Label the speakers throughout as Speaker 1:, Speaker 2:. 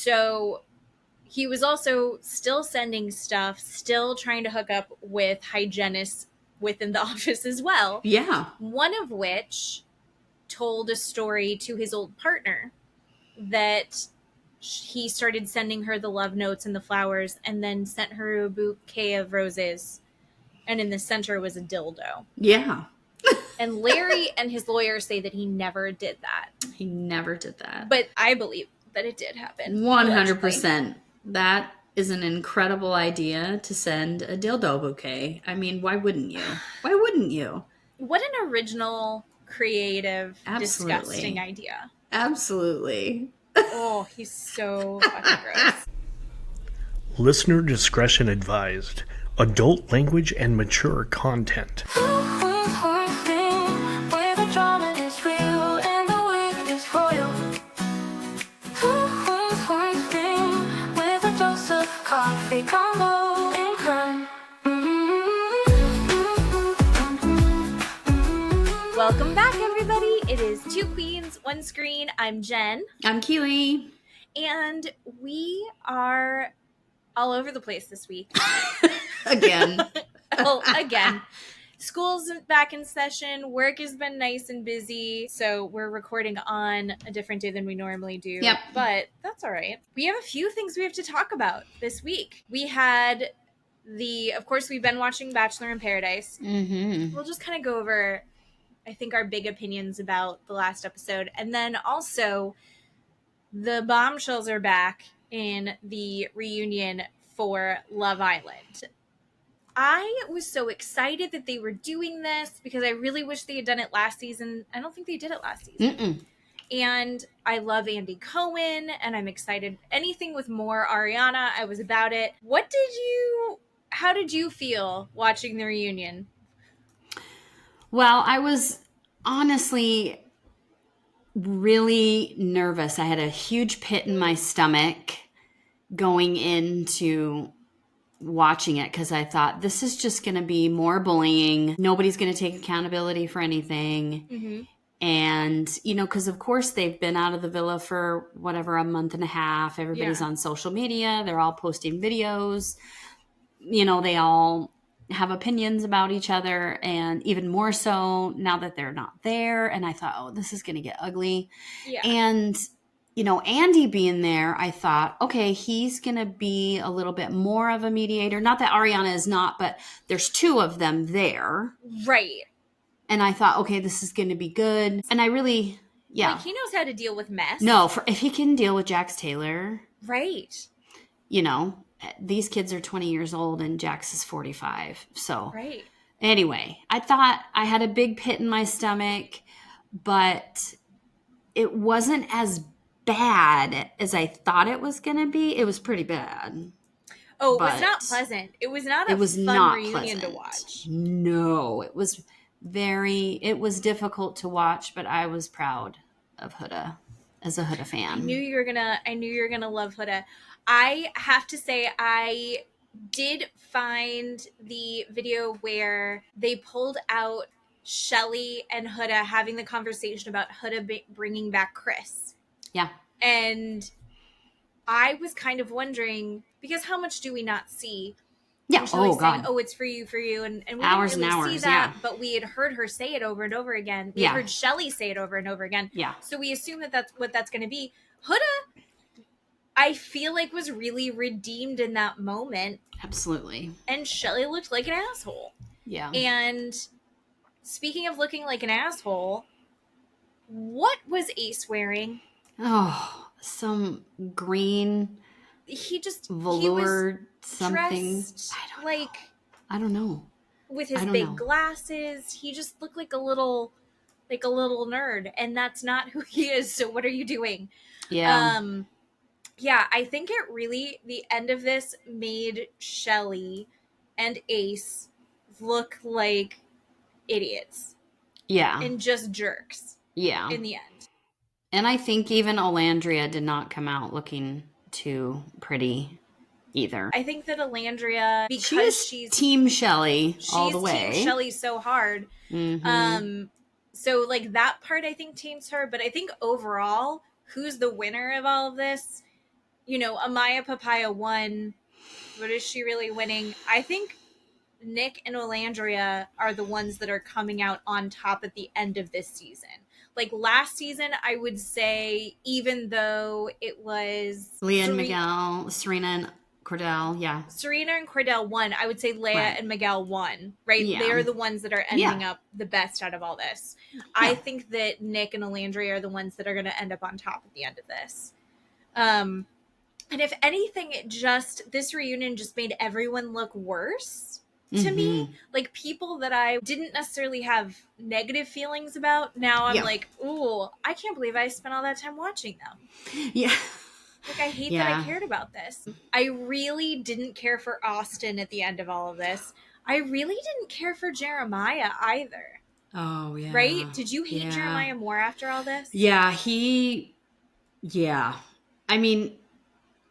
Speaker 1: So he was also still sending stuff, still trying to hook up with hygienists within the office as well.
Speaker 2: Yeah.
Speaker 1: One of which told a story to his old partner that he started sending her the love notes and the flowers and then sent her a bouquet of roses. And in the center was a dildo.
Speaker 2: Yeah.
Speaker 1: And Larry and his lawyer say that he never did that.
Speaker 2: He never did that.
Speaker 1: But I believe that it did happen.
Speaker 2: 100%. That is an incredible idea to send a dildo bouquet. I mean, why wouldn't you? Why wouldn't you?
Speaker 1: What an original, creative,
Speaker 2: Absolutely.
Speaker 1: disgusting idea.
Speaker 2: Absolutely.
Speaker 1: Oh, he's so fucking gross.
Speaker 3: Listener discretion advised. Adult language and mature content.
Speaker 1: Welcome back, everybody. It is Two Queens, One Screen. I'm Jen.
Speaker 2: I'm Keely.
Speaker 1: And we are all over the place this week.
Speaker 2: Again.
Speaker 1: Again. School's back in session. Work has been nice and busy. So we're recording on a different day than we normally do.
Speaker 2: Yep.
Speaker 1: But that's all right. We have a few things we have to talk about this week. We had of course, we've been watching Bachelor in Paradise.
Speaker 2: Mm-hmm.
Speaker 1: We'll just kind of go over, I think, our big opinions about the last episode. And then also, the bombshells are back in the reunion for Love Island. I was so excited that they were doing this because I really wish they had done it last season. I don't think they did it last season.
Speaker 2: Mm-mm.
Speaker 1: And I love Andy Cohen, and I'm excited. Anything with more Ariana, I was about it. How did you feel watching the reunion?
Speaker 2: Well, I was honestly really nervous. I had a huge pit in my stomach going into watching it because I thought this is just going to be more bullying. Nobody's going to take accountability for anything.
Speaker 1: Mm-hmm.
Speaker 2: And, because of course they've been out of the villa for whatever, a month and a half. Everybody's on social media. They're all posting videos. They all have opinions about each other, and even more so now that they're not there. And I thought, oh, this is going to get ugly.
Speaker 1: Yeah.
Speaker 2: And, Andy being there, I thought, okay, he's going to be a little bit more of a mediator. Not that Ariana is not, but there's two of them there.
Speaker 1: Right.
Speaker 2: And I thought, okay, this is going to be good. And I really, yeah.
Speaker 1: Like, he knows how to deal with mess.
Speaker 2: No, if he can deal with Jax Taylor.
Speaker 1: Right.
Speaker 2: These kids are 20 years old and Jax is 45. So
Speaker 1: right.
Speaker 2: Anyway, I thought I had a big pit in my stomach, but it wasn't as bad as I thought it was going to be. It was pretty bad.
Speaker 1: Oh, it was not pleasant. It was not a fun reunion to watch.
Speaker 2: No, it was difficult to watch, but I was proud of Huda as a Huda fan.
Speaker 1: I knew you were gonna love Huda. I have to say, I did find the video where they pulled out Shelly and Huda having the conversation about Huda bringing back Chris.
Speaker 2: Yeah.
Speaker 1: And I was kind of wondering, because how much do we not see?
Speaker 2: Yeah. Oh, God.
Speaker 1: Saying, oh, it's for you. And we
Speaker 2: hours
Speaker 1: didn't really
Speaker 2: and hours,
Speaker 1: see that,
Speaker 2: yeah.
Speaker 1: but we had heard her say it over and over again. We had heard Shelly say it over and over again.
Speaker 2: Yeah.
Speaker 1: So we assume that that's what that's going to be. Huda, I feel like, was really redeemed in that moment.
Speaker 2: Absolutely.
Speaker 1: And Shelly looked like an asshole.
Speaker 2: Yeah.
Speaker 1: And speaking of looking like an asshole, what was Ace wearing?
Speaker 2: Oh, some green velour something. I don't know.
Speaker 1: With his big glasses, he just looked like a little nerd, and that's not who he is. So what are you doing?
Speaker 2: Yeah.
Speaker 1: Yeah, I think the end of this made Shelly and Ace look like idiots.
Speaker 2: Yeah.
Speaker 1: And just jerks.
Speaker 2: Yeah.
Speaker 1: In the end.
Speaker 2: And I think even Olandria did not come out looking too pretty either.
Speaker 1: I think that Olandria, because she's
Speaker 2: Team Shelly all the way.
Speaker 1: Team Shelly so hard.
Speaker 2: Mm-hmm.
Speaker 1: So like that part I think tames her, but I think overall, who's the winner of all of this Amaya Papaya won. But is she really winning? I think Nick and Olandria are the ones that are coming out on top at the end of this season. Like last season, I would say, even though it was
Speaker 2: Leah and Miguel, Serena and Cordell, yeah.
Speaker 1: Serena and Cordell won. I would say Leia and Miguel won, right?
Speaker 2: Yeah.
Speaker 1: They're the ones that are ending up the best out of all this. Yeah. I think that Nick and Olandria are the ones that are going to end up on top at the end of this. And if anything, this reunion just made everyone look worse to me. Like people that I didn't necessarily have negative feelings about. Now I'm like, ooh, I can't believe I spent all that time watching them.
Speaker 2: Yeah.
Speaker 1: Like, I hate that I cared about this. I really didn't care for Austin at the end of all of this. I really didn't care for Jeremiah either.
Speaker 2: Oh, yeah.
Speaker 1: Right? Did you hate Jeremiah more after all this?
Speaker 2: Yeah, I mean,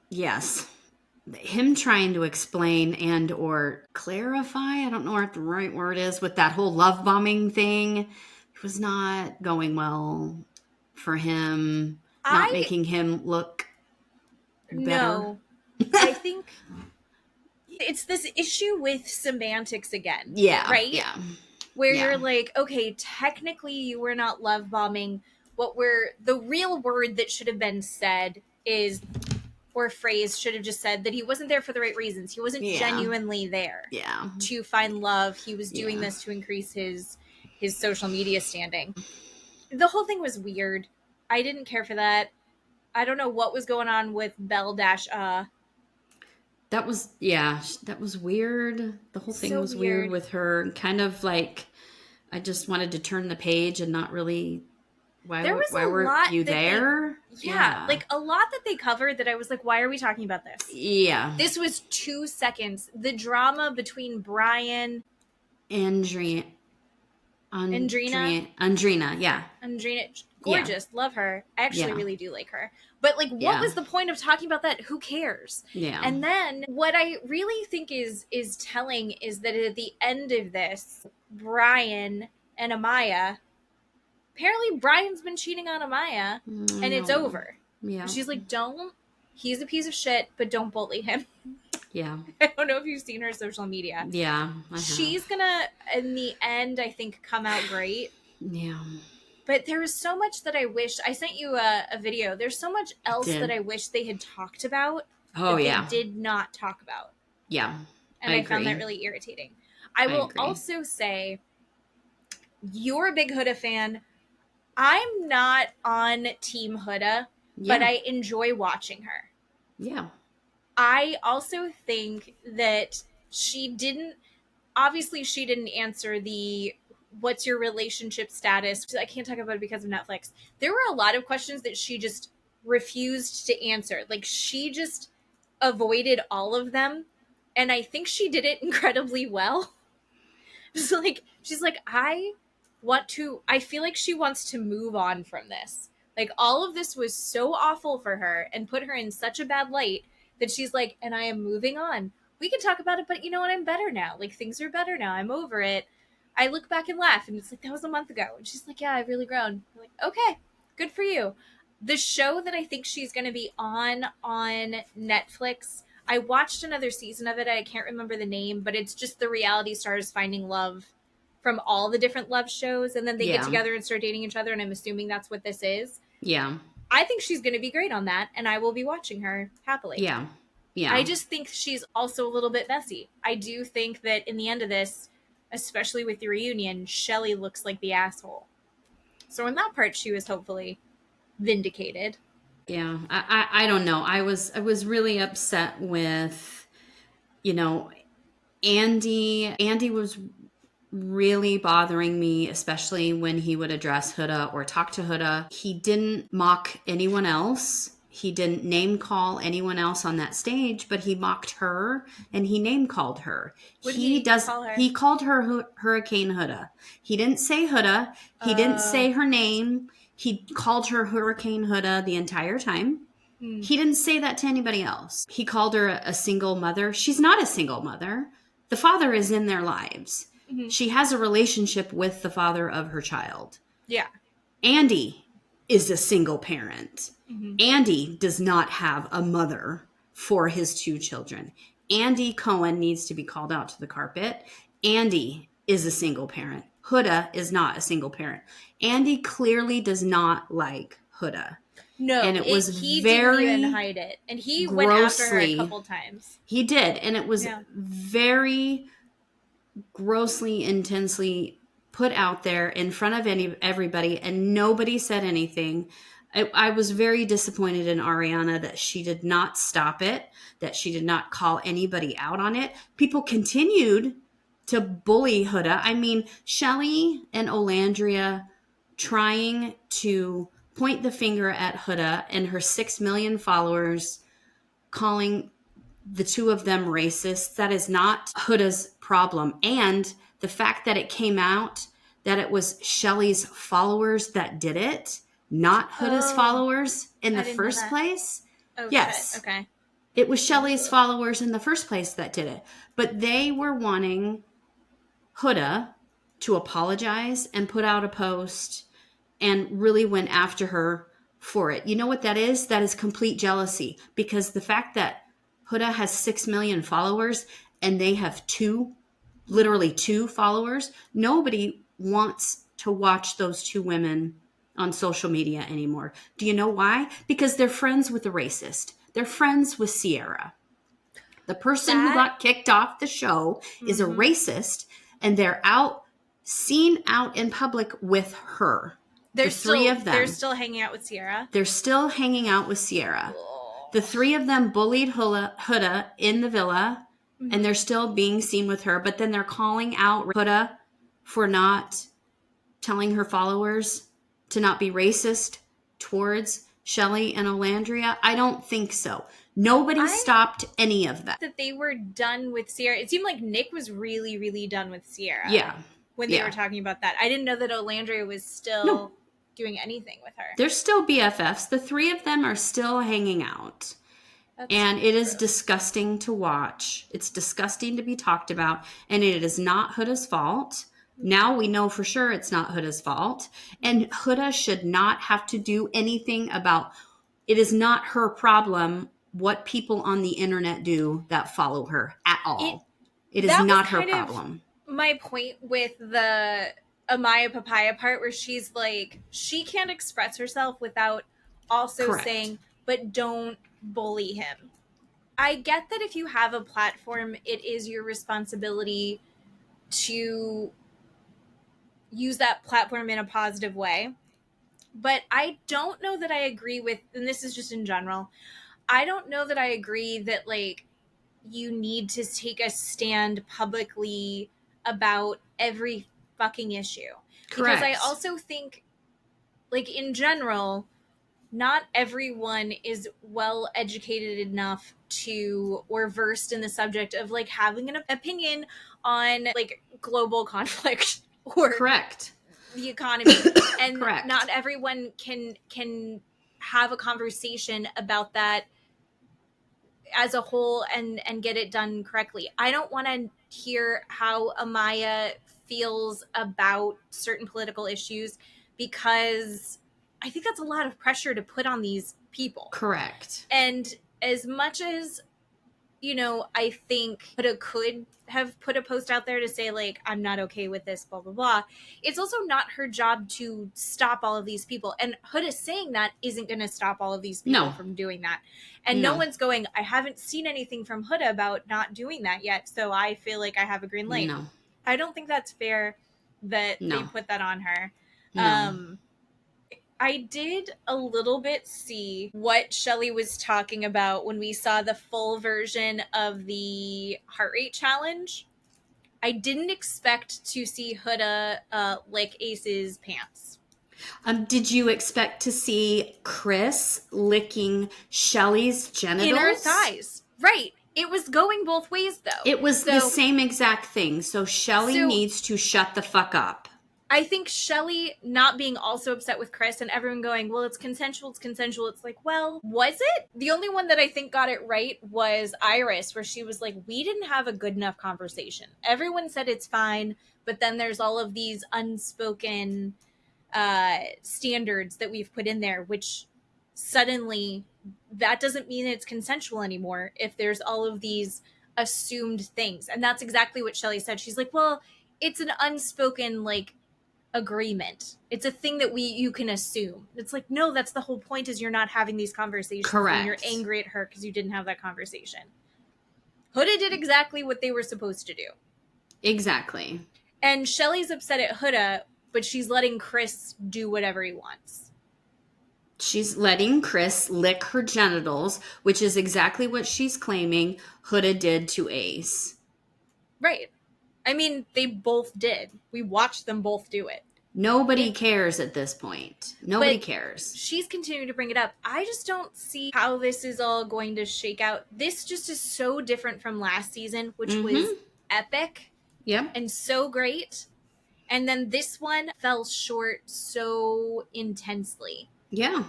Speaker 2: yes. Him trying to explain and or clarify, I don't know what the right word is, with that whole love bombing thing. It was not going well for him. Not making him look better.
Speaker 1: No. I think it's this issue with semantics again.
Speaker 2: Yeah.
Speaker 1: Right?
Speaker 2: Yeah.
Speaker 1: Where you're like, okay, technically you were not love bombing. The real word that should have been said is, or phrase should have just said that he wasn't there for the right reasons. He wasn't genuinely there to find love. He was doing this to increase his social media standing. The whole thing was weird. I didn't care for that. I don't know what was going on with Belle Dash.
Speaker 2: That was weird. The whole thing was weird with her. Kind of like, I just wanted to turn the page and not really. Why were you there?
Speaker 1: Like a lot that they covered that I was like, why are we talking about this?
Speaker 2: Yeah.
Speaker 1: This was 2 seconds. The drama between Brian.
Speaker 2: Andrina, yeah.
Speaker 1: Andrina, gorgeous. Love her. I actually really do like her. But like, what was the point of talking about that? Who cares?
Speaker 2: Yeah.
Speaker 1: And then what I really think is telling is that at the end of this, Brian and Amaya, apparently Brian's been cheating on Amaya and it's over.
Speaker 2: Yeah.
Speaker 1: She's like, he's a piece of shit, but don't bully him.
Speaker 2: Yeah.
Speaker 1: I don't know if you've seen her social media.
Speaker 2: Yeah.
Speaker 1: She's gonna, in the end, I think, come out great.
Speaker 2: Yeah.
Speaker 1: But there was so much that I wish. I sent you a video. There's so much else that I wish they had talked about.
Speaker 2: Oh,
Speaker 1: that they did not talk about.
Speaker 2: Yeah.
Speaker 1: And I found that really irritating. I will also say, you're a big Huda fan. I'm not on Team Huda, but I enjoy watching her.
Speaker 2: Yeah.
Speaker 1: I also think that she didn't answer the what's your relationship status. I can't talk about it because of Netflix. There were a lot of questions that she just refused to answer. Like she just avoided all of them. And I think she did it incredibly well. Just like, she's like, I feel like she wants to move on from this. Like all of this was so awful for her and put her in such a bad light that she's like, and I am moving on. We can talk about it, but you know what? I'm better now. Like things are better now. I'm over it. I look back and laugh and it's like, that was a month ago. And she's like, yeah, I've really grown. I'm like, okay, good for you. The show that I think she's going to be on Netflix, I watched another season of it. I can't remember the name, but it's just the reality stars finding love from all the different love shows. And then they get together and start dating each other. And I'm assuming that's what this is.
Speaker 2: Yeah.
Speaker 1: I think she's going to be great on that. And I will be watching her happily.
Speaker 2: Yeah. Yeah.
Speaker 1: I just think she's also a little bit messy. I do think that in the end of this, especially with the reunion, Shelley looks like the asshole. So in that part, she was hopefully vindicated.
Speaker 2: Yeah, I don't know. I was really upset with, Andy. Andy was really bothering me, especially when he would address Huda or talk to Huda. He didn't mock anyone else. He didn't name call anyone else on that stage, but he mocked her and he name called her.
Speaker 1: Call her?
Speaker 2: He called her Hurricane Huda. He didn't say Huda. He didn't say her name. He called her Hurricane Huda the entire time. He didn't say that to anybody else. He called her a single mother. She's not a single mother. The father is in their lives. Mm-hmm. She has a relationship with the father of her child.
Speaker 1: Yeah.
Speaker 2: Andy is a single parent. Mm-hmm. Andy does not have a mother for his 2 children. Andy Cohen needs to be called out to the carpet. Andy is a single parent. Huda is not a single parent. Andy clearly does not like Huda.
Speaker 1: No,
Speaker 2: and
Speaker 1: he didn't even hide it. And he went after her a couple times.
Speaker 2: He did. And it was very grossly, intensely put out there in front of everybody, and nobody said anything. I was very disappointed in Ariana that she did not stop it, that she did not call anybody out on it. People continued to bully Huda. I mean, Shelley and Olandria trying to point the finger at Huda and her 6 million followers, calling the 2 of them racist. That is not Huda's problem. And the fact that it came out that it was Shelley's followers that did it, not Huda's followers in the first place.
Speaker 1: Oh,
Speaker 2: yes.
Speaker 1: Shit. Okay.
Speaker 2: It was Shelley's followers in the first place that did it. But they were wanting Huda to apologize and put out a post and really went after her for it. You know what that is? That is complete jealousy, because the fact that Huda has 6 million followers and they have 2, literally 2 followers, nobody wants to watch those 2 women on social media anymore. Do you know why? Because they're friends with the racist. They're friends with Sierra. The person who got kicked off the show is a racist, and they're seen out in public with her. The 3 of them.
Speaker 1: They're still hanging out with Sierra?
Speaker 2: They're still hanging out with Sierra. The 3 of them bullied Huda in the villa, and they're still being seen with her. But then they're calling out Huda for not telling her followers to not be racist towards Shelley and Olandria. I don't think so. Nobody stopped any of that.
Speaker 1: That they were done with Sierra. It seemed like Nick was really, really done with Sierra.
Speaker 2: Yeah.
Speaker 1: When they were talking about that. I didn't know that Olandria was still doing anything with her.
Speaker 2: They're still BFFs. The 3 of them are still hanging out. And it is disgusting to watch. It's disgusting to be talked about. And it is not Huda's fault. Now we know for sure it's not Huda's fault. And Huda should not have to do anything about it. Is not her problem what people on the internet do that follow her at all. It is not her problem.
Speaker 1: My point with the Amaya Papaya part, where she's like, she can't express herself without also saying, but don't bully him. I get that if you have a platform, it is your responsibility to use that platform in a positive way. But I don't know that I agree with, and this is just in general, I don't know that I agree that, like, you need to take a stand publicly about every fucking issue.
Speaker 2: Correct.
Speaker 1: Because I also think, like, in general, not everyone is well educated enough to, or versed in the subject of, like, having an opinion on, like, global conflict or the economy. And not everyone can have a conversation about that as a whole and get it done correctly. I don't want to hear how Amaya feels about certain political issues, because I think that's a lot of pressure to put on these people.
Speaker 2: Correct.
Speaker 1: And as much as, you know, I think Huda could have put a post out there to say, like, I'm not okay with this, blah, blah, blah. It's also not her job to stop all of these people. And Huda saying that isn't going to stop all of these people from doing that. And no one's going, I haven't seen anything from Huda about not doing that yet, so I feel like I have a green light.
Speaker 2: No.
Speaker 1: I don't think that's fair that they put that on her.
Speaker 2: No.
Speaker 1: I did a little bit see what Shelley was talking about when we saw the full version of the heart rate challenge. I didn't expect to see Huda lick Ace's pants.
Speaker 2: Did you expect to see Chris licking Shelley's genitals?
Speaker 1: In her thighs. Right. It was going both ways, though.
Speaker 2: It was the same exact thing. So Shelley needs to shut the fuck up.
Speaker 1: I think Shelley not being also upset with Chris and everyone going, well, it's consensual, it's consensual. It's like, well, was it? The only one that I think got it right was Iris, where she was like, we didn't have a good enough conversation. Everyone said it's fine, but then there's all of these unspoken standards that we've put in there, which suddenly that doesn't mean it's consensual anymore if there's all of these assumed things. And that's exactly what Shelley said. She's like, well, it's an unspoken like agreement. It's a thing that you can assume. It's like, no, that's the whole point, is you're not having these conversations.
Speaker 2: Correct.
Speaker 1: And you're angry at her because you didn't have that conversation. Huda did exactly what they were supposed to do.
Speaker 2: Exactly.
Speaker 1: And Shelley's upset at Huda, but she's letting Chris do whatever he wants.
Speaker 2: She's letting Chris lick her genitals, which is exactly what she's claiming Huda did to Ace.
Speaker 1: Right. I mean, they both did. We watched them both do it.
Speaker 2: Nobody cares at this point. Nobody cares.
Speaker 1: She's continuing to bring it up. I just don't see how this is all going to shake out. This just is so different from last season, which was epic.
Speaker 2: Yep.
Speaker 1: And so great. And then this one fell short so intensely.
Speaker 2: Yeah.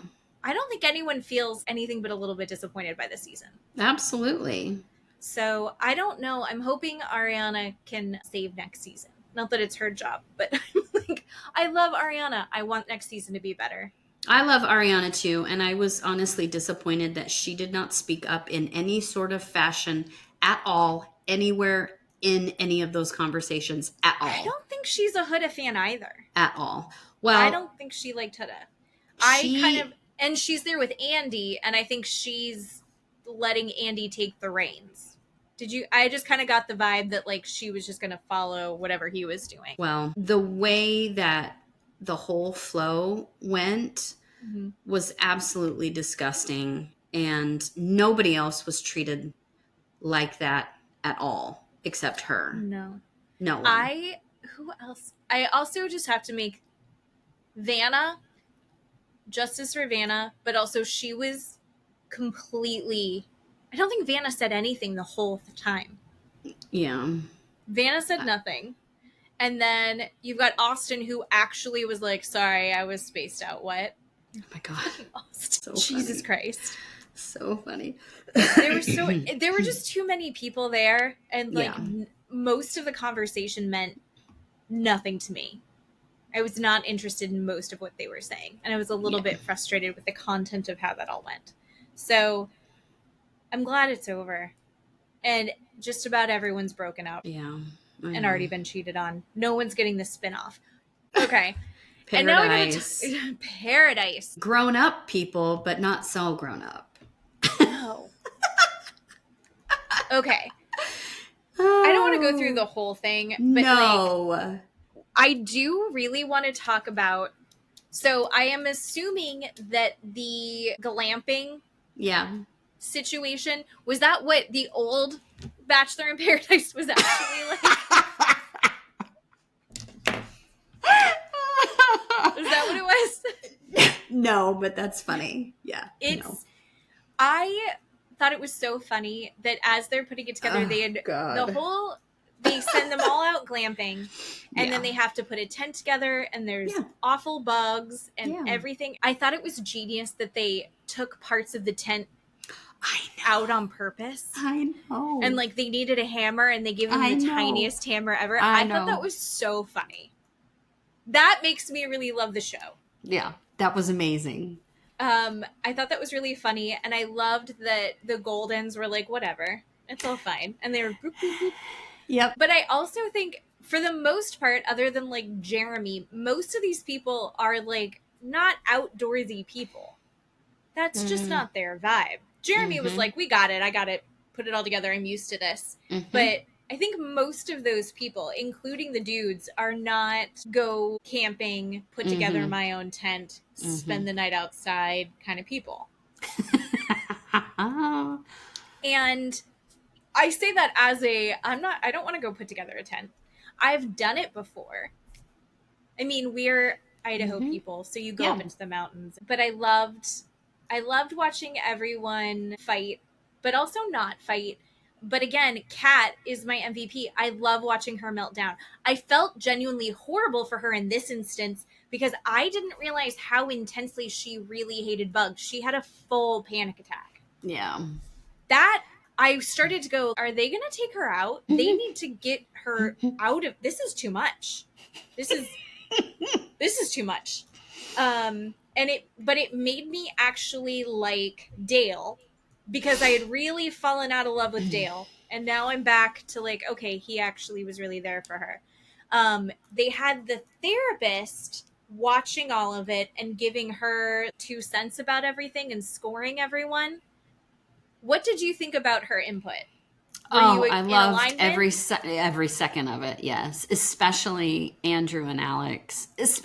Speaker 1: I don't think anyone feels anything but a little bit disappointed by this season.
Speaker 2: Absolutely.
Speaker 1: So I don't know. I'm hoping Ariana can save next season. Not that it's her job, but I'm like, I love Ariana. I want next season to be better.
Speaker 2: I love Ariana too, and I was honestly disappointed that she did not speak up in any sort of fashion at all, anywhere in any of those conversations at all. I
Speaker 1: don't think she's a Huda fan either.
Speaker 2: At all. Well,
Speaker 1: I don't think she liked Huda. And she's there with Andy, and I think she's letting Andy take the reins. I just kind of got the vibe that like she was just going to follow whatever he was doing.
Speaker 2: Well, the way that the whole flow went was absolutely disgusting, and nobody else was treated like that at all except her.
Speaker 1: No
Speaker 2: one.
Speaker 1: Who else? I also just have to make Vanna, justice for Vanna, but also she was completely, I don't think Vanna said anything the whole time.
Speaker 2: Yeah. Vanna
Speaker 1: said nothing. And then you've got Austin, who actually was like, sorry, I was spaced out. What?
Speaker 2: Oh my God.
Speaker 1: So Jesus Christ.
Speaker 2: So funny.
Speaker 1: There were just too many people there. And like most of the conversation meant nothing to me. I was not interested in most of what they were saying. And I was a little bit frustrated with the content of how that all went. So I'm glad it's over. And just about everyone's broken up.
Speaker 2: Yeah.
Speaker 1: And already been cheated on. No one's getting the spinoff. Okay.
Speaker 2: Paradise.
Speaker 1: And now we gotta Paradise.
Speaker 2: Grown up people, but not so grown up.
Speaker 1: No. Okay. I don't want to go through the whole thing. But like, I do really want to talk about. So I am assuming that the glamping situation, was that what the old Bachelor in Paradise was actually like? Is that what it was?
Speaker 2: No, but that's funny. Yeah.
Speaker 1: I thought it was so funny that as they're putting it together, they had they send them all out glamping, and then they have to put a tent together, and there's awful bugs and everything. I thought it was genius that they took parts of the tent out on purpose.
Speaker 2: I know.
Speaker 1: And like they needed a hammer, and they gave them the tiniest hammer ever. I thought that was so funny. That makes me really love the show.
Speaker 2: Yeah, that was amazing.
Speaker 1: I thought that was really funny, and I loved that the Goldens were like, whatever, it's all fine. And they were boop, boop, boop.
Speaker 2: Yep.
Speaker 1: But I also think, for the most part, other than like Jeremy, most of these people are like not outdoorsy people. That's just not their vibe. Jeremy was like, we got it. I got it. Put it all together. I'm used to this. But I think most of those people, including the dudes, are not go camping, put together my own tent, spend the night outside kind of people. And I say that as I don't want to go put together a tent. I've done it before. I mean, we're Idaho people, so you go up into the mountains. But I loved watching everyone fight, but also not fight. But again, Kat is my MVP. I love watching her melt down. I felt genuinely horrible for her in this instance because I didn't realize how intensely she really hated bugs. She had a full panic attack.
Speaker 2: Yeah.
Speaker 1: That, I started to go, are they going to take her out? They need to get her out of, this is too much. This is too much. But it made me actually like Dale, because I had really fallen out of love with Dale, and now I'm back to like, okay, he actually was really there for her. They had the therapist watching all of it and giving her 2 cents about everything and scoring everyone. What did you think about her input?
Speaker 2: I loved every second of it. Yes, especially Andrew and Alex.
Speaker 1: That's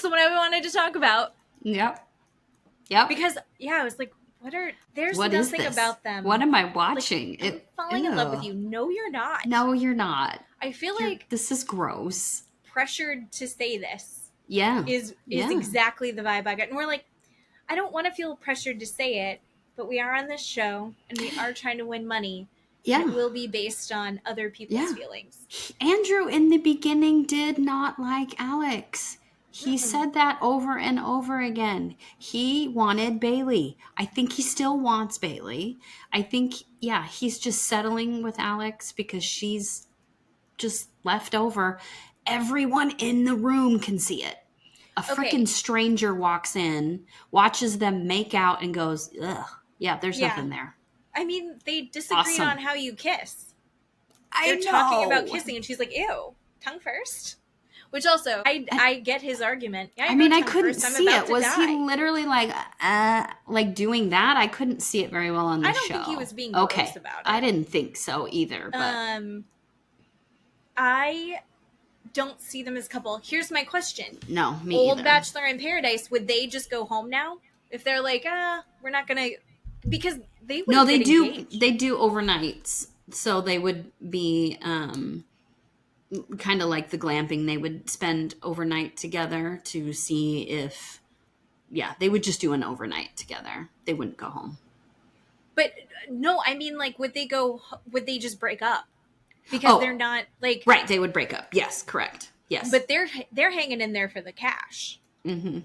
Speaker 1: the one I wanted to talk about.
Speaker 2: Yep.
Speaker 1: Because I was like, there's
Speaker 2: what
Speaker 1: nothing about them.
Speaker 2: What am I watching?
Speaker 1: Like, I'm falling in love with you. No, you're not.
Speaker 2: No, you're not.
Speaker 1: I feel like
Speaker 2: this is gross.
Speaker 1: Pressured to say this.
Speaker 2: Yeah.
Speaker 1: Is exactly the vibe I got. And we're like, I don't want to feel pressured to say it, but we are on this show and we are trying to win money. Yeah. It will be based on other people's feelings.
Speaker 2: Andrew in the beginning did not like Alex. He said that over and over again. He wanted Bailey. I think he still wants Bailey. I think, he's just settling with Alex because she's just left over. Everyone in the room can see it. A freaking stranger walks in, watches them make out, and goes, ugh, there's nothing there.
Speaker 1: I mean, they disagreed on how you kiss. They're talking about kissing, and she's like, ew, tongue first. Which also, I get his argument. Yeah,
Speaker 2: I couldn't see it. Was he literally like doing that? I couldn't see it very well on the show. I don't think
Speaker 1: he was being gross about it.
Speaker 2: I didn't think so either. But
Speaker 1: I don't see them as a couple. Here's my question.
Speaker 2: No, me
Speaker 1: Old
Speaker 2: either.
Speaker 1: Bachelor in Paradise, would they just go home now? If they're like, we're not gonna, because they would.
Speaker 2: No, they do. Engaged. They do overnights, so they would be kind of like the glamping. They would spend overnight together to see if, they would just do an overnight together. They wouldn't go home.
Speaker 1: But no, I mean, like, would they just break up? Because they're not like
Speaker 2: right. They would break up. Yes, correct. Yes,
Speaker 1: but they're hanging in there for the cash. Mm-hmm.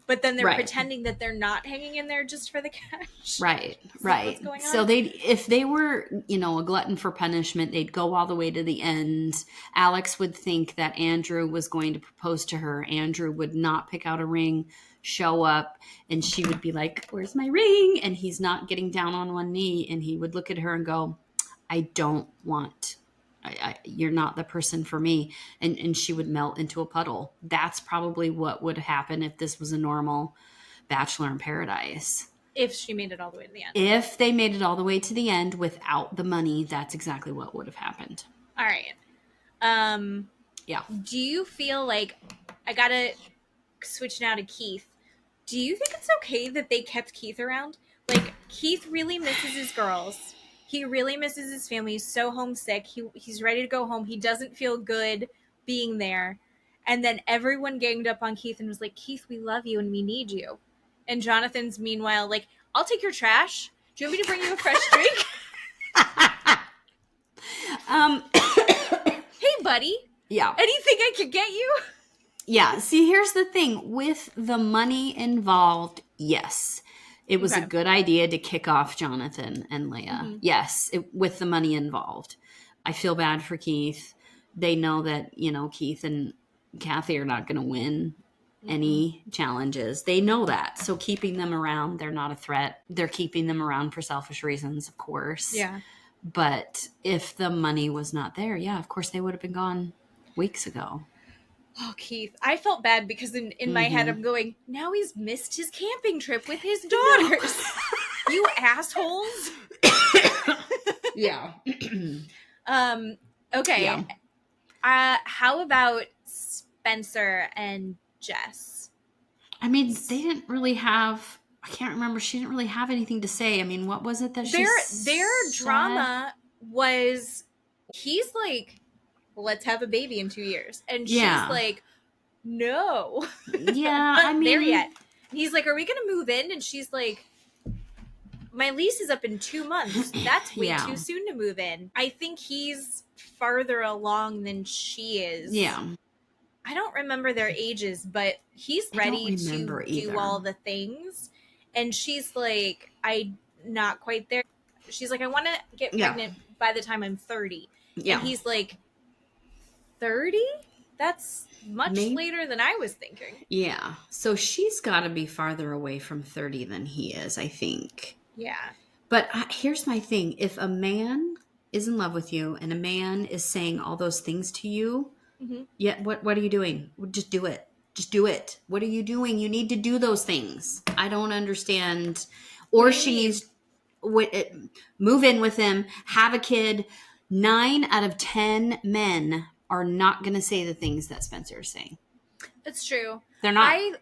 Speaker 1: But then they're pretending that they're not hanging in there just for the cash.
Speaker 2: Right, right. So if they were, a glutton for punishment, they'd go all the way to the end. Alex would think that Andrew was going to propose to her. Andrew would not pick out a ring, show up, and she would be like, "Where's my ring?" And he's not getting down on one knee, and he would look at her and go, "I don't want. You're not the person for me." And she would melt into a puddle. That's probably what would happen if this was a normal Bachelor in Paradise.
Speaker 1: If she made it all the way to the end.
Speaker 2: If they made it all the way to the end without the money, that's exactly what would have happened.
Speaker 1: All right. Yeah. Do you feel like, I gotta switch now to Keith. Do you think it's okay that they kept Keith around? Like, Keith really misses his girls. He really misses his family. He's so homesick. He's ready to go home. He doesn't feel good being there. And then everyone ganged up on Keith and was like, "Keith, we love you and we need you." And Jonathan's meanwhile like, "I'll take your trash. Do you want me to bring you a fresh drink?" Hey, buddy.
Speaker 2: Yeah.
Speaker 1: Anything I could get you?
Speaker 2: Yeah. See, here's the thing. With the money involved, yes. It was a good idea to kick off Jonathan and Leah. Mm-hmm. Yes, with the money involved. I feel bad for Keith. They know that, Keith and Kathy are not going to win any challenges. They know that. So keeping them around, they're not a threat. They're keeping them around for selfish reasons, of course.
Speaker 1: Yeah.
Speaker 2: But if the money was not there, of course they would have been gone weeks ago.
Speaker 1: Oh, Keith. I felt bad because in my head I'm going, now he's missed his camping trip with his daughters. You assholes.
Speaker 2: Yeah.
Speaker 1: Okay. Yeah. How about Spencer and Jess?
Speaker 2: I mean, they didn't really have, I can't remember. She didn't really have anything to say. I mean, what was it that
Speaker 1: their drama was, he's like, "Let's have a baby in 2 years." And she's like, "No."
Speaker 2: Yeah.
Speaker 1: Not there yet. And he's like, "Are we going to move in?" And she's like, "My lease is up in 2 months. That's way too soon to move in." I think he's farther along than she is.
Speaker 2: Yeah.
Speaker 1: I don't remember their ages, but he's ready to do all the things. And she's like, "I'm not quite there." She's like, "I want to get pregnant by the time I'm 30. Yeah. And he's like, 30? That's much later than I was thinking.
Speaker 2: Yeah. So she's got to be farther away from 30 than he is, I think.
Speaker 1: Yeah.
Speaker 2: But here's my thing. If a man is in love with you and a man is saying all those things to you, yeah, what are you doing? Just do it. Just do it. What are you doing? You need to do those things. I don't understand. Or she needs move in with him, have a kid. 9 out of 10 men are not going to say the things that Spencer is saying.
Speaker 1: That's true.
Speaker 2: They're not.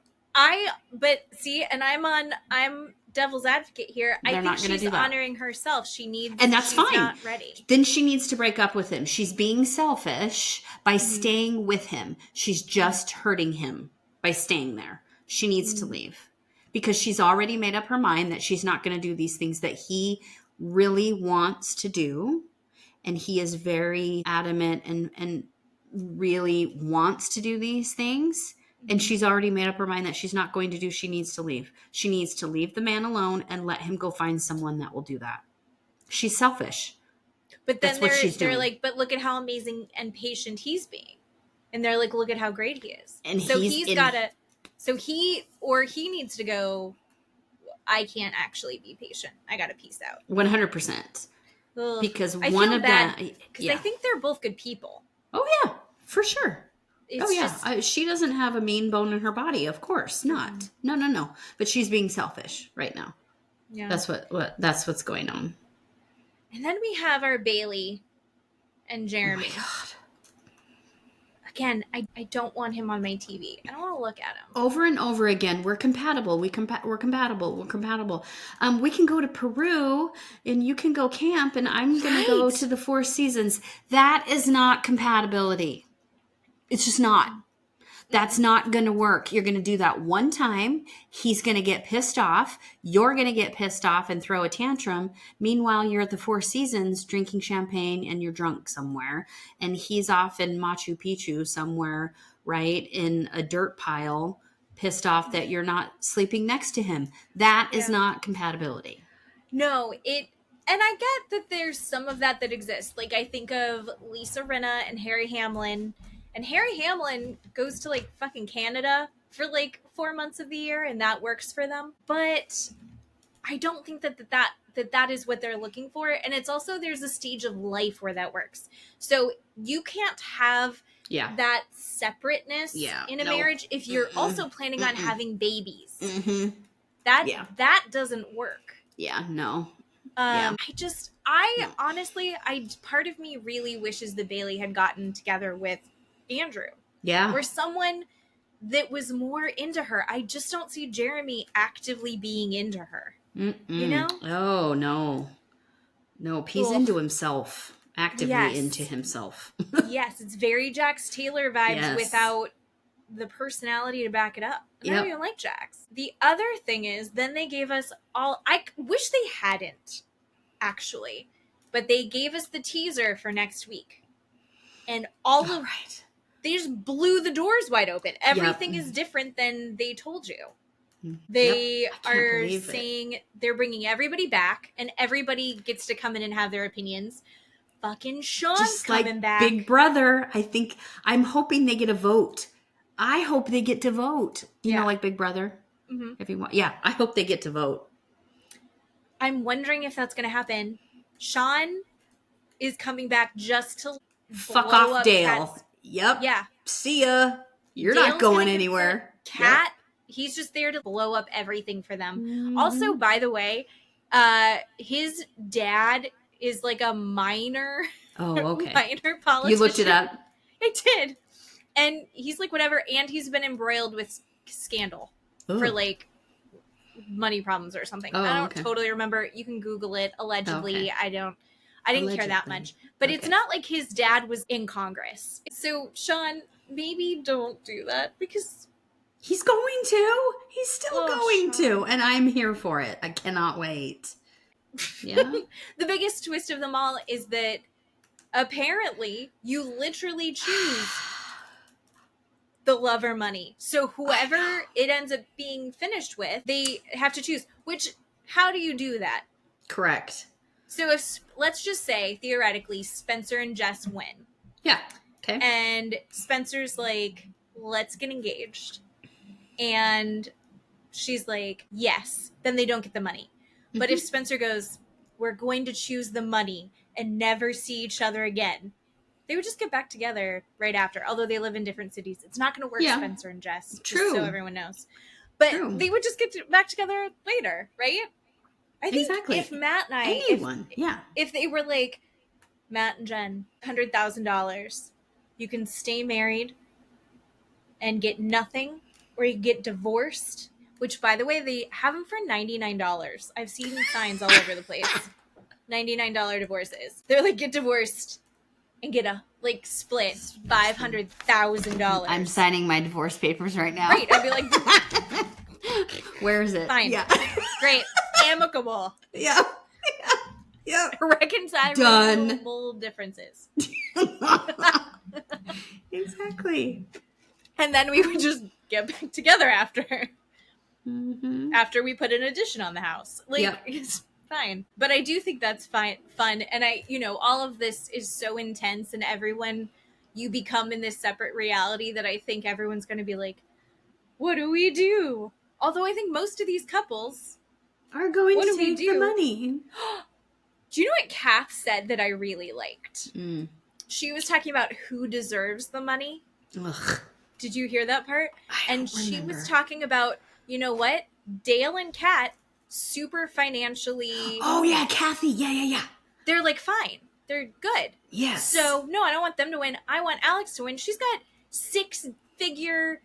Speaker 1: But see, and I'm devil's advocate here.
Speaker 2: They're
Speaker 1: I think she's honoring herself. She needs,
Speaker 2: and that's fine.
Speaker 1: Not ready.
Speaker 2: Then she needs to break up with him. She's being selfish by staying with him. She's just hurting him by staying there. She needs to leave because she's already made up her mind that she's not going to do these things that he really wants to do. And he is very adamant and really wants to do these things. And she's already made up her mind that she's not going to do. She needs to leave. She needs to leave the man alone and let him go find someone that will do that. She's selfish.
Speaker 1: But then they're like, but look at how amazing and patient he's being. And they're like, look at how great he is. And so he needs to go, I can't actually be patient. I got to peace out.
Speaker 2: 100%.
Speaker 1: Ugh.
Speaker 2: Because
Speaker 1: I
Speaker 2: one of them,
Speaker 1: because I think they're both good people.
Speaker 2: Oh yeah, for sure. She doesn't have a mean bone in her body. Of course not. No. But she's being selfish right now. Yeah, that's what's going on.
Speaker 1: And then we have our Bailey and Jeremy.
Speaker 2: Oh my God.
Speaker 1: Again, I don't want him on my TV. I don't want to look at him.
Speaker 2: Over and over again, we're compatible. We're compatible. We're compatible. We can go to Peru and you can go camp and I'm going to go to the Four Seasons. That is not compatibility. It's just not. That's not going to work. You're going to do that one time. He's going to get pissed off. You're going to get pissed off and throw a tantrum. Meanwhile, you're at the Four Seasons drinking champagne and you're drunk somewhere. And he's off in Machu Picchu somewhere, right, in a dirt pile, pissed off that you're not sleeping next to him. That is not compatibility.
Speaker 1: No, and I get that there's some of that exists. Like, I think of Lisa Rinna and Harry Hamlin. And Harry Hamlin goes to, like, fucking Canada for, like, 4 months of the year, and that works for them. But I don't think that is what they're looking for. And it's also, there's a stage of life where that works. So you can't have that separateness in a marriage if you're also planning on having babies. That doesn't work.
Speaker 2: Yeah, no.
Speaker 1: Honestly, part of me really wishes that Bailey had gotten together with Andrew.
Speaker 2: Yeah.
Speaker 1: Or someone that was more into her. I just don't see Jeremy actively being into her. You know?
Speaker 2: Oh, no. Nope. He's into himself. Actively into himself.
Speaker 1: Yes. It's very Jax Taylor vibes without the personality to back it up. And I don't even like Jax. The other thing is, then they gave us I wish they hadn't, actually. But they gave us the teaser for next week. And they just blew the doors wide open. Everything is different than they told you. They are saying they're bringing everybody back and everybody gets to come in and have their opinions. Fucking Sean's just coming back.
Speaker 2: Big Brother. I'm hoping they get a vote. I hope they get to vote. You know, like Big Brother. If you want. Yeah, I hope they get to vote.
Speaker 1: I'm wondering if that's going to happen. Sean is coming back just to
Speaker 2: fuck off Dale. Kat's. Yep. Yeah. See ya. You're Dale's not going anywhere.
Speaker 1: Cat. Yep. He's just there to blow up everything for them. Also, by the way, his dad is like a minor.
Speaker 2: Oh, okay.
Speaker 1: Minor politician.
Speaker 2: You looked it up?
Speaker 1: I did. And he's like whatever. And he's been embroiled with scandal for like money problems or something. I don't totally remember. You can Google it. Allegedly. Okay. I didn't care that much. But it's not like his dad was in Congress. So, Sean, maybe don't do that because...
Speaker 2: He's going to. He's still going to. And I'm here for it. I cannot wait. Yeah.
Speaker 1: The biggest twist of them all is that apparently you literally choose the love or money. So whoever it ends up being finished with, they have to choose. Which, how do you do that?
Speaker 2: Correct.
Speaker 1: So if, let's just say, theoretically, Spencer and Jess win.
Speaker 2: Yeah. Okay.
Speaker 1: And Spencer's like, let's get engaged. And she's like, yes. Then they don't get the money. But if Spencer goes, we're going to choose the money and never see each other again, they would just get back together right after. Although they live in different cities. It's not going to work, Spencer and Jess.
Speaker 2: True.
Speaker 1: Just so everyone knows. But they would just get back together later, right? I think if Matt and I... If they were like, Matt and Jen, $100,000, you can stay married and get nothing, or you get divorced, which, by the way, they have them for $99. I've seen signs all over the place. $99 divorces. They're like, get divorced and get a, like, split $500,000.
Speaker 2: I'm signing my divorce papers right now.
Speaker 1: Right. I'd be like,
Speaker 2: where is it?
Speaker 1: Fine. Yeah. Great. Amicable.
Speaker 2: Yeah.
Speaker 1: Reconcilable differences.
Speaker 2: Exactly.
Speaker 1: And then we would just get back together after.
Speaker 2: Mm-hmm.
Speaker 1: After we put an addition on the house. Like, it's fine. But I do think that's fun. And all of this is so intense, and everyone, you become in this separate reality that I think everyone's going to be like, what do we do? Although I think most of these couples
Speaker 2: are going to take the money.
Speaker 1: Do you know what Kath said that I really liked? She was talking about who deserves the money.
Speaker 2: Ugh.
Speaker 1: Did you hear that part? She was talking about, you know what? Dale and Kat, super financially...
Speaker 2: Oh, yeah, Kathy. Yeah.
Speaker 1: They're, like, fine. They're good.
Speaker 2: Yes.
Speaker 1: So, no, I don't want them to win. I want Alex to win. She's got 6-figure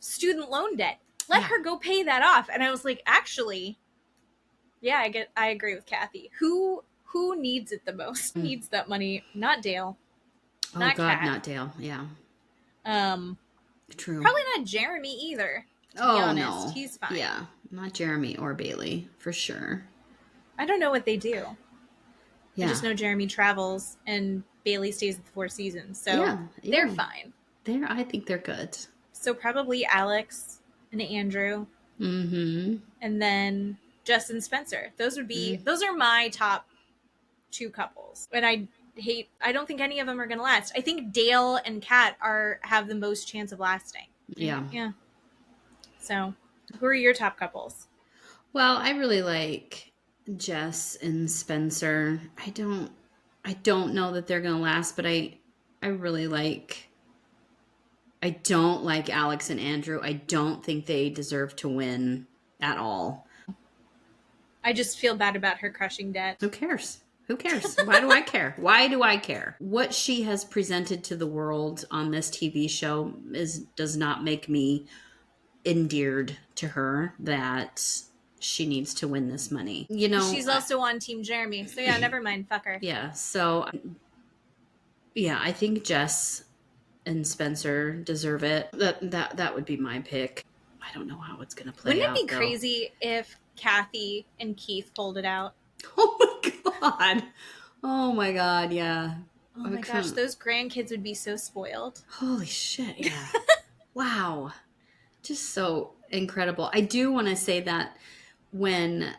Speaker 1: student loan debt. Let her go pay that off. And I was like, actually, I agree with Kathy. Who needs it the most? Needs that money? Not Dale.
Speaker 2: Not Kat. Not Dale. Yeah. True.
Speaker 1: Probably not Jeremy either. To be honest.
Speaker 2: No.
Speaker 1: He's fine.
Speaker 2: Yeah. Not Jeremy or Bailey, for sure.
Speaker 1: I don't know what they do.
Speaker 2: Yeah.
Speaker 1: I just know Jeremy travels and Bailey stays at the Four Seasons. So they're fine.
Speaker 2: I think they're good.
Speaker 1: So probably Alex and Andrew.
Speaker 2: Mm-hmm.
Speaker 1: And then Jess and Spencer. Those are my top 2 couples. And I don't think any of them are going to last. I think Dale and Kat have the most chance of lasting.
Speaker 2: Yeah.
Speaker 1: Yeah. So, who are your top couples?
Speaker 2: Well, I really like Jess and Spencer. I don't know that they're going to last, but I don't like Alex and Andrew. I don't think they deserve to win at all.
Speaker 1: I just feel bad about her crushing debt.
Speaker 2: Who cares? Why do I care? Why do I care? What she has presented to the world on this TV show does not make me endeared to her that she needs to win this money.
Speaker 1: She's also on Team Jeremy. So yeah, never mind. Fuck her.
Speaker 2: Yeah. So yeah, I think Jess and Spencer deserve it. That would be my pick. I don't know how it's going to play out.
Speaker 1: Wouldn't it be crazy if Kathy and Keith pulled it out?
Speaker 2: Oh my god, yeah.
Speaker 1: Oh my gosh, those grandkids would be so spoiled.
Speaker 2: Holy shit, yeah. Wow. Just so incredible. I do want to say that when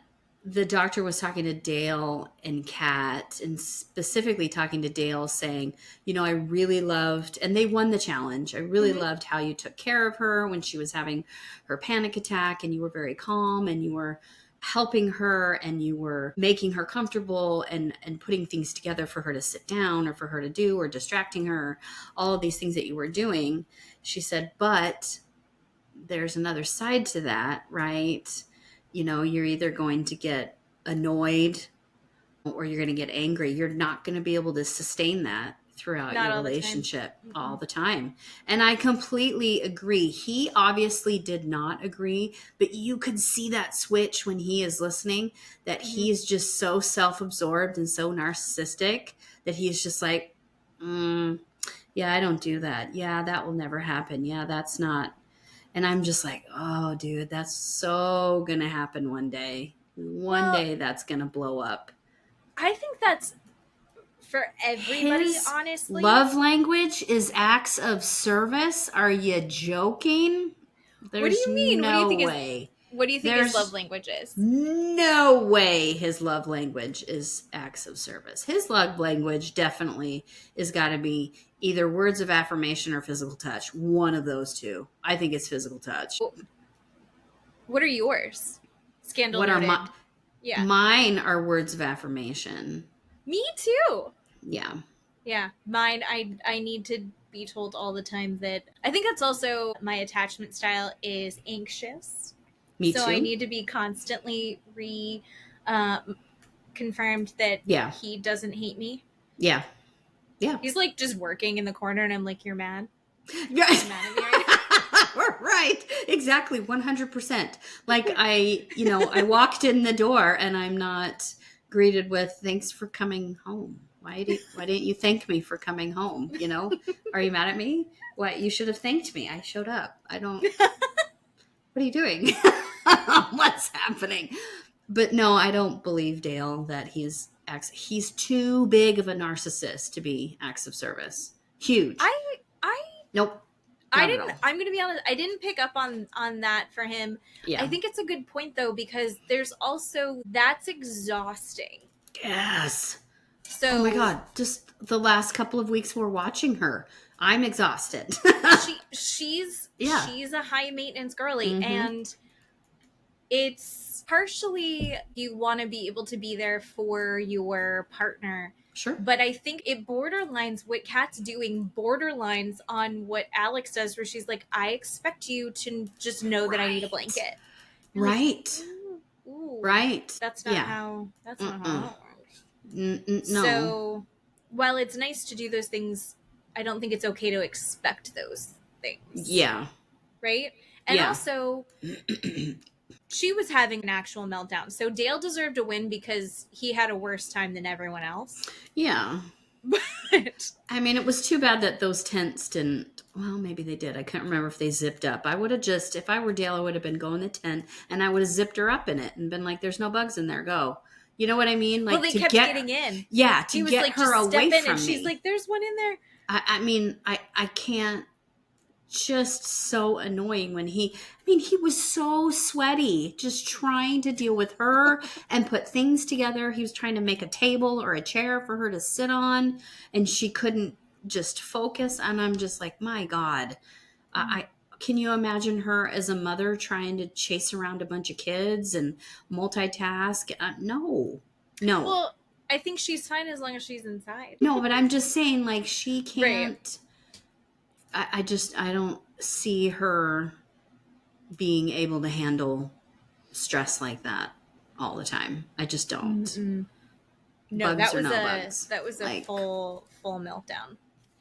Speaker 2: the doctor was talking to Dale and Kat, and specifically talking to Dale, saying, I really loved, and they won the challenge. I really loved how you took care of her when she was having her panic attack, and you were very calm, and you were helping her, and you were making her comfortable and putting things together for her to sit down or for her to do, or distracting her, all of these things that you were doing. She said, but there's another side to that, right? You're either going to get annoyed or you're going to get angry. You're not going to be able to sustain that throughout your relationship all the time. And I completely agree. He obviously did not agree, but you could see that switch when he is listening, that he is just so self-absorbed and so narcissistic that he's just like, yeah, I don't do that. Yeah, that will never happen. Yeah, that's not. And I'm just like, oh, dude, that's so going to happen one day. One day that's going to blow up.
Speaker 1: I think that's for everybody, honestly.
Speaker 2: Love language is acts of service. Are you joking?
Speaker 1: What do you mean?
Speaker 2: No
Speaker 1: what do you think
Speaker 2: way.
Speaker 1: What do you think his love language is?
Speaker 2: No way his love language is acts of service. His love language definitely is got to be either words of affirmation or physical touch. One of those two. I think it's physical touch.
Speaker 1: What are yours? Scandal
Speaker 2: What
Speaker 1: noted.
Speaker 2: are mine are words of affirmation.
Speaker 1: Me too.
Speaker 2: Yeah.
Speaker 1: Yeah. Mine, I need to be told all the time that I think that's also my attachment style is anxious.
Speaker 2: Me too.
Speaker 1: So I need to be constantly confirmed that he doesn't hate me.
Speaker 2: Yeah. Yeah.
Speaker 1: He's like just working in the corner and I'm like, you're mad?
Speaker 2: You're
Speaker 1: mad at me right now?
Speaker 2: Right. Exactly. 100%. Like I walked in the door and I'm not greeted with thanks for coming home. Why didn't you thank me for coming home? You know, are you mad at me? What? You should have thanked me. I showed up. What are you doing? What's happening? But no, I don't believe Dale that he's too big of a narcissist to be acts of service. Huge. Nope.
Speaker 1: I'm going to be honest. I didn't pick up on that for him. Yeah. I think it's a good point though, because there's also, that's exhausting.
Speaker 2: Yes. So, oh my God. Just the last couple of weeks we're watching her. I'm exhausted.
Speaker 1: she's a high maintenance girly. Mm-hmm. And it's partially you want to be able to be there for your partner.
Speaker 2: Sure.
Speaker 1: But I think it borderlines what Kat's doing, borderlines on what Alex does, where she's like, I expect you to just know that I need a blanket.
Speaker 2: Right.
Speaker 1: Like, ooh,
Speaker 2: right.
Speaker 1: That's not how it works. No. So while it's nice to do those things, I don't think it's okay to expect those things.
Speaker 2: Yeah.
Speaker 1: Right? And also... she was having an actual meltdown. So Dale deserved a win because he had a worse time than everyone else.
Speaker 2: Yeah. But I mean, it was too bad that those tents didn't, well, maybe they did. I can't remember if they zipped up. I would have just, if I were Dale, I would have been going the tent and I would have zipped her up in it and been like, there's no bugs in there, go. You know what I mean? Like,
Speaker 1: well, they kept getting in.
Speaker 2: Yeah, to get like, her away from me.
Speaker 1: She's like, there's one in there.
Speaker 2: I mean, I can't. Just so annoying when he was so sweaty just trying to deal with her and put things together. He was trying to make a table or a chair for her to sit on and she couldn't just focus. And I'm just like, my God, can you imagine her as a mother trying to chase around a bunch of kids and multitask? No.
Speaker 1: Well, I think she's fine as long as she's inside.
Speaker 2: No, but I'm just saying, like, she can't. Right. I don't see her being able to handle stress like that all the time. I just don't.
Speaker 1: Mm-mm. No, bugs that was a like, full meltdown.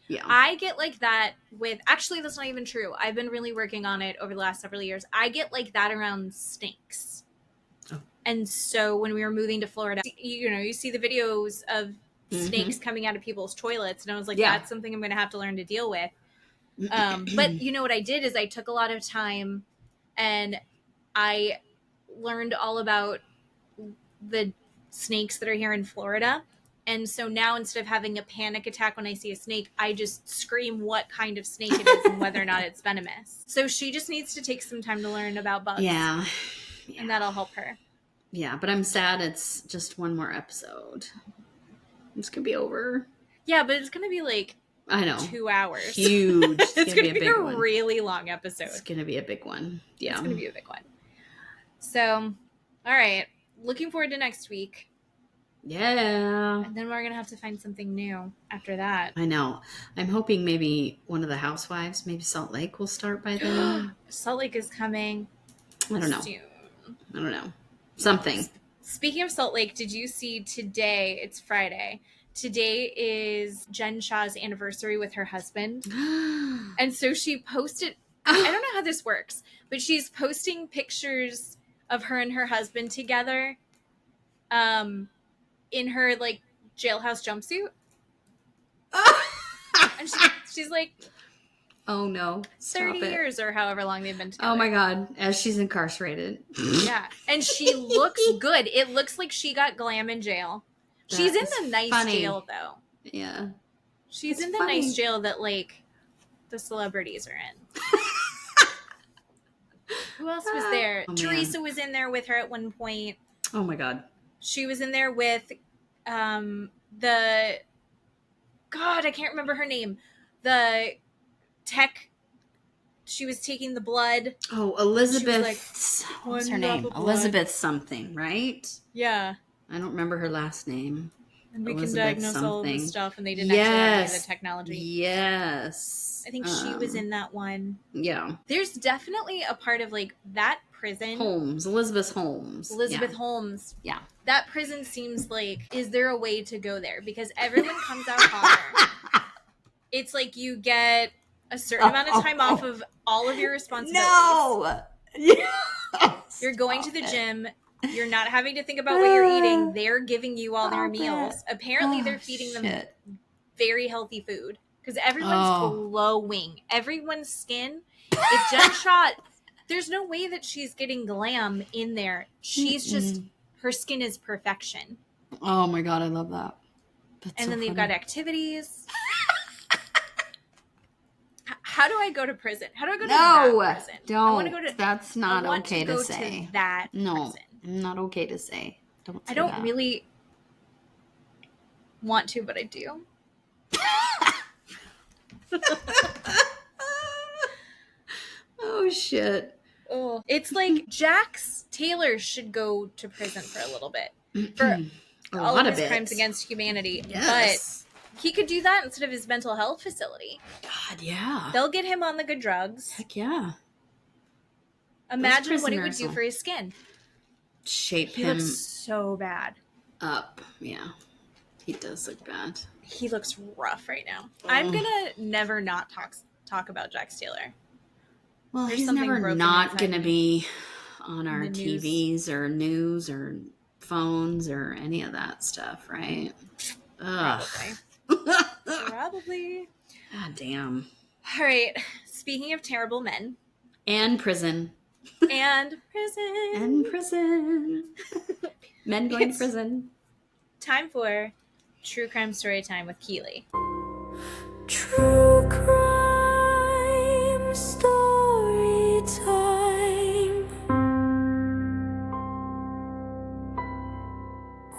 Speaker 2: Yeah.
Speaker 1: I get like that with, actually that's not even true. I've been really working on it over the last several years. I get like that around snakes. Oh. And so when we were moving to Florida, you see the videos of snakes coming out of people's toilets. And I was like, that's something I'm going to have to learn to deal with. But you know what I did is I took a lot of time and I learned all about the snakes that are here in Florida. And so now instead of having a panic attack when I see a snake, I just scream what kind of snake it is and whether or not it's venomous. So she just needs to take some time to learn about bugs.
Speaker 2: Yeah.
Speaker 1: And that'll help her.
Speaker 2: Yeah, but I'm sad it's just one more episode. It's going to be over.
Speaker 1: Yeah, but it's going to be like...
Speaker 2: I know.
Speaker 1: 2 hours.
Speaker 2: Huge.
Speaker 1: It's going to be a big one. Really long episode.
Speaker 2: It's going to be a big one. Yeah.
Speaker 1: It's going to be a big one. So, all right. Looking forward to next week.
Speaker 2: Yeah.
Speaker 1: And then we're going to have to find something new after that.
Speaker 2: I know. I'm hoping maybe one of the housewives, maybe Salt Lake will start by then.
Speaker 1: Salt Lake is coming.
Speaker 2: I don't know.
Speaker 1: Soon.
Speaker 2: I don't know. Something.
Speaker 1: Speaking of Salt Lake, did you see today, it's Friday, today is Jen Shah's anniversary with her husband. And so she posted, I don't know how this works, but she's posting pictures of her and her husband together in her like jailhouse jumpsuit. And she's like,
Speaker 2: oh no,
Speaker 1: 30 years or however long they've been together.
Speaker 2: Oh my God, as she's incarcerated.
Speaker 1: Yeah. And she looks good. It looks like she got glam in jail. She's in the nice jail, though.
Speaker 2: Yeah.
Speaker 1: She's in the nice jail that, like, the celebrities are in. Who else was there?
Speaker 2: Oh,
Speaker 1: Teresa was in there with her at one point.
Speaker 2: Oh my God.
Speaker 1: She was in there with the... God, I can't remember her name. The tech... She was taking the blood.
Speaker 2: Oh, Elizabeth.
Speaker 1: Like,
Speaker 2: what was her name? Elizabeth something, right?
Speaker 1: Yeah.
Speaker 2: I don't remember her last name.
Speaker 1: And we
Speaker 2: Elizabeth
Speaker 1: can diagnose
Speaker 2: something.
Speaker 1: all of this stuff, and they didn't actually have any of the technology.
Speaker 2: Yes.
Speaker 1: I think she was in that one.
Speaker 2: Yeah.
Speaker 1: There's definitely a part of, like, that prison.
Speaker 2: Elizabeth Holmes.
Speaker 1: Holmes.
Speaker 2: Yeah.
Speaker 1: That prison seems like, is there a way to go there? Because everyone comes out hotter. It's like you get a certain amount of time off of all of your responsibilities.
Speaker 2: No! Yes.
Speaker 1: You're going to the gym. You're not having to think about what you're eating. They're giving you all their meals. Apparently, they're feeding them very healthy food. Because everyone's glowing. Everyone's skin. If Jen shot, there's no way that she's getting glam in there. She's just, her skin is perfection.
Speaker 2: Oh my God, I love that.
Speaker 1: And then they've got activities. How do I go to prison? How do I go to that prison?
Speaker 2: Don't.
Speaker 1: I want to go to,
Speaker 2: that's not okay to say.
Speaker 1: To that
Speaker 2: no,
Speaker 1: prison.
Speaker 2: Not okay to say. Don't say
Speaker 1: I don't
Speaker 2: that.
Speaker 1: really want to, but I do.
Speaker 2: Oh, shit.
Speaker 1: Oh, it's like Jax Taylor should go to prison for a little bit. For all of his crimes against humanity.
Speaker 2: Yes.
Speaker 1: But he could do that instead of his mental health facility.
Speaker 2: God, yeah.
Speaker 1: They'll get him on the good drugs.
Speaker 2: Heck yeah.
Speaker 1: Imagine what it would do for his skin.
Speaker 2: Shape him.
Speaker 1: He looks so bad.
Speaker 2: Up. Yeah. He does look bad.
Speaker 1: He looks rough right now. I'm going to never not talk about Jax Taylor.
Speaker 2: Well, he's never not going to be on our TVs or news or phones or any of that stuff, right? Ugh.
Speaker 1: Probably.
Speaker 2: God damn.
Speaker 1: All right. Speaking of terrible men.
Speaker 2: And prison.
Speaker 1: And prison.
Speaker 2: And prison. Men going to prison.
Speaker 1: Time for True Crime Storytime with Keely.
Speaker 4: True Crime Storytime.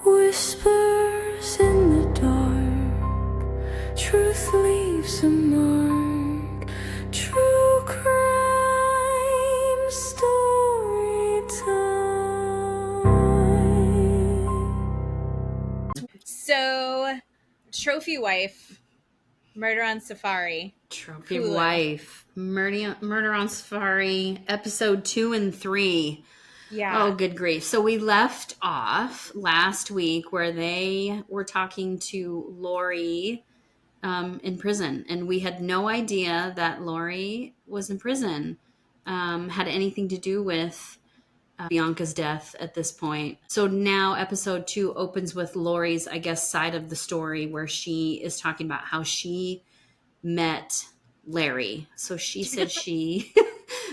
Speaker 4: Whispers in the dark. Truth leaves a mark. True Crime Storytime.
Speaker 1: So, Trophy Wife, Murder on Safari.
Speaker 2: Trophy Wife, Murder on Safari, episode 2 and 3.
Speaker 1: Yeah.
Speaker 2: Oh, good grief. So we left off last week where they were talking to Lori in prison. And we had no idea that Lori was in prison, had anything to do with Bianca's death at this point. So now episode 2 opens with Lori's, I guess, side of the story where she is talking about how she met Larry. So she said she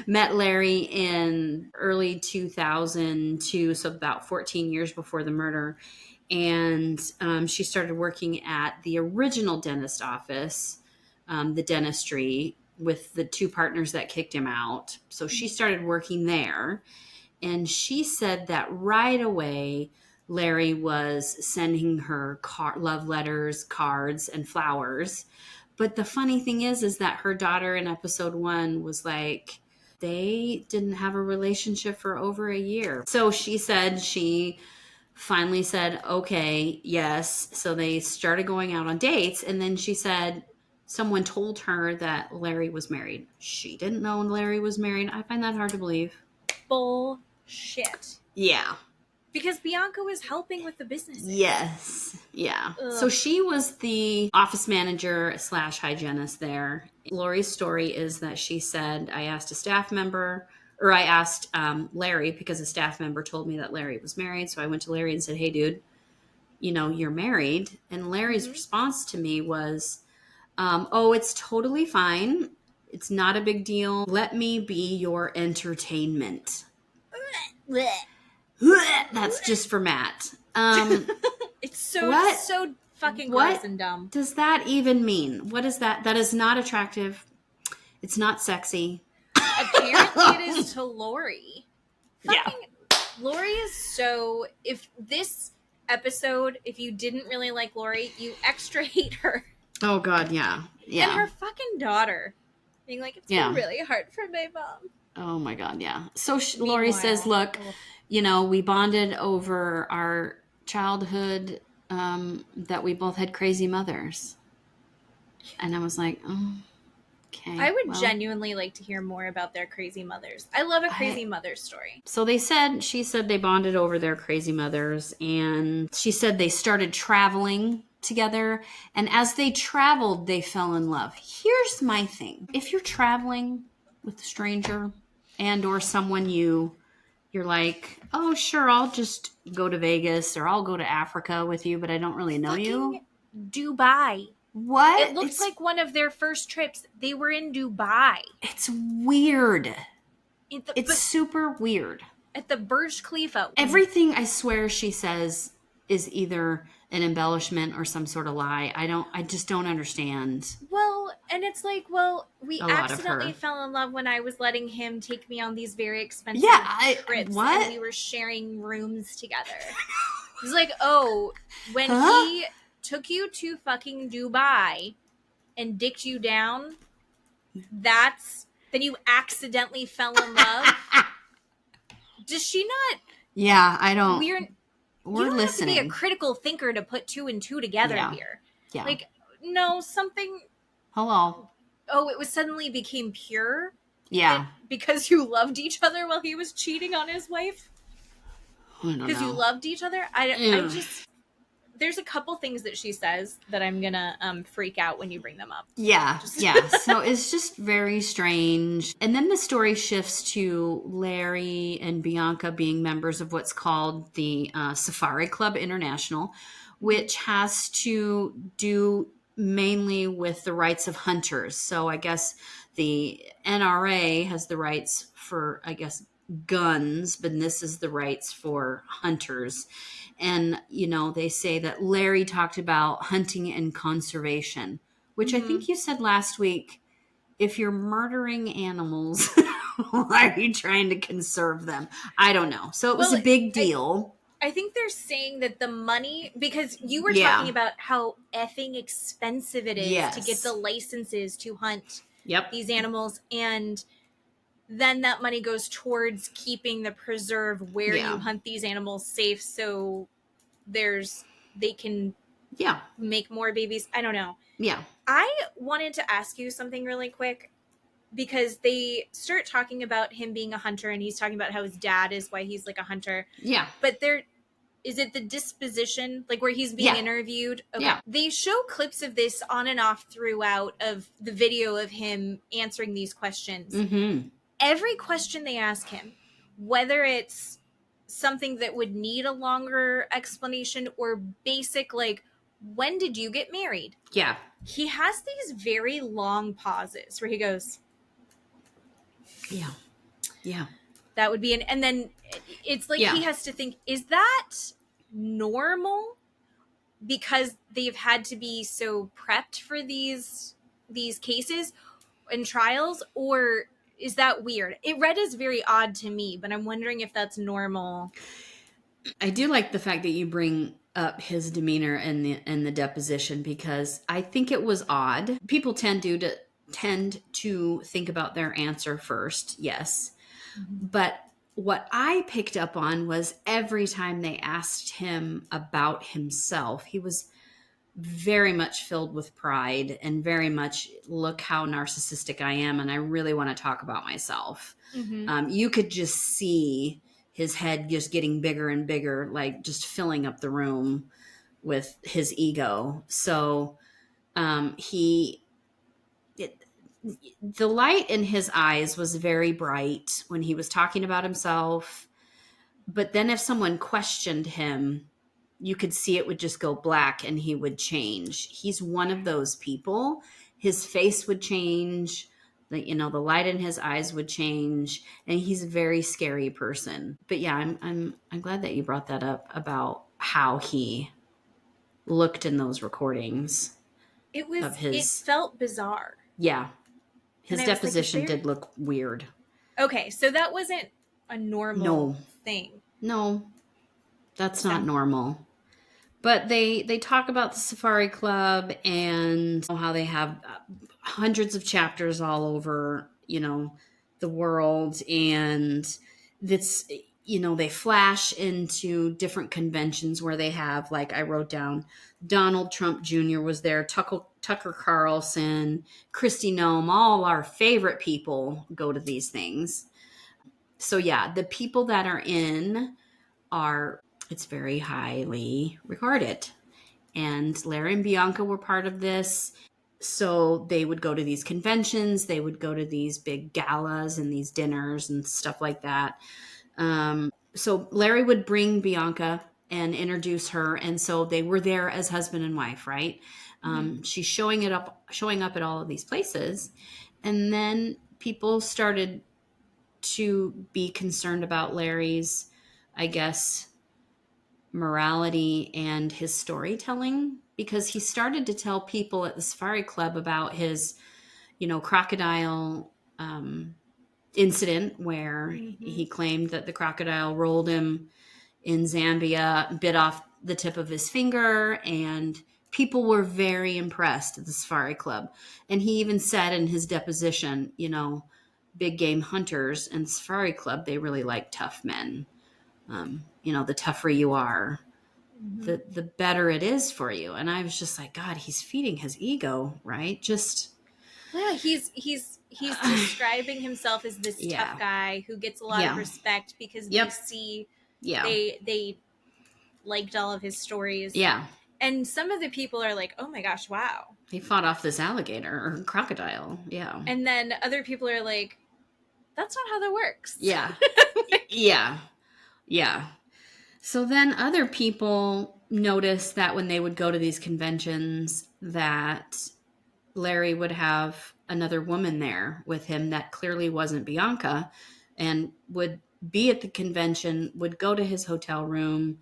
Speaker 2: met Larry in early 2002, so about 14 years before the murder. And she started working at the original dentist office, the dentistry, with the 2 partners that kicked him out. So she started working there. And she said that right away, Larry was sending her love letters, cards, and flowers. But the funny thing is that her daughter in episode 1 was like, they didn't have a relationship for over a year. So she said she finally said, okay, yes. So they started going out on dates. And then she said someone told her that Larry was married. She didn't know Larry was married. I find that hard to believe.
Speaker 1: Bullshit.
Speaker 2: Yeah.
Speaker 1: Because Bianca was helping with the business.
Speaker 2: Yes. Yeah. Ugh. So she was the office manager / hygienist there. Lori's story is that she said, I asked Larry because a staff member told me that Larry was married. So I went to Larry and said, hey, dude, you're married. And Larry's response to me was, oh, it's totally fine. It's not a big deal. Let me be your entertainment. That's just for Matt.
Speaker 1: It's so fucking gross and dumb.
Speaker 2: Does that even mean? What is that? That is not attractive. It's not sexy.
Speaker 1: apparently it is to Lori.
Speaker 2: Yeah.
Speaker 1: Lori is so... If this episode, if you didn't really like Lori, you extra hate her.
Speaker 2: Oh, God, yeah. Yeah.
Speaker 1: And her fucking daughter. Being like, it's been really hard for my mom.
Speaker 2: Oh, my God, yeah. So Lori says, look, we bonded over our childhood, that we both had crazy mothers. And I was like, oh, okay.
Speaker 1: I would genuinely like to hear more about their crazy mothers. I love a crazy mother story.
Speaker 2: So she said they bonded over their crazy mothers, and she said they started traveling together, and as they traveled, they fell in love. Here's my thing. If you're traveling with a stranger and or someone you're like, oh, sure, I'll just go to Vegas or I'll go to Africa with you, but I don't really know you.
Speaker 1: Dubai.
Speaker 2: What?
Speaker 1: It looks like one of their first trips. They were in Dubai.
Speaker 2: It's weird. It's super weird.
Speaker 1: At the Burj Khalifa.
Speaker 2: Everything I swear she says is either an embellishment or some sort of lie. I just don't understand.
Speaker 1: Well, and it's like, we accidentally fell in love when I was letting him take me on these very expensive trips.
Speaker 2: What?
Speaker 1: And we were sharing rooms together. It's like, when he took you to fucking Dubai and dicked you down, then you accidentally fell in love? Does she not?
Speaker 2: Yeah, I don't.
Speaker 1: We're you don't
Speaker 2: listening.
Speaker 1: have to be a critical thinker to put 2 and 2 together here.
Speaker 2: Yeah.
Speaker 1: Like, no, something.
Speaker 2: Hello.
Speaker 1: Oh, it suddenly became pure?
Speaker 2: Yeah.
Speaker 1: Because you loved each other while he was cheating on his wife?
Speaker 2: I don't know.
Speaker 1: Because you loved each other? I just... There's a couple things that she says that I'm gonna freak out when you bring them up.
Speaker 2: Yeah, yeah. So it's just very strange. And then the story shifts to Larry and Bianca being members of what's called the Safari Club International, which has to do mainly with the rights of hunters. So I guess the NRA has the rights for, guns, but this is the rights for hunters. And, they say that Larry talked about hunting and conservation, which I think you said last week, if you're murdering animals, why are you trying to conserve them? I don't know. So it was a big deal.
Speaker 1: I think they're saying that the money, because you were talking about how effing expensive it is to get the licenses to hunt these animals, and then that money goes towards keeping the preserve where you hunt these animals safe, so they can make more babies. I don't know. Yeah. I wanted to ask you something really quick, because they start talking about him being a hunter, and he's talking about how his dad is why he's like a hunter. Yeah. But is it the disposition, like where he's being interviewed? Okay. Yeah. They show clips of this on and off throughout of the video of him answering these questions. Mm-hmm. Every question they ask him, whether it's something that would need a longer explanation or basic, like, when did you get married? Yeah. He has these very long pauses where he goes, yeah. Yeah. That would be and then it's like he has to think, is that normal? Because they've had to be so prepped for these cases and trials, or is that weird? It read as very odd to me, but I'm wondering if that's normal.
Speaker 2: I do like the fact that you bring up his demeanor in the deposition, because I think it was odd. People tend to think about their answer first, yes. Mm-hmm. But what I picked up on was every time they asked him about himself, he was very much filled with pride and very much, look how narcissistic I am, and I really want to talk about myself. Mm-hmm. You could just see his head just getting bigger and bigger, like just filling up the room with his ego. So the light in his eyes was very bright when he was talking about himself. But then if someone questioned him, you could see it would just go black and he would change. He's one of those people. His face would change. The light in his eyes would change, and he's a very scary person. But yeah, I'm glad that you brought that up about how he looked in those recordings.
Speaker 1: It felt bizarre.
Speaker 2: Yeah. His deposition did look weird.
Speaker 1: Okay, so that wasn't a normal thing.
Speaker 2: No, that's not normal. But they talk about the Safari Club and how they have hundreds of chapters all over, the world. And that's, they flash into different conventions where they have, like I wrote down, Donald Trump Jr. was there, Tucker Carlson, Kristi Noem, all our favorite people go to these things. So yeah, the people that are in it's very highly regarded. And Larry and Bianca were part of this. So they would go to these conventions, they would go to these big galas and these dinners and stuff like that. So Larry would bring Bianca and introduce her. And so they were there as husband and wife, right? She's showing up at all of these places. And then people started to be concerned about Larry's, I guess, morality and his storytelling, because he started to tell people at the Safari Club about his, crocodile incident where he claimed that the crocodile rolled him in Zambia, bit off the tip of his finger, and people were very impressed at the Safari Club. And he even said in his deposition, big game hunters and Safari Club, they really like tough men. The tougher you are, the better it is for you. And I was just like, God, he's feeding his ego, right?
Speaker 1: He's describing himself as this tough guy who gets a lot of respect because they see they liked all of his stories.
Speaker 2: Yeah.
Speaker 1: And some of the people are like, oh my gosh, wow.
Speaker 2: He fought off this alligator or crocodile. Yeah.
Speaker 1: And then other people are like, that's not how that works.
Speaker 2: Yeah. Yeah. Yeah. So then other people noticed that when they would go to these conventions that Larry would have another woman there with him that clearly wasn't Bianca, and would be at the convention, would go to his hotel room,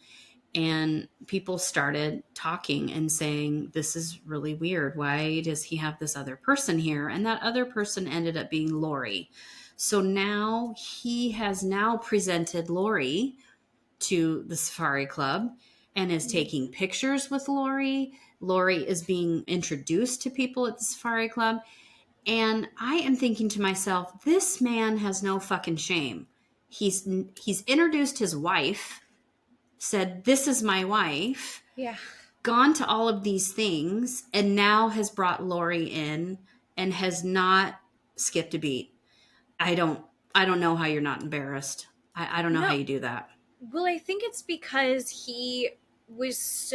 Speaker 2: and people started talking and saying, this is really weird. Why does he have this other person here? And that other person ended up being Lori. So now he has now presented Lori to the Safari Club and is taking pictures with Lori. Lori is being introduced to people at the Safari Club. And I am thinking to myself, this man has no fucking shame. He's introduced his wife, said, this is my wife.
Speaker 1: Yeah.
Speaker 2: Gone to all of these things, and now has brought Lori in and has not skipped a beat. I don't know how you're not embarrassed. I don't know how you do that.
Speaker 1: Well, I think it's because he was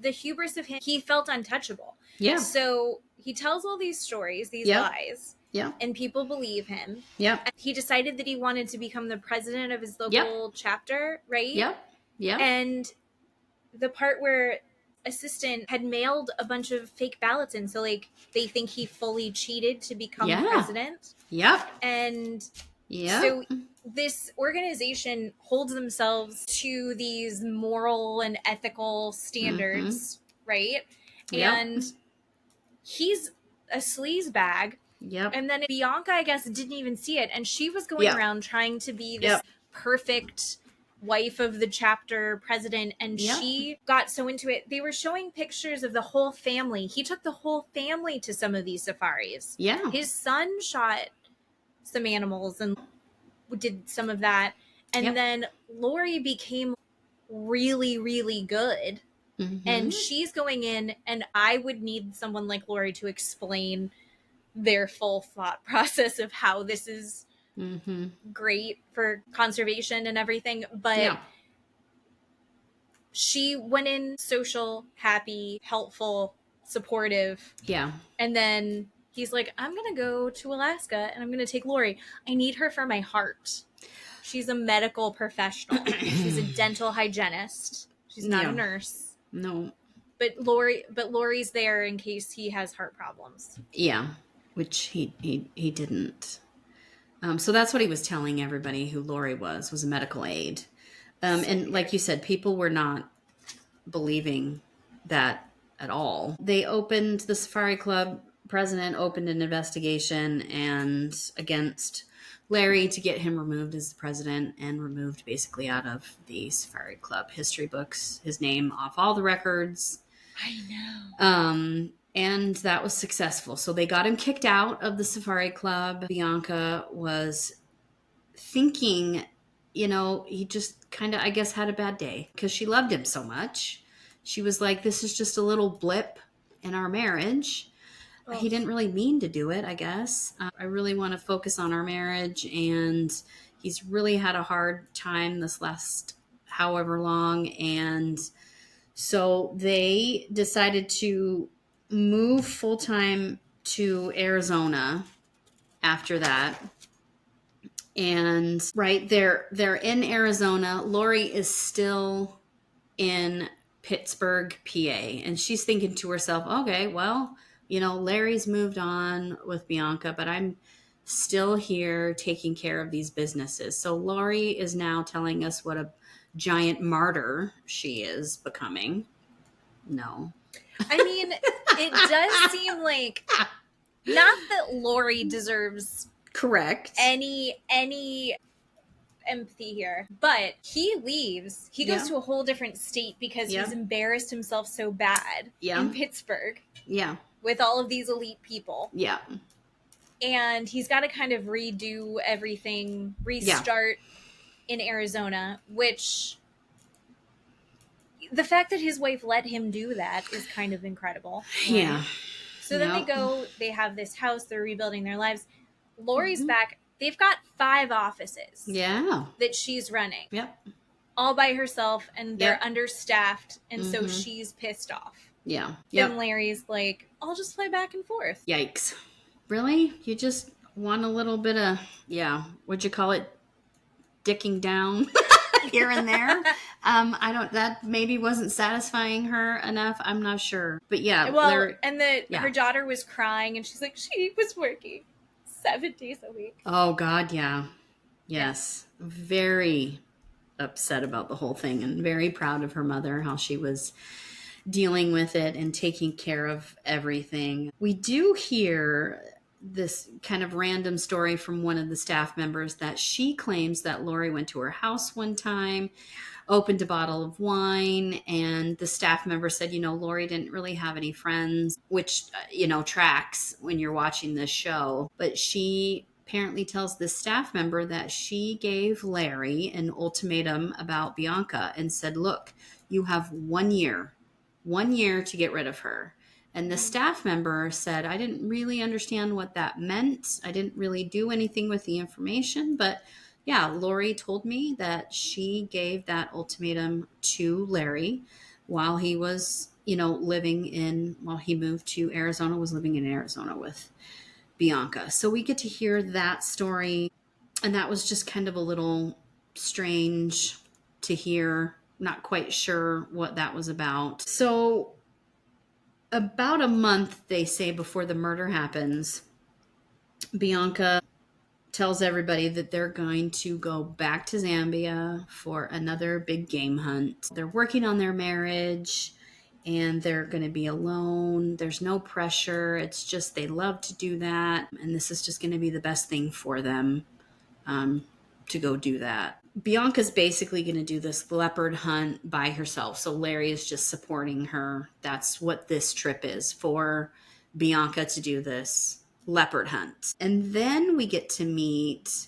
Speaker 1: the hubris of him, he felt untouchable.
Speaker 2: Yeah.
Speaker 1: So he tells all these stories, these lies.
Speaker 2: Yeah.
Speaker 1: And people believe him.
Speaker 2: Yeah.
Speaker 1: He decided that he wanted to become the president of his local chapter, right?
Speaker 2: Yep. Yeah.
Speaker 1: And the part where assistant had mailed a bunch of fake ballots in, so like they think he fully cheated to become president.
Speaker 2: Yep.
Speaker 1: And so this organization holds themselves to these moral and ethical standards, right?
Speaker 2: Yep.
Speaker 1: And he's a sleazebag.
Speaker 2: Yep.
Speaker 1: And then Bianca, I guess, didn't even see it. And she was going around trying to be this perfect wife of the chapter president. And she got so into it. They were showing pictures of the whole family. He took the whole family to some of these safaris.
Speaker 2: Yeah.
Speaker 1: His son shot some animals and did some of that. And then Lori became really, really good. And she's going in, and I would need someone like Lori to explain their full thought process of how this is great for conservation and everything. But she went in social, happy, helpful, supportive.
Speaker 2: Yeah.
Speaker 1: And then he's like, I'm going to go to Alaska and I'm going to take Lori. I need her for my heart. She's a medical professional. She's a dental hygienist. She's not a nurse.
Speaker 2: No.
Speaker 1: But Lori's there in case he has heart problems.
Speaker 2: Yeah. Which he didn't. So that's what he was telling everybody who Lori was a medical aide. And like you said, people were not believing that at all. They opened, the Safari Club president opened an investigation and against Larry to get him removed as the president and removed basically out of the Safari Club history books, his name off all the records.
Speaker 1: I know.
Speaker 2: And that was successful. So they got him kicked out of the Safari Club. Bianca was thinking, he just kind of, I guess, had a bad day because she loved him so much. She was like, this is just a little blip in our marriage. Oh. He didn't really mean to do it, I guess. I really want to focus on our marriage, and he's really had a hard time this last however long. And so they decided to move full-time to Arizona after that. And they're in Arizona. Lori is still in Pittsburgh, PA, and she's thinking to herself, okay, well, Larry's moved on with Bianca, but I'm still here taking care of these businesses. So Lori is now telling us what a giant martyr she is becoming. No.
Speaker 1: I mean, it does seem like, not that Lori deserves
Speaker 2: correct
Speaker 1: any empathy here, but he leaves. He goes to a whole different state because he's embarrassed himself so bad in Pittsburgh.
Speaker 2: Yeah.
Speaker 1: With all of these elite people.
Speaker 2: Yeah.
Speaker 1: And he's got to kind of redo everything, restart in Arizona, which the fact that his wife let him do that is kind of incredible. Right?
Speaker 2: Yeah.
Speaker 1: So then they have this house, they're rebuilding their lives. Lori's back. They've got 5 offices.
Speaker 2: Yeah.
Speaker 1: That she's running.
Speaker 2: Yep.
Speaker 1: All by herself, and they're understaffed, and so she's pissed off.
Speaker 2: Yeah.
Speaker 1: Then Larry's like, I'll just fly back and forth.
Speaker 2: Yikes. Really? You just want a little bit of, what'd you call it? Dicking down here and there. That maybe wasn't satisfying her enough. I'm not sure. But
Speaker 1: well, her daughter was crying, and she's like, she was working 7 days a week.
Speaker 2: Oh God. Yeah. Yes. Very upset about the whole thing, and very proud of her mother, how she was dealing with it and taking care of everything. We do hear this kind of random story from one of the staff members that she claims that Lori went to her house one time, opened a bottle of wine, and the staff member said, Lori didn't really have any friends, which, tracks when you're watching this show. But she apparently tells this staff member that she gave Larry an ultimatum about Bianca and said, look, you have 1 year to get rid of her. And the staff member said, I didn't really understand what that meant. I didn't really do anything with the information. But Lori told me that she gave that ultimatum to Larry while he was, while he moved to Arizona, was living in Arizona with Bianca. So we get to hear that story. And that was just kind of a little strange to hear. Not quite sure what that was about. So about a month, they say, before the murder happens, Bianca tells everybody that they're going to go back to Zambia for another big game hunt. They're working on their marriage, and they're going to be alone. There's no pressure. It's just they love to do that, and this is just going to be the best thing for them to go do that. Bianca's basically going to do this leopard hunt by herself. So Larry is just supporting her. That's what this trip is, for Bianca to do this leopard hunt. And then we get to meet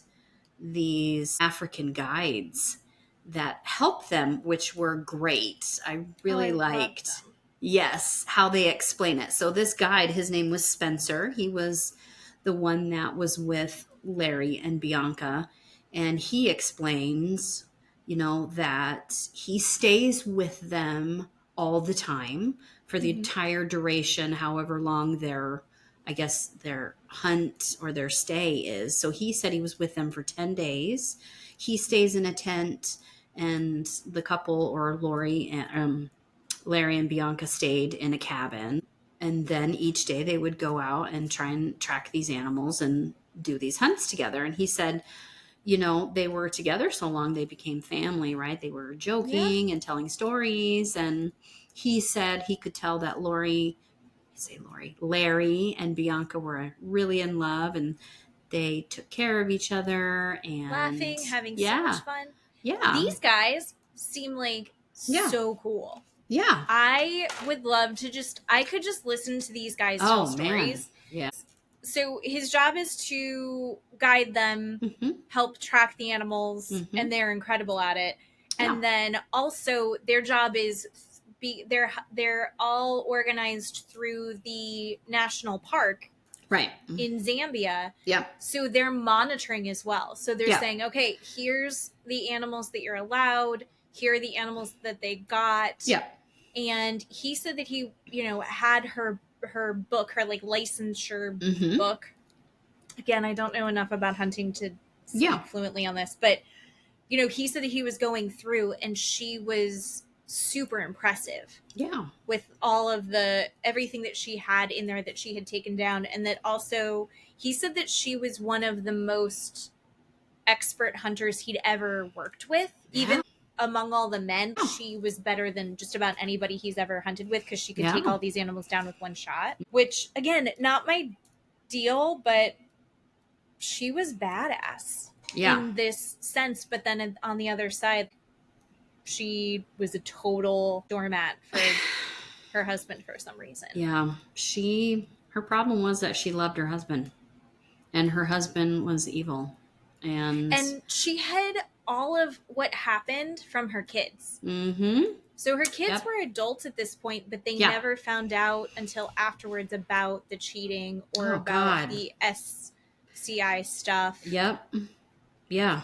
Speaker 2: these African guides that help them, which were great. I really liked, how they explain it. So this guide, his name was Spencer. He was the one that was with Larry and Bianca. And he explains, that he stays with them all the time for the entire duration, however long their hunt or their stay is. So he said he was with them for 10 days. He stays in a tent, and the couple, or Larry and Bianca, stayed in a cabin. And then each day they would go out and try and track these animals and do these hunts together. And he said, they were together so long, they became family, right? They were joking and telling stories. And he said he could tell that Larry and Bianca were really in love, and they took care of each other and
Speaker 1: laughing, having so much fun.
Speaker 2: Yeah.
Speaker 1: These guys seem like so cool.
Speaker 2: Yeah.
Speaker 1: I would love to I could just listen to these guys tell stories.
Speaker 2: Yeah.
Speaker 1: So his job is to guide them, help track the animals, and they're incredible at it. Yeah. And then also their job is they're all organized through the national park.
Speaker 2: Right.
Speaker 1: In Zambia.
Speaker 2: Yeah.
Speaker 1: So they're monitoring as well. So they're saying, okay, here's the animals that you're allowed. Here are the animals that they got.
Speaker 2: Yeah.
Speaker 1: And he said that he, had her book, her like licensure book. Again, I don't know enough about hunting to speak fluently on this, but he said that he was going through and she was super impressive.
Speaker 2: Yeah.
Speaker 1: With all of everything that she had in there that she had taken down. And that also, he said that she was one of the most expert hunters he'd ever worked with. Yeah. Even among all the men, she was better than just about anybody he's ever hunted with because she could take all these animals down with one shot. Which, again, not my deal, but she was badass in this sense. But then on the other side, she was a total doormat for her husband for some reason.
Speaker 2: Yeah. Her problem was that she loved her husband and her husband was evil. And
Speaker 1: she had all of what happened from her kids. Mm-hmm. So her kids were adults at this point, but they never found out until afterwards about the cheating or about the SCI stuff.
Speaker 2: Yep. Yeah.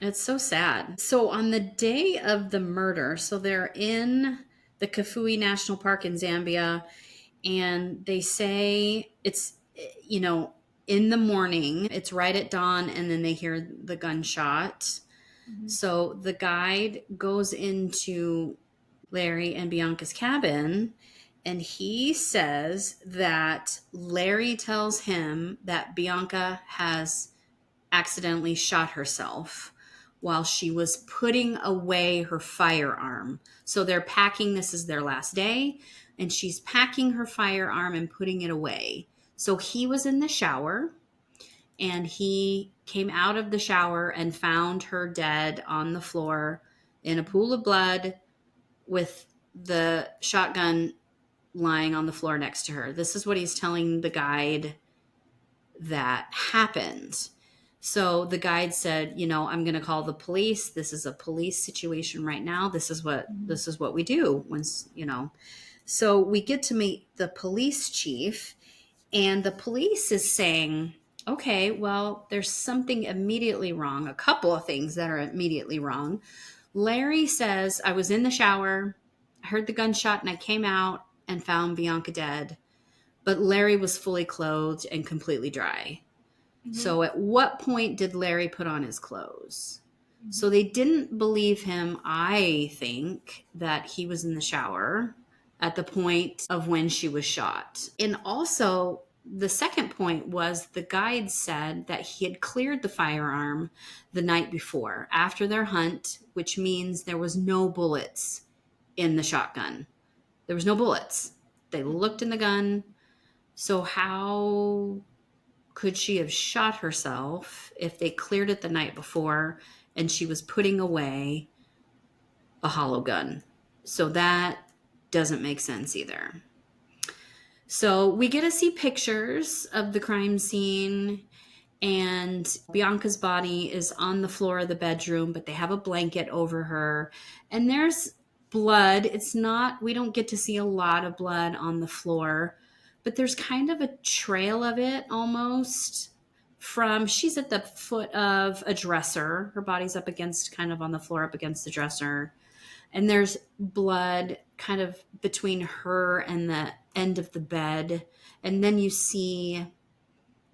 Speaker 2: It's so sad. So on the day of the murder, so they're in the Kafue National Park in Zambia, and they say it's, in the morning, it's right at dawn, and then they hear the gunshot. Mm-hmm. So the guide goes into Larry and Bianca's cabin, and he says that Larry tells him that Bianca has accidentally shot herself while she was putting away her firearm. So they're packing, this is their last day, and she's packing her firearm and putting it away. So he was in the shower, and he came out of the shower and found her dead on the floor in a pool of blood with the shotgun lying on the floor next to her. This is what he's telling the guide that happened. So the guide said, I'm going to call the police. This is a police situation right now. This is what we do once, So we get to meet the police chief, and the police is saying, okay, well, there's something immediately wrong. A couple of things that are immediately wrong. Larry says, I was in the shower, I heard the gunshot, and I came out and found Bianca dead. But Larry was fully clothed and completely dry. Mm-hmm. So at what point did Larry put on his clothes? Mm-hmm. So they didn't believe him, I think, that he was in the shower at the point of when she was shot. And also, the second point was the guide said that he had cleared the firearm the night before after their hunt, which means there was no bullets in the shotgun. There was no bullets. They looked in the gun. So how could she have shot herself if they cleared it the night before and she was putting away a hollow gun? So that doesn't make sense either. So we get to see pictures of the crime scene, and Bianca's body is on the floor of the bedroom, but they have a blanket over her, and there's blood. We don't get to see a lot of blood on the floor, but there's kind of a trail of it almost she's at the foot of a dresser. Her body's up against, kind of on the floor up against the dresser. And there's blood kind of between her and the end of the bed. And then you see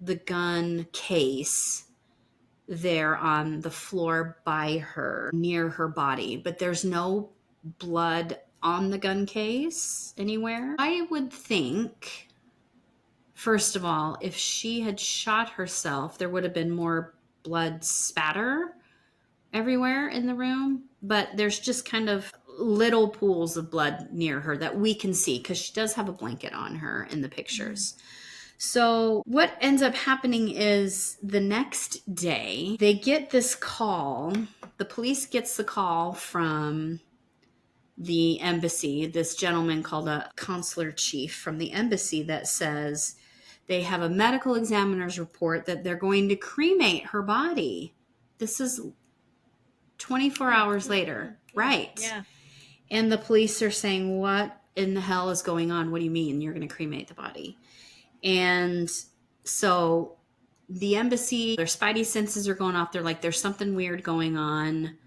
Speaker 2: the gun case there on the floor by her, near her body. But there's no blood on the gun case anywhere. I would think, first of all, if she had shot herself, there would have been more blood spatter everywhere in the room. But there's just kind of little pools of blood near her that we can see because she does have a blanket on her in the pictures. So what ends up happening is the next day they get this call. The police gets the call from the embassy, this gentleman called a consular chief from the embassy, that says they have a medical examiner's report that they're going to cremate her body. This is 24 hours later. Right.
Speaker 1: Yeah.
Speaker 2: And the police are saying, what in the hell is going on? What do you mean you're going to cremate the body? And so the embassy, their spidey senses are going off. They're like, there's something weird going on.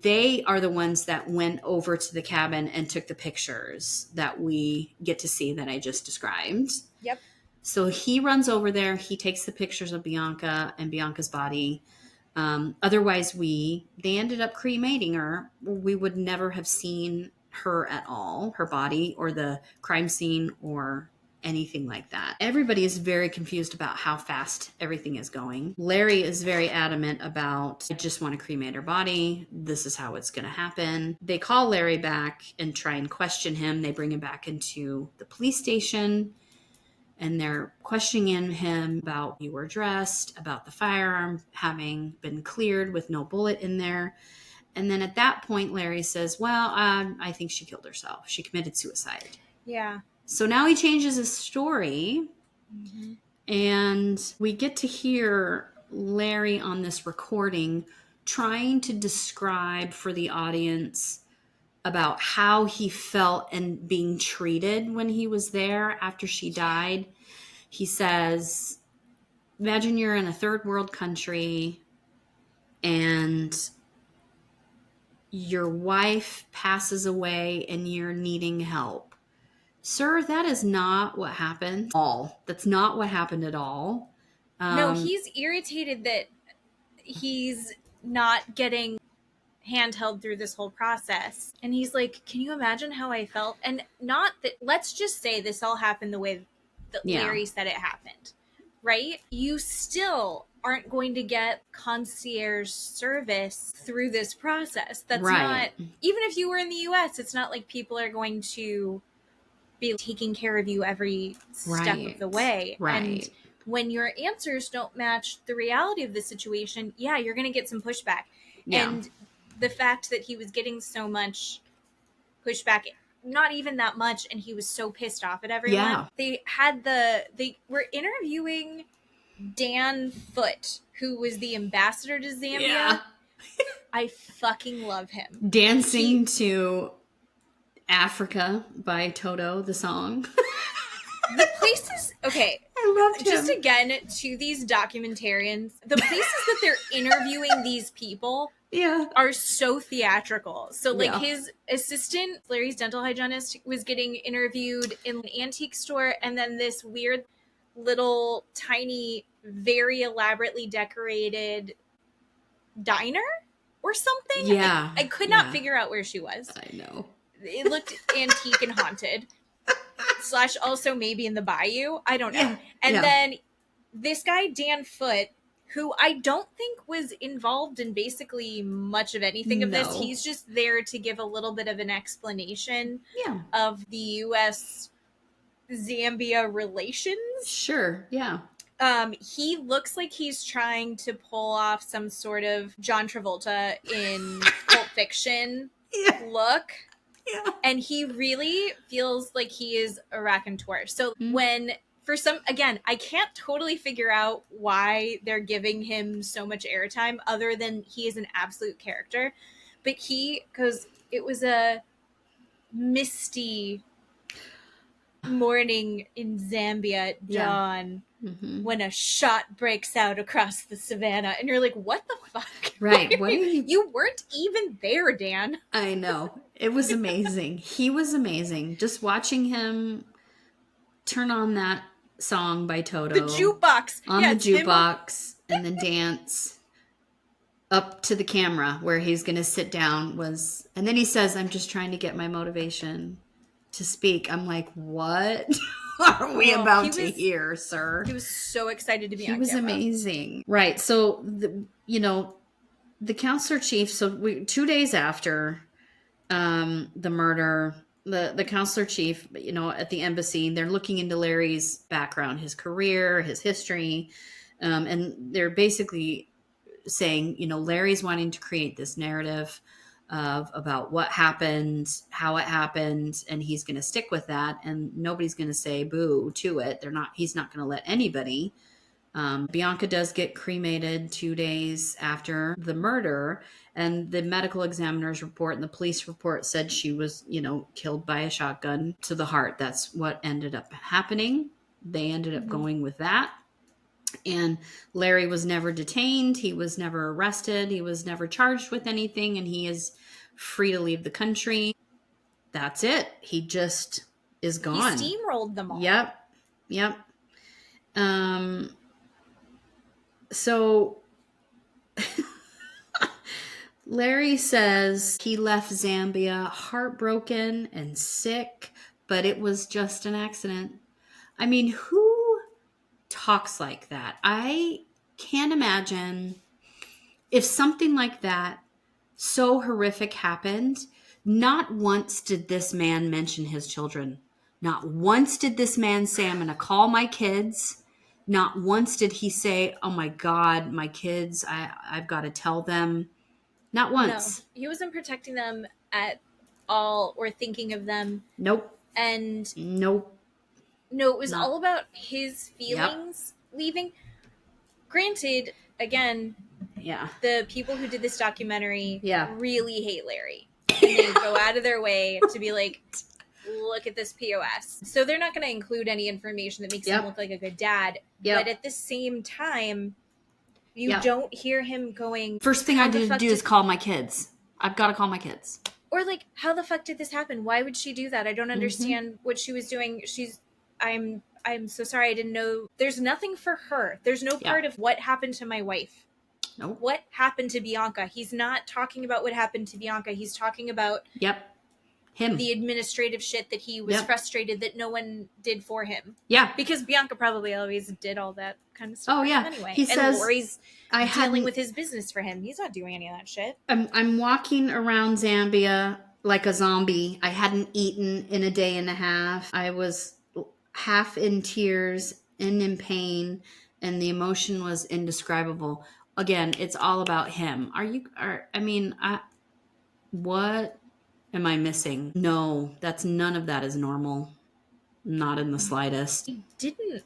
Speaker 2: They are the ones that went over to the cabin and took the pictures that we get to see that I just described.
Speaker 1: Yep.
Speaker 2: So he runs over there. He takes the pictures of Bianca and Bianca's body. Otherwise, they ended up cremating her. We would never have seen her at all, her body or the crime scene or anything like that. Everybody is very confused about how fast everything is going. Larry is very adamant about, I just want to cremate her body. This is how it's going to happen. They call Larry back and try and question him. They bring him back into the police station and they're questioning him about you were dressed, about the firearm having been cleared with no bullet in there. And then at that point, Larry says, well, I think she killed herself. She committed suicide.
Speaker 1: Yeah.
Speaker 2: So now he changes his story, and we get to hear Larry on this recording trying to describe for the audience about how he felt and being treated when he was there after she died. He says, imagine you're in a third world country and your wife passes away and you're needing help. Sir, that is not what happened. That's not what happened at all.
Speaker 1: No, he's irritated that he's not getting handheld through this whole process. And he's like, can you imagine how I felt? And not that, let's just say this all happened the way that Larry said it happened, right? You still aren't going to get concierge service through this process. That's not, even if you were in the US, it's not like people are going to be taking care of you every step of the way. And when your answers don't match the reality of the situation, you're going to get some pushback. And the fact that he was getting so much pushback, not even that much, and he was so pissed off at everyone. They were interviewing Dan Foote, who was the ambassador to Zambia. I fucking love him.
Speaker 2: Dancing to Africa by Toto, the song.
Speaker 1: The places, okay.
Speaker 2: I loved him.
Speaker 1: Just again, to these documentarians, the places that they're interviewing these people are so theatrical. So, like, his assistant, Larry's dental hygienist, was getting interviewed in an antique store, and then this weird little, tiny, very elaborately decorated diner or something. I could not figure out where she was.
Speaker 2: I know.
Speaker 1: It looked antique and haunted. / also maybe in the bayou. I don't know. Then this guy, Dan Foote, who I don't think was involved in basically much of anything of this. He's just there to give a little bit of an explanation of the U.S. Zambia relations.
Speaker 2: Sure, yeah.
Speaker 1: He looks like he's trying to pull off some sort of John Travolta in Pulp Fiction look. Yeah. And he really feels like he is a raconteur. So when, for some, again, I can't totally figure out why they're giving him so much airtime other than he is an absolute character. But because it was a misty morning in Zambia at dawn when a shot breaks out across the savannah. And you're like, what the fuck?
Speaker 2: Right. What are you?
Speaker 1: You weren't even there, Dan.
Speaker 2: I know. It was amazing. He was amazing. Just watching him turn on that song by Toto.
Speaker 1: The jukebox.
Speaker 2: On the jukebox and then dance up to the camera where he's going to sit down and then he says, I'm just trying to get my motivation to speak. I'm like, what are we about to hear, sir?
Speaker 1: He was so excited to be on camera.
Speaker 2: He was amazing. Right. So, the counselor chief, 2 days after the murder, the counselor chief, at the embassy, they're looking into Larry's background, his career, his history. And they're basically saying, Larry's wanting to create this narrative about what happened, how it happened, and he's going to stick with that, and nobody's going to say boo to it. He's not going to let anybody. Bianca does get cremated 2 days after the murder, and the medical examiner's report and the police report said she was, killed by a shotgun to the heart. That's what ended up happening. They ended up going with that. And Larry was never detained. He was never arrested. He was never charged with anything, and he is free to leave the country. That's it. He just is gone.
Speaker 1: He steamrolled them all.
Speaker 2: Yep. So Larry says he left Zambia heartbroken and sick, but it was just an accident. I mean, who talks like that? I can't imagine if something like that so horrific happened. Not once did this man mention his children. Not once did this man say, I'm going to call my kids. Not once did he say, oh my God, my kids, I've got to tell them. Not once.
Speaker 1: No, he wasn't protecting them at all or thinking of them.
Speaker 2: Nope.
Speaker 1: And
Speaker 2: nope.
Speaker 1: No, it was all about his feelings leaving. Granted, again, the people who did this documentary really hate Larry. And they go out of their way to be like, look at this POS. So they're not going to include any information that makes him look like a good dad. But at the same time, you don't hear him going,
Speaker 2: first thing I did to do is call my kids. I've got to call my kids.
Speaker 1: Or like, how the fuck did this happen? Why would she do that? I don't understand what she was doing. I'm so sorry. I didn't know. There's nothing for her. There's no part of what happened to my wife.
Speaker 2: Nope.
Speaker 1: What happened to Bianca? He's not talking about what happened to Bianca. He's talking about
Speaker 2: him.
Speaker 1: The administrative shit that he was frustrated that no one did for him.
Speaker 2: Yeah.
Speaker 1: Because Bianca probably always did all that kind of stuff.
Speaker 2: Oh, yeah.
Speaker 1: Anyway.
Speaker 2: He says,
Speaker 1: Lori's dealing with his business for him. He's not doing any of that shit.
Speaker 2: I'm walking around Zambia like a zombie. I hadn't eaten in a day and a half. I was half in tears and in pain, and the emotion was indescribable. Again, it's all about him. What am I missing? No, none of that is normal. Not in the slightest.
Speaker 1: He didn't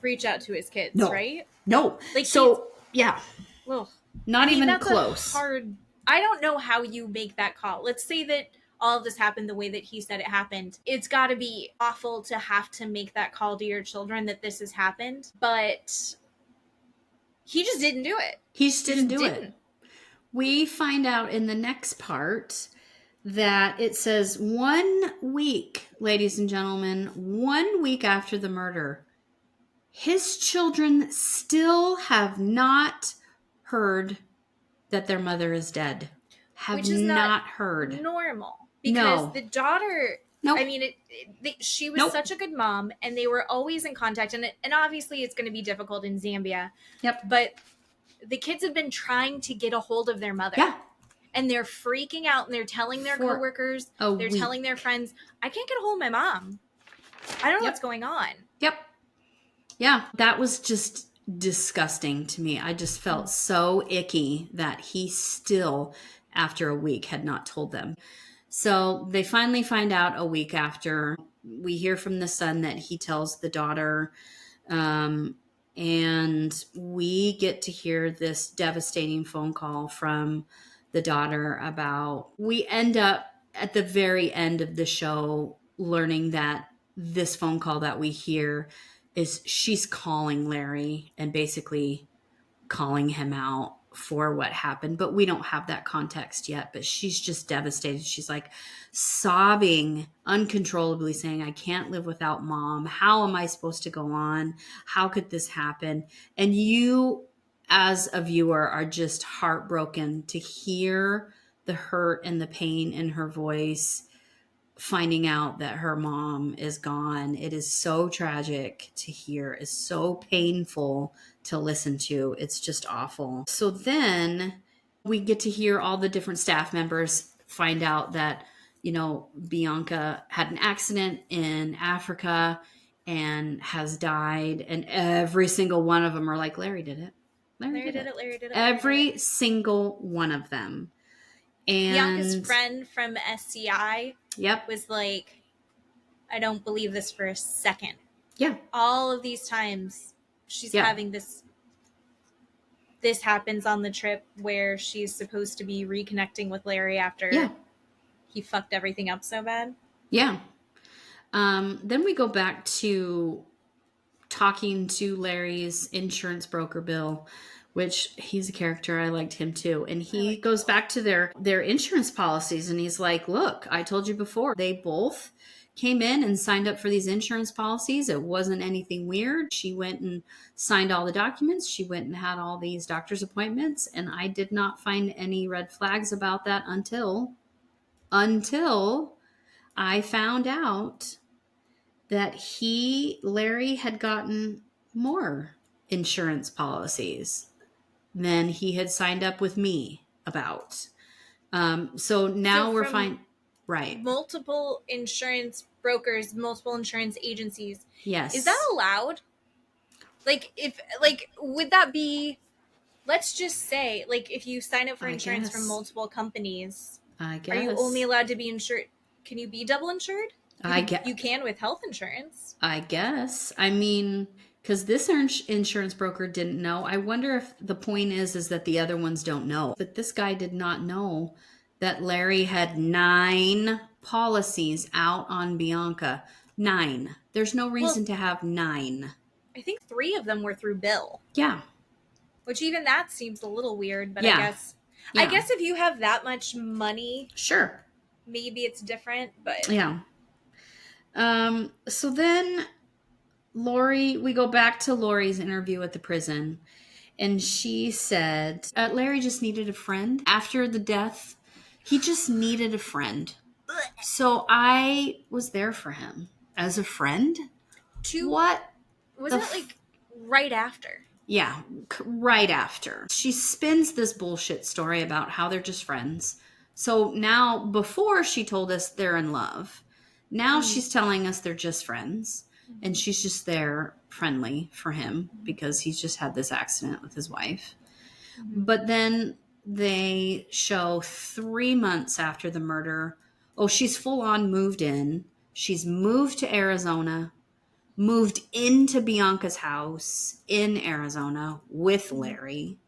Speaker 1: reach out to his kids, right?
Speaker 2: No.
Speaker 1: Like,
Speaker 2: so, yeah.
Speaker 1: Well,
Speaker 2: not even close.
Speaker 1: I don't know how you make that call. Let's say that all of this happened the way that he said it happened. It's got to be awful to have to make that call to your children that this has happened. But he just didn't do it.
Speaker 2: He just didn't do it. We find out in the next part that it says 1 week, ladies and gentlemen, 1 week after the murder, his children still have not heard that their mother is dead.
Speaker 1: Which is not
Speaker 2: heard.
Speaker 1: Normal. Because the daughter, I mean, she was such a good mom, and they were always in contact. And obviously it's going to be difficult in Zambia.
Speaker 2: Yep.
Speaker 1: But the kids have been trying to get a hold of their mother.
Speaker 2: Yeah.
Speaker 1: And they're freaking out, and they're telling their coworkers, they're telling their friends, I can't get a hold of my mom. I don't know what's going on.
Speaker 2: Yep. Yeah, that was just disgusting to me. I just felt so icky that he still, after a week, had not told them. So they finally find out a week after. We hear from the son that he tells the daughter, and we get to hear this devastating phone call from the daughter we end up at the very end of the show learning that this phone call that we hear is she's calling Larry and basically calling him out for what happened, but we don't have that context yet. But she's just devastated. She's like sobbing uncontrollably, saying, I can't live without mom. How am I supposed to go on? How could this happen? And you, as a viewer, are just heartbroken to hear the hurt and the pain in her voice, finding out that her mom is gone. It is so tragic to hear. It's so painful to listen to. It's just awful. So then we get to hear all the different staff members find out that, Bianca had an accident in Africa and has died. And every single one of them are like, Larry did it.
Speaker 1: Larry did it. Larry did it.
Speaker 2: Every single one of them. And
Speaker 1: Bianca's friend from SCI was like, I don't believe this for a second.
Speaker 2: Yeah.
Speaker 1: All of these times she's having this happens on the trip where she's supposed to be reconnecting with Larry after he fucked everything up so bad.
Speaker 2: Yeah. Then we go back to talking to Larry's insurance broker, Bill, which he's a character. I liked him too. And he goes back to their insurance policies and he's like, look, I told you before, they both came in and signed up for these insurance policies. It wasn't anything weird. She went and signed all the documents. She went and had all these doctor's appointments. And I did not find any red flags about that until I found out that Larry had gotten more insurance policies than he had signed up with me about. So now we're fine. Right.
Speaker 1: Multiple insurance brokers, multiple insurance agencies.
Speaker 2: Yes.
Speaker 1: Is that allowed? Would that be, let's just say, if you sign up for insurance from multiple companies,
Speaker 2: I guess.
Speaker 1: Are you only allowed to be insured? Can you be double insured? You can with health insurance.
Speaker 2: I guess. I mean, because this insurance broker didn't know. I wonder if the point is that the other ones don't know. But this guy did not know that Larry had 9 policies out on Bianca. 9. There's no reason to have 9.
Speaker 1: I think 3 of them were through Bill.
Speaker 2: Yeah.
Speaker 1: Which even that seems a little weird, but I guess if you have that much money,
Speaker 2: sure,
Speaker 1: maybe it's different, but
Speaker 2: yeah. So then we go back to Lori's interview at the prison, and she said Larry just needed a friend after the death. He just needed a friend. So I was there for him as a friend. What
Speaker 1: was it right after?
Speaker 2: Yeah, right after. She spins this bullshit story about how they're just friends. So now, before she told us they're in love, now she's telling us they're just friends. And she's just there friendly for him because he's just had this accident with his wife. But then they show 3 months after the murder. Oh, she's full on moved in. She's moved to Arizona. Moved into Bianca's house in Arizona with Larry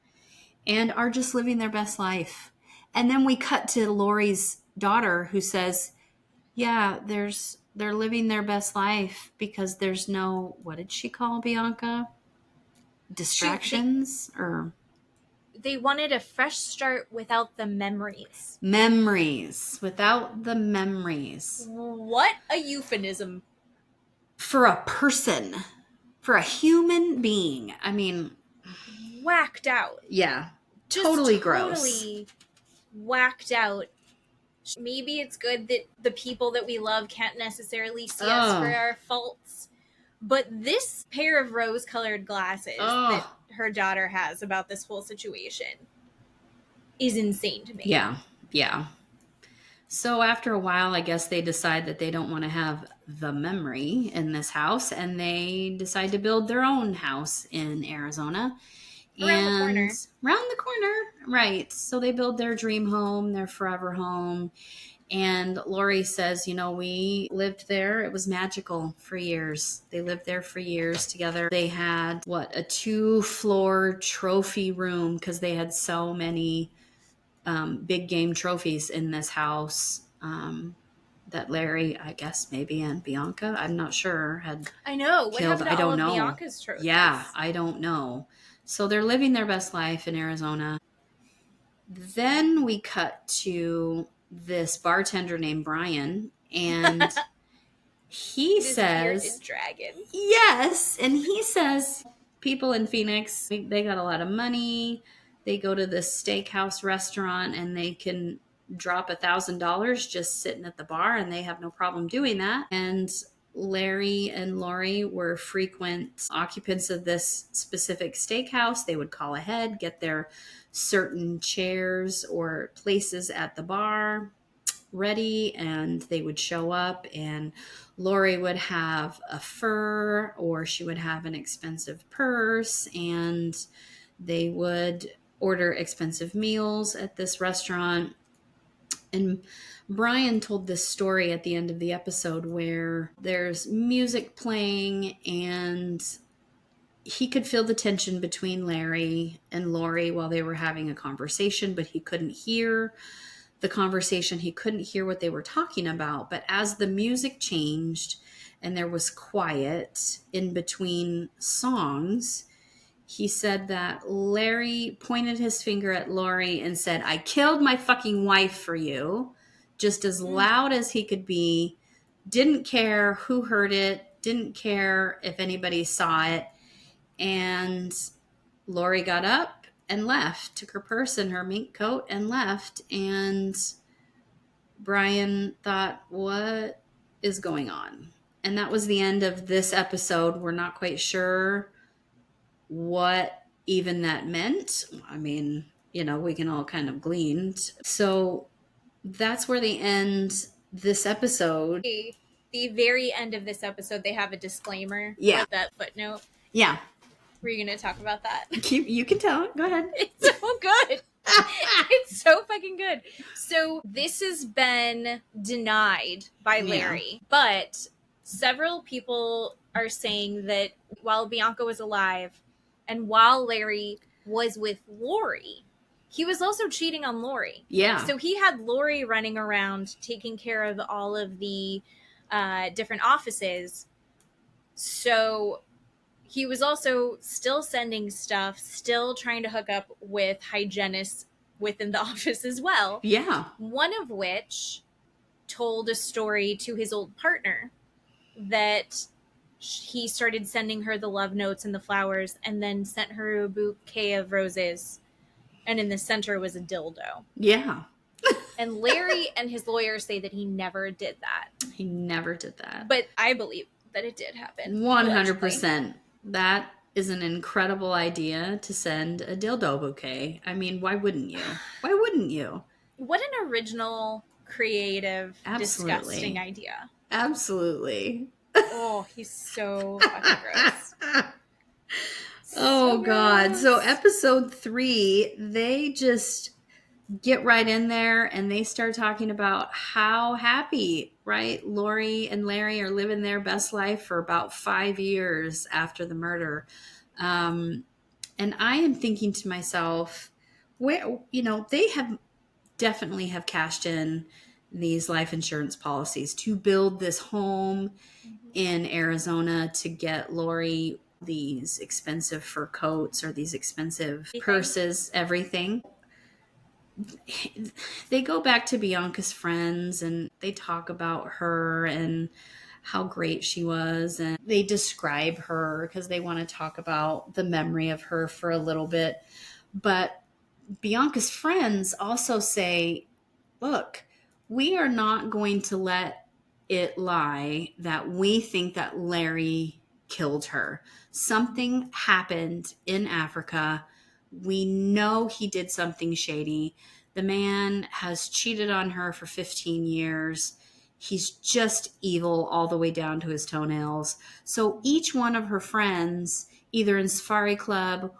Speaker 2: and are just living their best life. And then we cut to Lori's daughter who says, yeah, they're living their best life because there's no, what did she call Bianca? Distractions
Speaker 1: they wanted a fresh start without the memories.
Speaker 2: Without the memories.
Speaker 1: What a euphemism.
Speaker 2: For a person, for a human being. I mean,
Speaker 1: whacked out.
Speaker 2: Yeah. Totally gross.
Speaker 1: Totally whacked out. Maybe it's good that the people that we love can't necessarily see us for our faults. But this pair of rose-colored glasses that her daughter has about this whole situation is insane to me.
Speaker 2: Yeah. Yeah. So after a while, I guess they decide that they don't want to have the memory in this house, and they decide to build their own house in Arizona.
Speaker 1: Around
Speaker 2: the corner. Right. So they build their dream home, their forever home. And Lori says, we lived there. It was magical for years. They lived there for years together. They had, a 2-floor trophy room because they had so many big game trophies in this house that Larry, I guess maybe, and Bianca, I'm not sure, had
Speaker 1: I know. What
Speaker 2: killed.
Speaker 1: happened to
Speaker 2: I don't
Speaker 1: all
Speaker 2: know.
Speaker 1: Of Bianca's trophies?
Speaker 2: Yeah, I don't know. So they're living their best life in Arizona. Then we cut to this bartender named Brian, and he says,
Speaker 1: dragon.
Speaker 2: Yes, and he says people in Phoenix, they got a lot of money. They go to this steakhouse restaurant and they can drop $1,000 just sitting at the bar, and they have no problem doing that. And Larry and Lori were frequent occupants of this specific steakhouse. They would call ahead, get their certain chairs or places at the bar. ready and they would show up, and Lori would have a fur or she would have an expensive purse, and they would order expensive meals at this restaurant. And Brian told this story at the end of the episode where there's music playing and he could feel the tension between Larry and Lori while they were having a conversation, but he couldn't hear the conversation. He couldn't hear what they were talking about. But as the music changed and there was quiet in between songs, he said that Larry pointed his finger at Lori and said, "I killed my fucking wife for you," just as loud as he could be. Didn't care who heard it. Didn't care if anybody saw it. And Lori got up and left, took her purse and her mink coat and left. And Brian thought, what is going on? And that was the end of this episode. We're not quite sure what even that meant. I mean, we can all kind of glean. So that's where they end this episode.
Speaker 1: The very end of this episode, they have a disclaimer.
Speaker 2: Yeah.
Speaker 1: With that footnote.
Speaker 2: Yeah.
Speaker 1: Were you going to talk about that?
Speaker 2: You can tell. Go ahead.
Speaker 1: It's so good. It's so fucking good. So this has been denied by Larry, but several people are saying that while Bianca was alive and while Larry was with Lori, he was also cheating on Lori.
Speaker 2: Yeah.
Speaker 1: So he had Lori running around taking care of all of the different offices. So he was also still sending stuff, still trying to hook up with hygienists within the office as well.
Speaker 2: Yeah.
Speaker 1: One of which told a story to his old partner that he started sending her the love notes and the flowers and then sent her a bouquet of roses. And in the center was a dildo.
Speaker 2: Yeah.
Speaker 1: And Larry and his lawyer say that he never did that.
Speaker 2: He never did that.
Speaker 1: But I believe that it did happen.
Speaker 2: 100%. That is an incredible idea to send a dildo bouquet. I mean, why wouldn't you? Why wouldn't you?
Speaker 1: What an original, creative, disgusting idea.
Speaker 2: Absolutely.
Speaker 1: Oh, he's so fucking gross.
Speaker 2: Oh, God. So episode 3, they just get right in there and they start talking about how happy, right? Lori and Larry are living their best life for about 5 years after the murder. And I am thinking to myself, where, they definitely have cashed in these life insurance policies to build this home in Arizona to get Lori these expensive fur coats or these expensive purses, everything. They go back to Bianca's friends and they talk about her and how great she was. And they describe her because they want to talk about the memory of her for a little bit. But Bianca's friends also say, look, we are not going to let it lie that we think that Larry killed her. Something happened in Africa. We know he did something shady. The man has cheated on her for 15 years. He's just evil all the way down to his toenails. So each one of her friends, either in Safari Club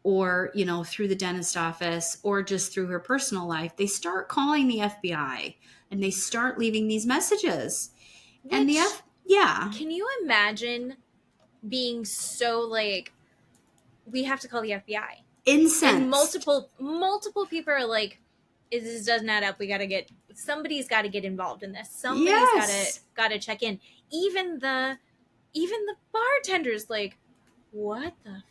Speaker 2: or, through the dentist office or just through her personal life, they start calling the FBI and they start leaving these messages. And
Speaker 1: Can you imagine being so we have to call the FBI?
Speaker 2: Incensed.
Speaker 1: And multiple people are like, this doesn't add up. Somebody's got to get involved in this. Somebody's got to check in. Even the bartender's like, what the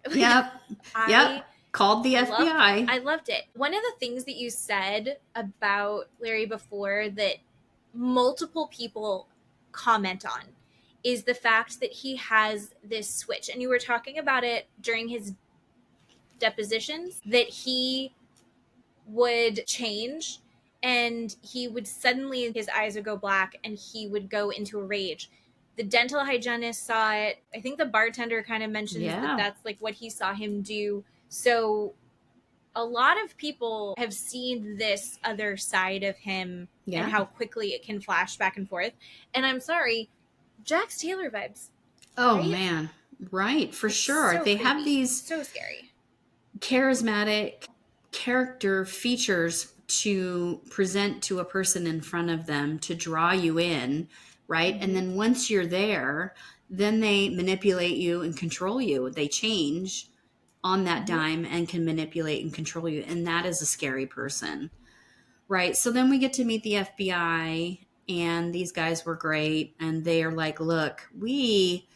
Speaker 1: fuck?
Speaker 2: Yep. Called the FBI.
Speaker 1: I loved it. One of the things that you said about Larry before that multiple people comment on is the fact that he has this switch. And you were talking about it during his depositions, that he would change and he would suddenly, his eyes would go black and he would go into a rage. The dental hygienist saw it. I think the bartender kind of mentions that that's what he saw him do. So a lot of people have seen this other side of him and how quickly it can flash back and forth. And I'm sorry, Jax Taylor vibes.
Speaker 2: Oh, right? Man. Right. For it's sure. So they creepy. Have these
Speaker 1: so scary,
Speaker 2: charismatic character features to present to a person in front of them to draw you in. Right. Mm-hmm. And then once you're there, then they manipulate you and control you. They change on that dime and can manipulate and control you. And that is a scary person. Right. So then we get to meet the FBI, and these guys were great. And they are like, look, we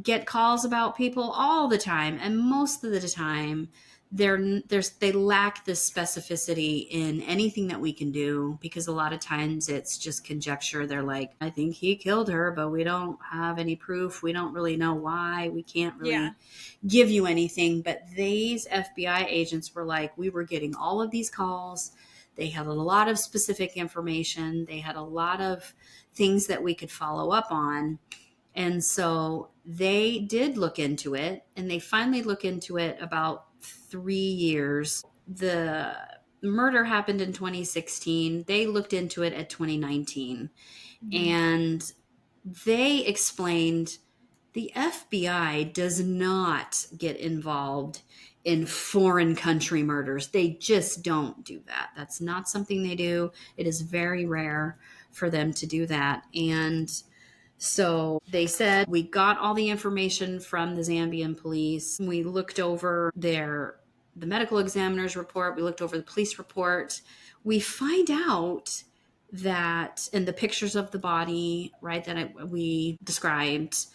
Speaker 2: get calls about people all the time. And most of the time, they lack this specificity in anything that we can do, because a lot of times it's just conjecture. They're like, I think he killed her, but we don't have any proof. We don't really know why. We can't really give you anything. But these FBI agents were like, we were getting all of these calls. They had a lot of specific information. They had a lot of things that we could follow up on. And so they did look into it, and they finally look into it about 3 years. The murder happened in 2016. They looked into it at 2019. And they explained the FBI does not get involved in foreign country murders. They just don't do that. That's not something they do. It is very rare for them to do that. And so they said, we got all the information from the Zambian police. We looked over the medical examiner's report. We looked over the police report. We find out that in the pictures of the body, right, that we described,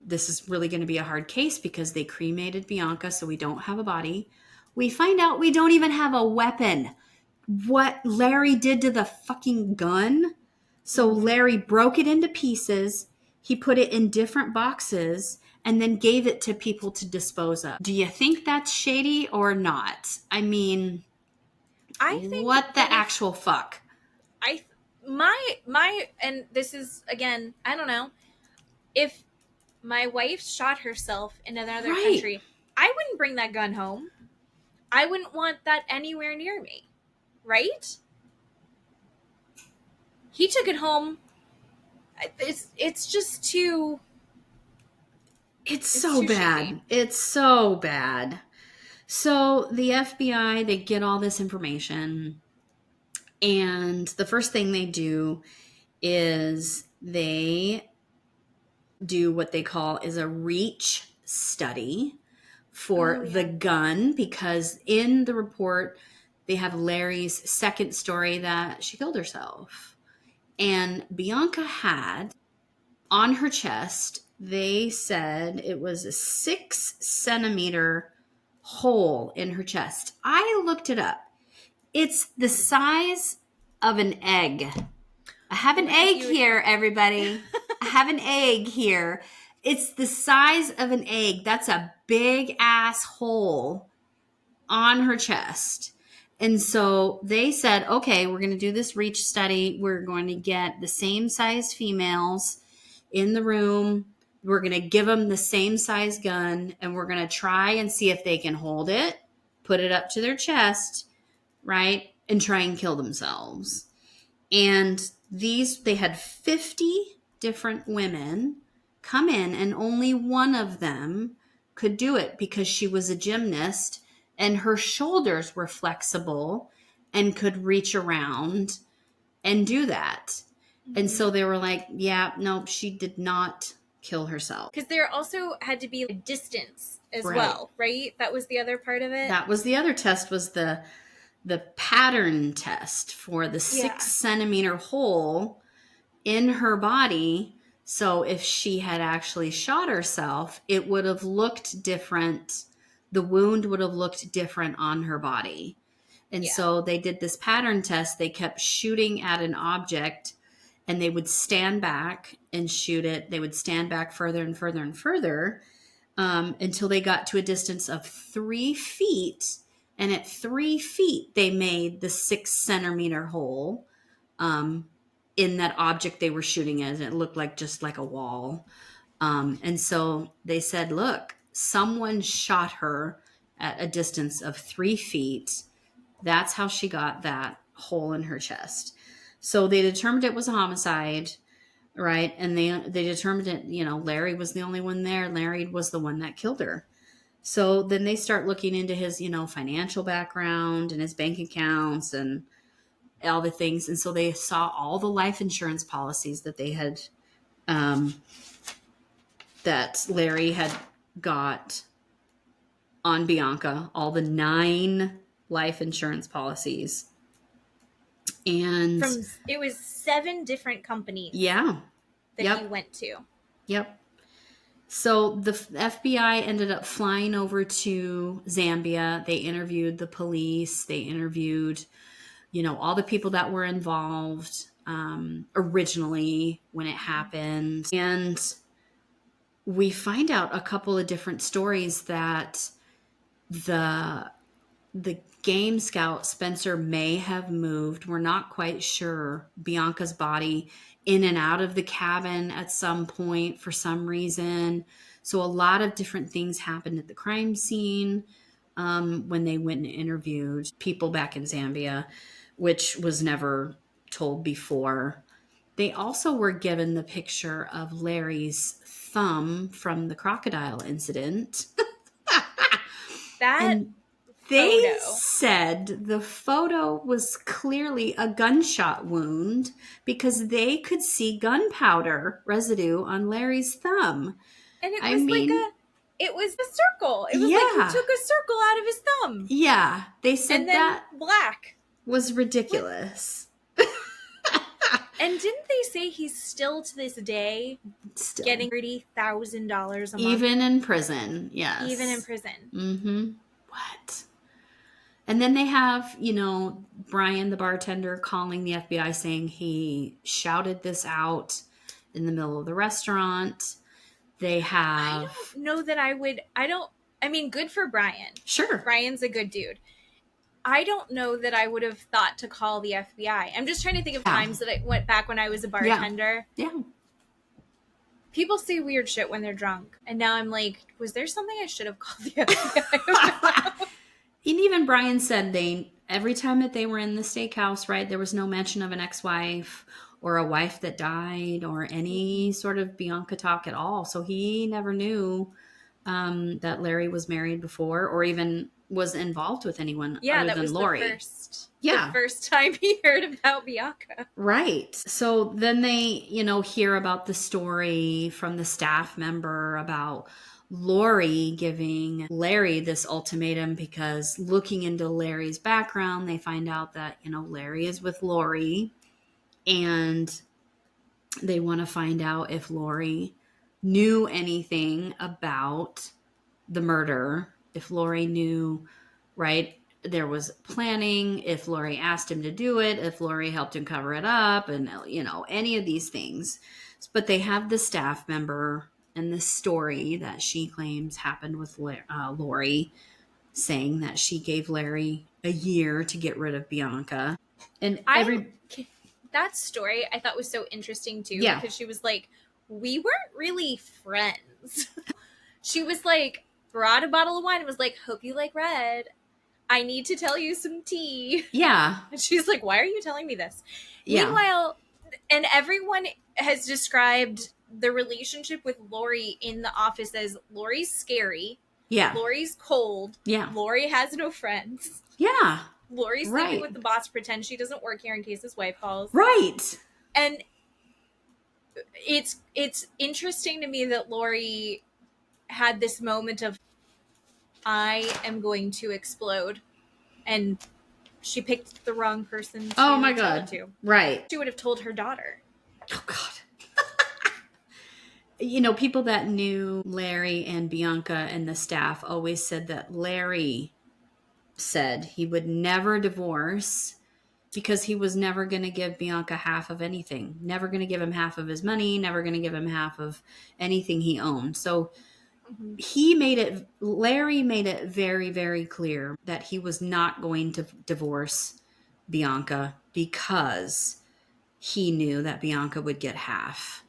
Speaker 2: this is really going to be a hard case because they cremated Bianca, so we don't have a body. We find out we don't even have a weapon. What Larry did to the fucking gun. So Larry broke it into pieces. He put it in different boxes and then gave it to people to dispose of. Do you think that's shady or not? I mean, I think what the actual fuck?
Speaker 1: And this is, again, I don't know. If my wife shot herself in another country, I wouldn't bring that gun home. I wouldn't want that anywhere near me. Right? He took it home. It's just too...
Speaker 2: It's so bad. Shitty. It's so bad. So the FBI, they get all this information, and the first thing they do is they do what they call is a reach study for the gun, because in the report they have Larry's second story that she killed herself. And Bianca had on her chest, they said it was a 6 centimeter hole in her chest. I looked it up. It's the size of an egg. I have an egg here, everybody. I have an egg here. It's the size of an egg. That's a big ass hole on her chest. And so they said, okay, we're going to do this reach study. We're going to get the same size females in the room. We're going to give them the same size gun, and we're going to try and see if they can hold it, put it up to their chest, right, and try and kill themselves. And they had 50 different women come in, and only one of them could do it because she was a gymnast and her shoulders were flexible and could reach around and do that. Mm-hmm. And so they were like, yeah, no, she did not kill herself.
Speaker 1: Because there also had to be a distance as well, right? That was the other part of it.
Speaker 2: That was the other test, was the pattern test for the 6 centimeter hole in her body. So if she had actually shot herself, it would have looked different. The wound would have looked different on her body. And so they did this pattern test. They kept shooting at an object, and they would stand back and shoot it. They would stand back further and further and further until they got to a distance of 3 feet. And at 3 feet, they made the 6 centimeter hole in that object they were shooting at. And it looked like just like a wall. And so they said, look, someone shot her at a distance of 3 feet That's how she got that hole in her chest. So they determined it was a homicide, right? And they determined it, Larry was the only one there. Larry was the one that killed her. So then they start looking into his, financial background and his bank accounts and all the things. And so they saw all the life insurance policies that they had, that Larry had got on Bianca, all the 9 life insurance policies. And
Speaker 1: it was 7 different companies.
Speaker 2: Yeah.
Speaker 1: That he went to.
Speaker 2: Yep. So the FBI ended up flying over to Zambia. They interviewed the police. They interviewed, all the people that were involved originally when it happened. And we find out a couple of different stories that the game scout Spencer may have moved. We're not quite sure. Bianca's body in and out of the cabin at some point for some reason. So a lot of different things happened at the crime scene when they went and interviewed people back in Zambia, which was never told before. They also were given the picture of Larry's thumb from the crocodile incident. They said the photo was clearly a gunshot wound because they could see gunpowder residue on Larry's thumb.
Speaker 1: And it was a circle. It was like he took a circle out of his thumb.
Speaker 2: Yeah. They said
Speaker 1: and then
Speaker 2: that
Speaker 1: black
Speaker 2: was ridiculous.
Speaker 1: And didn't they say he's still to this day getting $30,000 a month?
Speaker 2: Even in prison, yes.
Speaker 1: Even in prison.
Speaker 2: Mm-hmm. What? And then they have, Brian, the bartender, calling the FBI saying he shouted this out in the middle of the restaurant. They have...
Speaker 1: I don't know that I would... good for Brian.
Speaker 2: Sure.
Speaker 1: Brian's a good dude. I don't know that I would have thought to call the FBI. I'm just trying to think of times that I went back when I was a bartender.
Speaker 2: Yeah.
Speaker 1: People say weird shit when they're drunk. And now I'm like, was there something I should have called the FBI?
Speaker 2: And even Brian said every time that they were in the steakhouse, right, there was no mention of an ex-wife or a wife that died or any sort of Bianca talk at all. So he never knew that Larry was married before or even was involved with anyone other than Lori.
Speaker 1: The first time he heard about Bianca.
Speaker 2: Right. So then they, hear about the story from the staff member about Lori giving Larry this ultimatum because looking into Larry's background, they find out that, Larry is with Lori and they want to find out if Lori knew anything about the murder, if Lori knew, right, there was planning, if Lori asked him to do it, if Lori helped him cover it up, and, any of these things. But they have the staff member and this story that she claims happened with Lori, saying that she gave Larry a year to get rid of Bianca. And
Speaker 1: that story I thought was so interesting too, because she was like, we weren't really friends. She was like, brought a bottle of wine and was like, hope you like red. I need to tell you some tea.
Speaker 2: Yeah.
Speaker 1: And she's like, why are you telling me this?
Speaker 2: Yeah.
Speaker 1: Meanwhile, and everyone has described the relationship with Lori in the office as Lori's scary.
Speaker 2: Yeah.
Speaker 1: Lori's cold.
Speaker 2: Yeah.
Speaker 1: Lori has no friends.
Speaker 2: Yeah.
Speaker 1: Lori's sleeping with the boss, pretends she doesn't work here in case his wife calls.
Speaker 2: Right.
Speaker 1: And it's interesting to me that Lori had this moment of, I am going to explode. And she picked the wrong person to
Speaker 2: oh my
Speaker 1: tell
Speaker 2: God.
Speaker 1: it to.
Speaker 2: Right.
Speaker 1: She would have told her daughter.
Speaker 2: Oh God. People that knew Larry and Bianca and the staff always said that Larry said he would never divorce because he was never going to give Bianca half of anything. Never going to give him half of his money. Never going to give him half of anything he owned. So Larry made it very, very clear that he was not going to divorce Bianca because he knew that Bianca would get half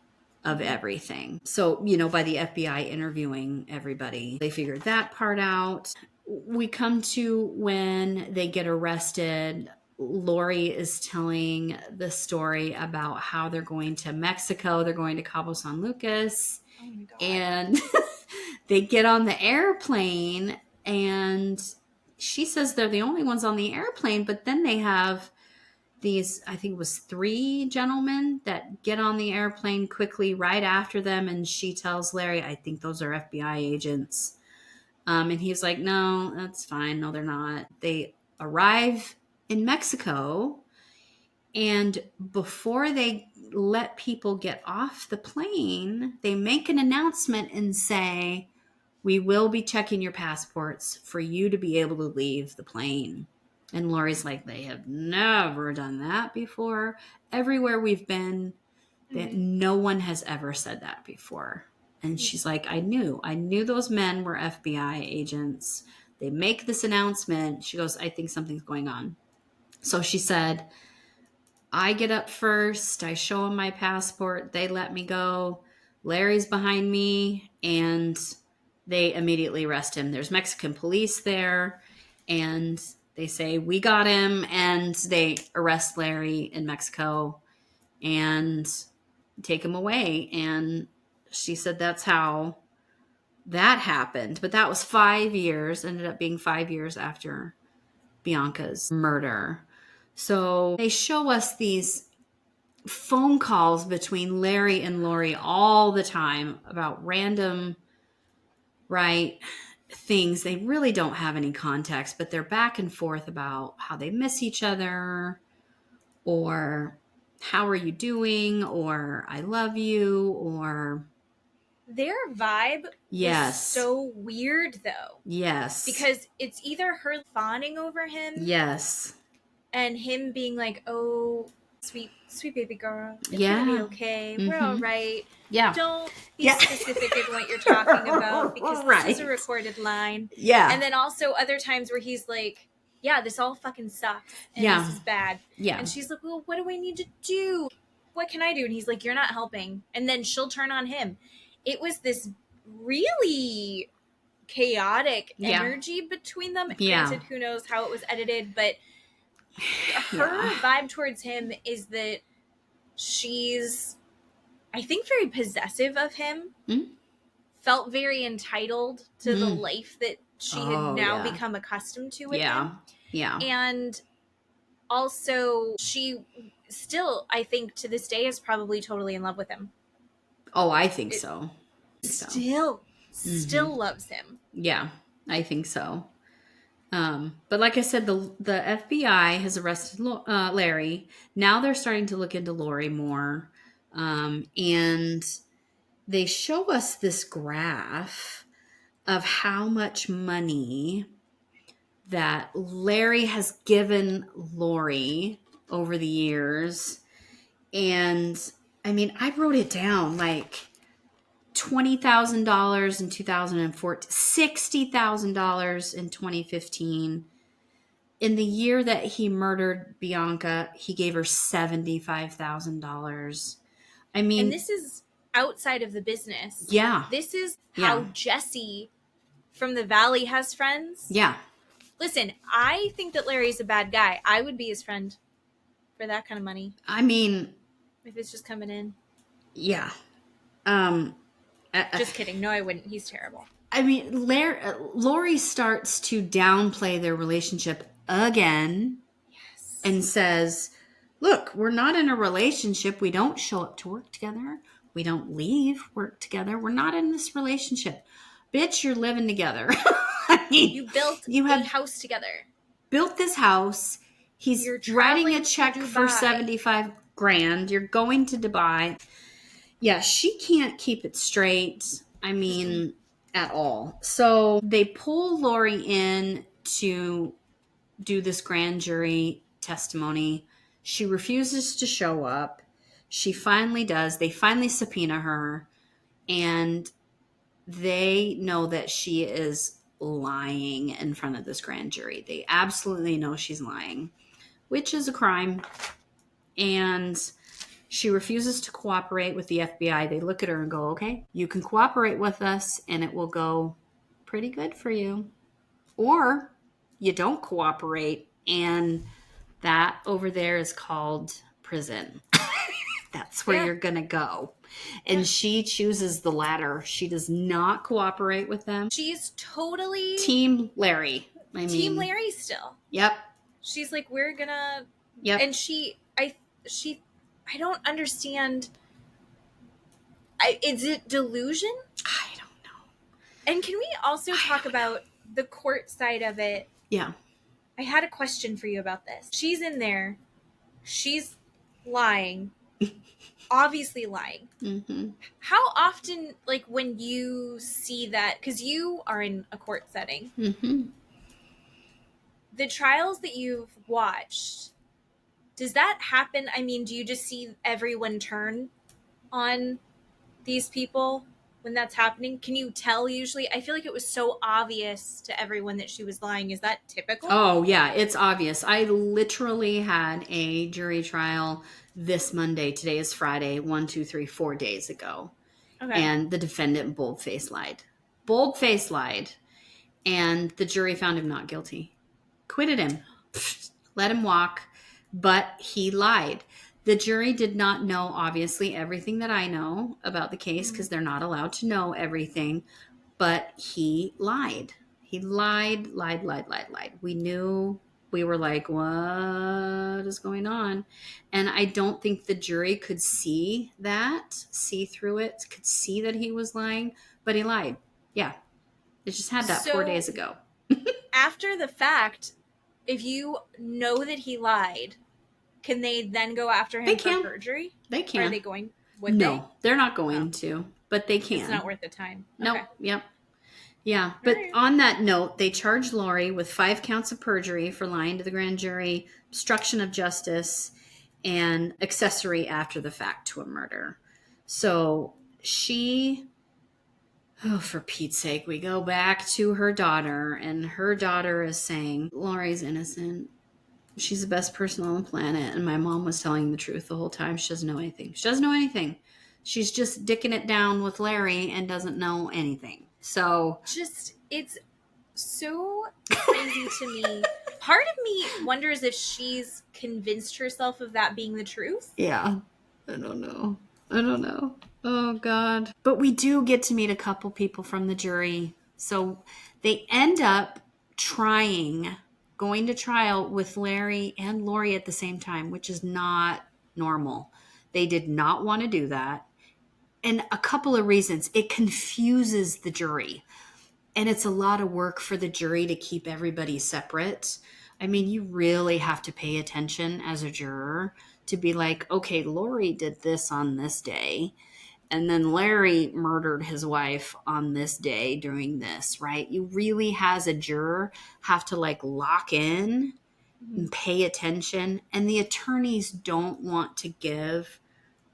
Speaker 2: of everything. So, by the FBI interviewing everybody, they figured that part out. we come to when they get arrested. Lori is telling the story about how they're going to Mexico. They're going to Cabo San Lucas.
Speaker 1: Oh my God.
Speaker 2: And they get on the airplane, and she says they're the only ones on the airplane, but then they have these, I think it was 3 gentlemen that get on the airplane quickly right after them, and she tells Larry, I think those are FBI agents. And he's like, no, that's fine. No, they're not. They arrive in Mexico, and before they let people get off the plane, they make an announcement and say, we will be checking your passports for you to be able to leave the plane. And Lori's like, they have never done that before. Everywhere we've been, that no one has ever said that before. And she's like, I knew those men were FBI agents. They make this announcement. She goes, I think something's going on. So she said, I get up first. I show them my passport. They let me go. Larry's behind me, and they immediately arrest him. There's Mexican police there, and they say, we got him, and they arrest Larry in Mexico and take him away. And she said that's how that happened. But that was 5 years, ended up being 5 years after Bianca's murder. So they show us these phone calls between Larry and Lori all the time about random, right, things. They really don't have any context, but they're back and forth about how they miss each other, or how are you doing, or I love you, or
Speaker 1: their vibe
Speaker 2: yes,
Speaker 1: is so weird though.
Speaker 2: Yes.
Speaker 1: Because it's either her fawning over him.
Speaker 2: Yes.
Speaker 1: And him being like, oh, sweet baby girl. It's
Speaker 2: Yeah.
Speaker 1: gonna be okay. We're all right.
Speaker 2: Yeah.
Speaker 1: Don't be specific in what you're talking about, because this is a recorded line.
Speaker 2: Yeah.
Speaker 1: And then also other times where he's like, yeah, this all fucking sucks. And this is bad.
Speaker 2: Yeah.
Speaker 1: And she's like, well, what do I need to do? What can I do? And he's like, you're not helping. And then she'll turn on him. It was this really chaotic energy between them. Granted, who knows how it was edited, but her vibe towards him is that she's, I think, very possessive of him. Felt very entitled to the life that she had now become accustomed to with him. Yeah. And also, she still, I think, to this day is probably totally in love with him.
Speaker 2: Oh, I think so.
Speaker 1: Still loves him.
Speaker 2: Yeah, I think so. But like I said, the FBI has arrested Larry. Now they're starting to look into Lori more. And they show us this graph of how much money that Larry has given Lori over the years. And I mean, I wrote it down, like $20,000 in 2014, $60,000 in 2015. In the year that he murdered Bianca, he gave her $75,000. I mean,
Speaker 1: and this is outside of the business.
Speaker 2: Yeah.
Speaker 1: This is how Jesse from the Valley has friends.
Speaker 2: Yeah.
Speaker 1: Listen, I think that Larry's a bad guy. I would be his friend for that kind of money.
Speaker 2: I mean,
Speaker 1: if it's just coming in.
Speaker 2: Yeah.
Speaker 1: Just kidding. No, I wouldn't. He's terrible.
Speaker 2: I mean, Lori starts to downplay their relationship again. Yes. And says, look, we're not in a relationship. We don't show up to work together. We don't leave work together. We're not in this relationship. Bitch, you're living together. I mean,
Speaker 1: you built a house together.
Speaker 2: Built this house. He's writing a check for $75,000. You're going to Dubai. Yeah, she can't keep it straight. I mean, at all. So they pull Lori in to do this grand jury testimony. She refuses to show up. She finally does. They finally subpoena her, and they know that she is lying in front of this grand jury. They absolutely know she's lying, which is a crime. And she refuses to cooperate with the FBI. They look at her and go, okay, you can cooperate with us and it will go pretty good for you. or you don't cooperate, and that over there is called prison. That's where you're gonna go. And she chooses the latter. She does not cooperate with them.
Speaker 1: She's totally
Speaker 2: Team Larry.
Speaker 1: Team Larry still.
Speaker 2: Yep.
Speaker 1: She's like, we're gonna.
Speaker 2: Yep.
Speaker 1: And I don't understand. Is it delusion?
Speaker 2: I don't know.
Speaker 1: And can we also talk about the court side of it?
Speaker 2: Yeah.
Speaker 1: I had a question for you about this. She's in there. She's lying. Obviously lying.
Speaker 2: Mm-hmm.
Speaker 1: How often, like, when you see that, because you are in a court setting, the trials that you've watched, does that happen? I mean, do you just see everyone turn on these people when that's happening? Can you tell usually? I feel like it was so obvious to everyone that she was lying. Is that typical?
Speaker 2: Oh, yeah, it's obvious. I literally had a jury trial this Monday. Today is Friday, 4 days ago.
Speaker 1: Okay.
Speaker 2: And the defendant boldface lied. Boldface lied. And the jury found him not guilty. Acquitted him. Let him walk. But he lied. The jury did not know, obviously, everything that I know about the case because they're not allowed to know everything. But he lied. He lied. We knew. We were like, what is going on? And I don't think the jury could see through it, could see that he was lying, but he lied. Yeah. It just had that 4 days ago.
Speaker 1: After the fact, if you know that he lied, can they then go after him for perjury?
Speaker 2: They can.
Speaker 1: Or are they going?
Speaker 2: No, they're not going to, but they can.
Speaker 1: It's not worth the time.
Speaker 2: No.
Speaker 1: Okay.
Speaker 2: Yep. Yeah. But on that note, they charged Lori with 5 counts of perjury for lying to the grand jury, obstruction of justice, and accessory after the fact to a murder. So she, for Pete's sake, we go back to her daughter, and her daughter is saying, Lori's innocent. She's the best person on the planet. And my mom was telling the truth the whole time. She doesn't know anything. She doesn't know anything. She's just dicking it down with Larry and doesn't know anything. So
Speaker 1: it's so crazy to me. Part of me wonders if she's convinced herself of that being the truth.
Speaker 2: Yeah. I don't know. Oh, God. But we do get to meet a couple people from the jury. So they end up going to trial with Larry and Lori at the same time, which is not normal. They did not want to do that. And a couple of reasons. It confuses the jury. And it's a lot of work for the jury to keep everybody separate. I mean, you really have to pay attention as a juror to be like, okay, Lori did this on this day. And then Larry murdered his wife on this day doing this, right? You really, as a juror, have to like lock in and pay attention. And the attorneys don't want to give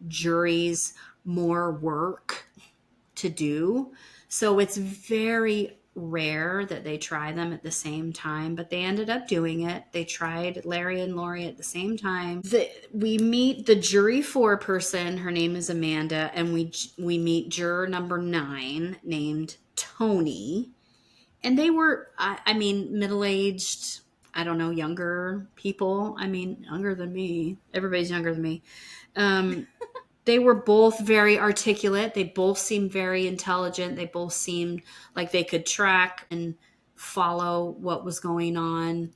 Speaker 2: juries more work to do. So it's very rare that they try them at the same time, but they ended up doing it. They tried Larry and Lori at the same time. We meet the jury 4 person. Her name is Amanda, and we meet juror number 9 named Tony. And they were, middle-aged, I don't know, younger people. I mean, younger than me. Everybody's younger than me. They were both very articulate. They both seemed very intelligent. They both seemed like they could track and follow what was going on.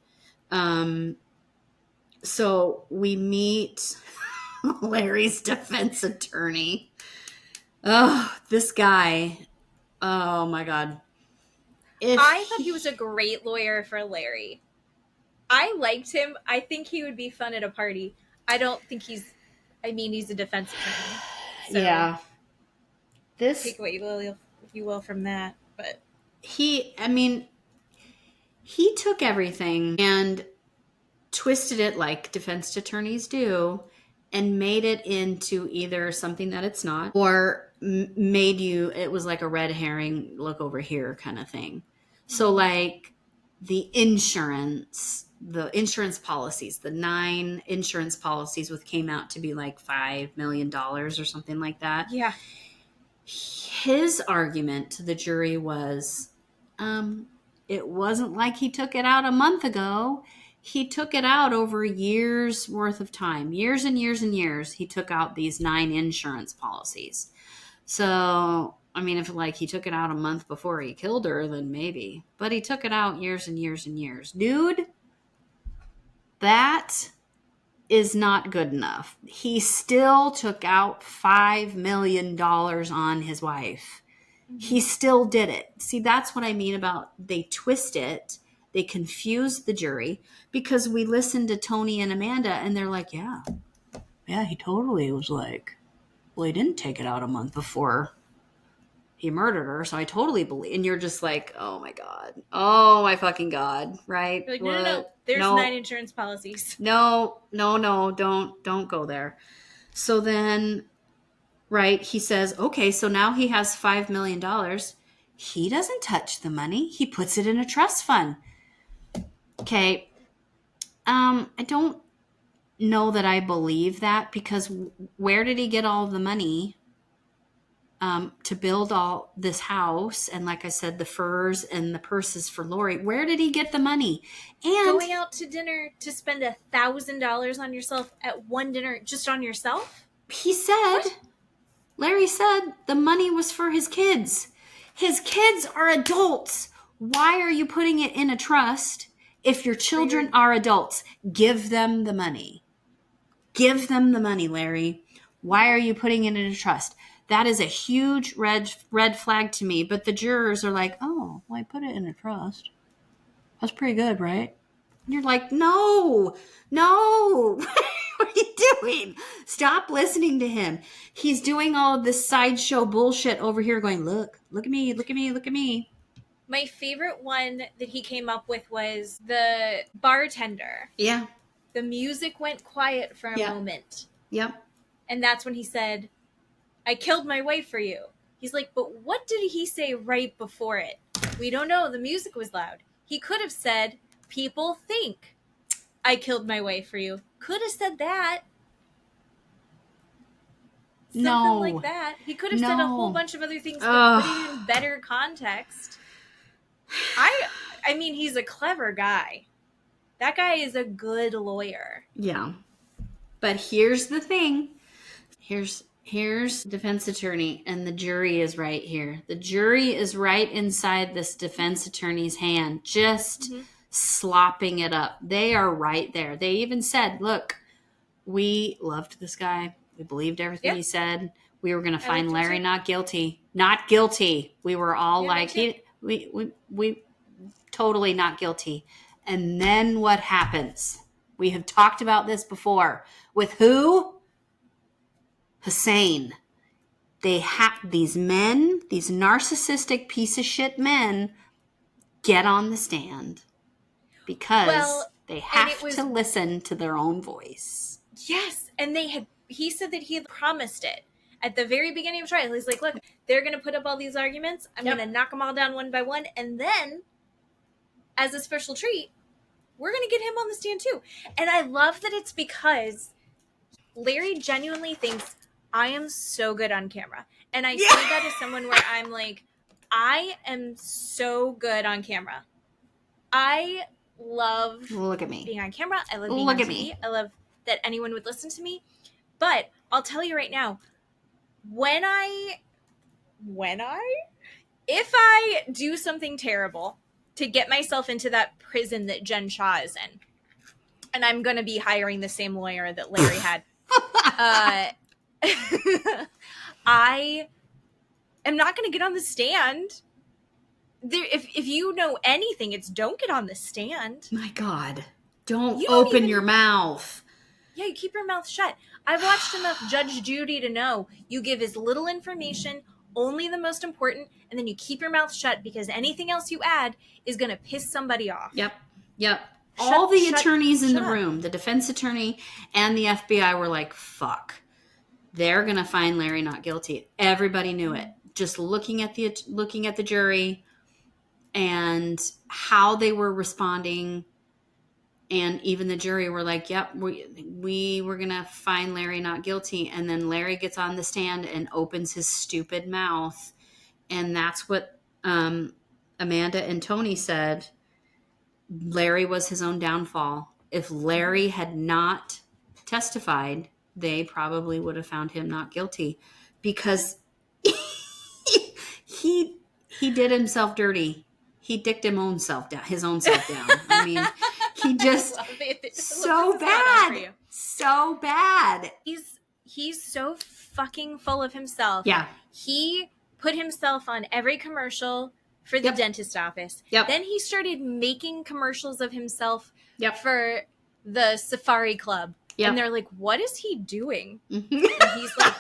Speaker 2: So we meet Larry's defense attorney. Oh, this guy. Oh, my God.
Speaker 1: I thought he was a great lawyer for Larry. I liked him. I think he would be fun at a party. I don't think he's a defense attorney. So
Speaker 2: yeah.
Speaker 1: Take what you will from that. But
Speaker 2: he took everything and twisted it like defense attorneys do and made it into either something that it's not or it was like a red herring, look over here kind of thing. So like the insurance policies, the 9 insurance policies came out to be like $5 million or something like that.
Speaker 1: Yeah.
Speaker 2: His argument to the jury was, it wasn't like he took it out a month ago. He took it out over years worth of time. Years and years and years. He took out these 9 insurance policies. So, I mean, if like he took it out a month before he killed her, then maybe. But he took it out years and years and years. Dude, that is not good enough. He still took out $5 million on his wife. He still did it. See, that's what I mean about they twist it. They confuse the jury because we listened to Tony and Amanda and they're like, yeah, he totally was like, well, he didn't take it out a month before he murdered her. So I totally believe. And you're just like, oh my God. Oh my fucking God. Right?
Speaker 1: You're like, no. There's 9 insurance policies.
Speaker 2: No. Don't go there. So then, right, he says, okay, so now he has $5 million. He doesn't touch the money. He puts it in a trust fund. Okay. I don't know that I believe that because where did he get all of the money to build all this house? And like I said, the furs and the purses for Lori. Where did he get the money? And
Speaker 1: going out to dinner to spend $1,000 on yourself at one dinner just on yourself?
Speaker 2: He said, Larry said the money was for his kids. His kids are adults. Why are you putting it in a trust if your children are adults? Give them the money. Give them the money, Larry. Why are you putting it in a trust? That is a huge red flag to me. But the jurors are like, oh, well, I put it in a trust. That's pretty good, right? And you're like, no. What are you doing? Stop listening to him. He's doing all of this sideshow bullshit over here going, look at me.
Speaker 1: My favorite one that he came up with was the bartender.
Speaker 2: Yeah.
Speaker 1: The music went quiet for a moment.
Speaker 2: Yep.
Speaker 1: And that's when he said, I killed my wife for you. He's like, but what did he say right before it? We don't know. The music was loud. He could have said, people think I killed my wife for you. Could have said that. Something like that. He could have said a whole bunch of other things that put it in better context. I mean, he's a clever guy. That guy is a good lawyer.
Speaker 2: Yeah. But here's the thing. Here's defense attorney, and the jury is right here. The jury is right inside this defense attorney's hand, just slopping it up. They are right there. They even said, look, we loved this guy. We believed everything he said. We were going to find Larry not guilty. Not guilty. We were all like, we totally not guilty. And then what happens? We have talked about this before. With who? Hussein. They have these men, these narcissistic piece of shit men, get on the stand because they have to listen to their own voice.
Speaker 1: Yes. And he said that he had promised it at the very beginning of trial. He's like, look, they're going to put up all these arguments. I'm going to knock them all down one by one. And then as a special treat, we're going to get him on the stand too. And I love that it's because Larry genuinely thinks I am so good on camera. And I say that as someone where I'm like, I am so good on camera. I love being on camera. I love being on TV. I love that anyone would listen to me. But I'll tell you right now, if I do something terrible to get myself into that prison that Jen Shaw is in, and I'm going to be hiring the same lawyer that Larry had, I am not going to get on the stand. If you know anything, it's don't get on the stand.
Speaker 2: My God. Don't open your mouth.
Speaker 1: Yeah, you keep your mouth shut. I've watched enough Judge Judy to know you give as little information, only the most important, and then you keep your mouth shut because anything else you add is going to piss somebody off.
Speaker 2: Yep. All the attorneys in the room, the defense attorney and the FBI were like, fuck. They're going to find Larry not guilty. Everybody knew it. Just looking at the jury and how they were responding. And even the jury were like, yep, we were going to find Larry not guilty. And then Larry gets on the stand and opens his stupid mouth. And that's what Amanda and Tony said Larry was his own downfall. If Larry had not testified, they probably would have found him not guilty because he did himself dirty. He dicked his own self down. I mean, he just so bad. So bad.
Speaker 1: He's so fucking full of himself.
Speaker 2: Yeah.
Speaker 1: He put himself on every commercial for the dentist office.
Speaker 2: Yep.
Speaker 1: Then he started making commercials of himself
Speaker 2: for
Speaker 1: the Safari Club.
Speaker 2: Yep.
Speaker 1: And they're like, what is he doing?
Speaker 2: Mm-hmm.
Speaker 1: And he's like,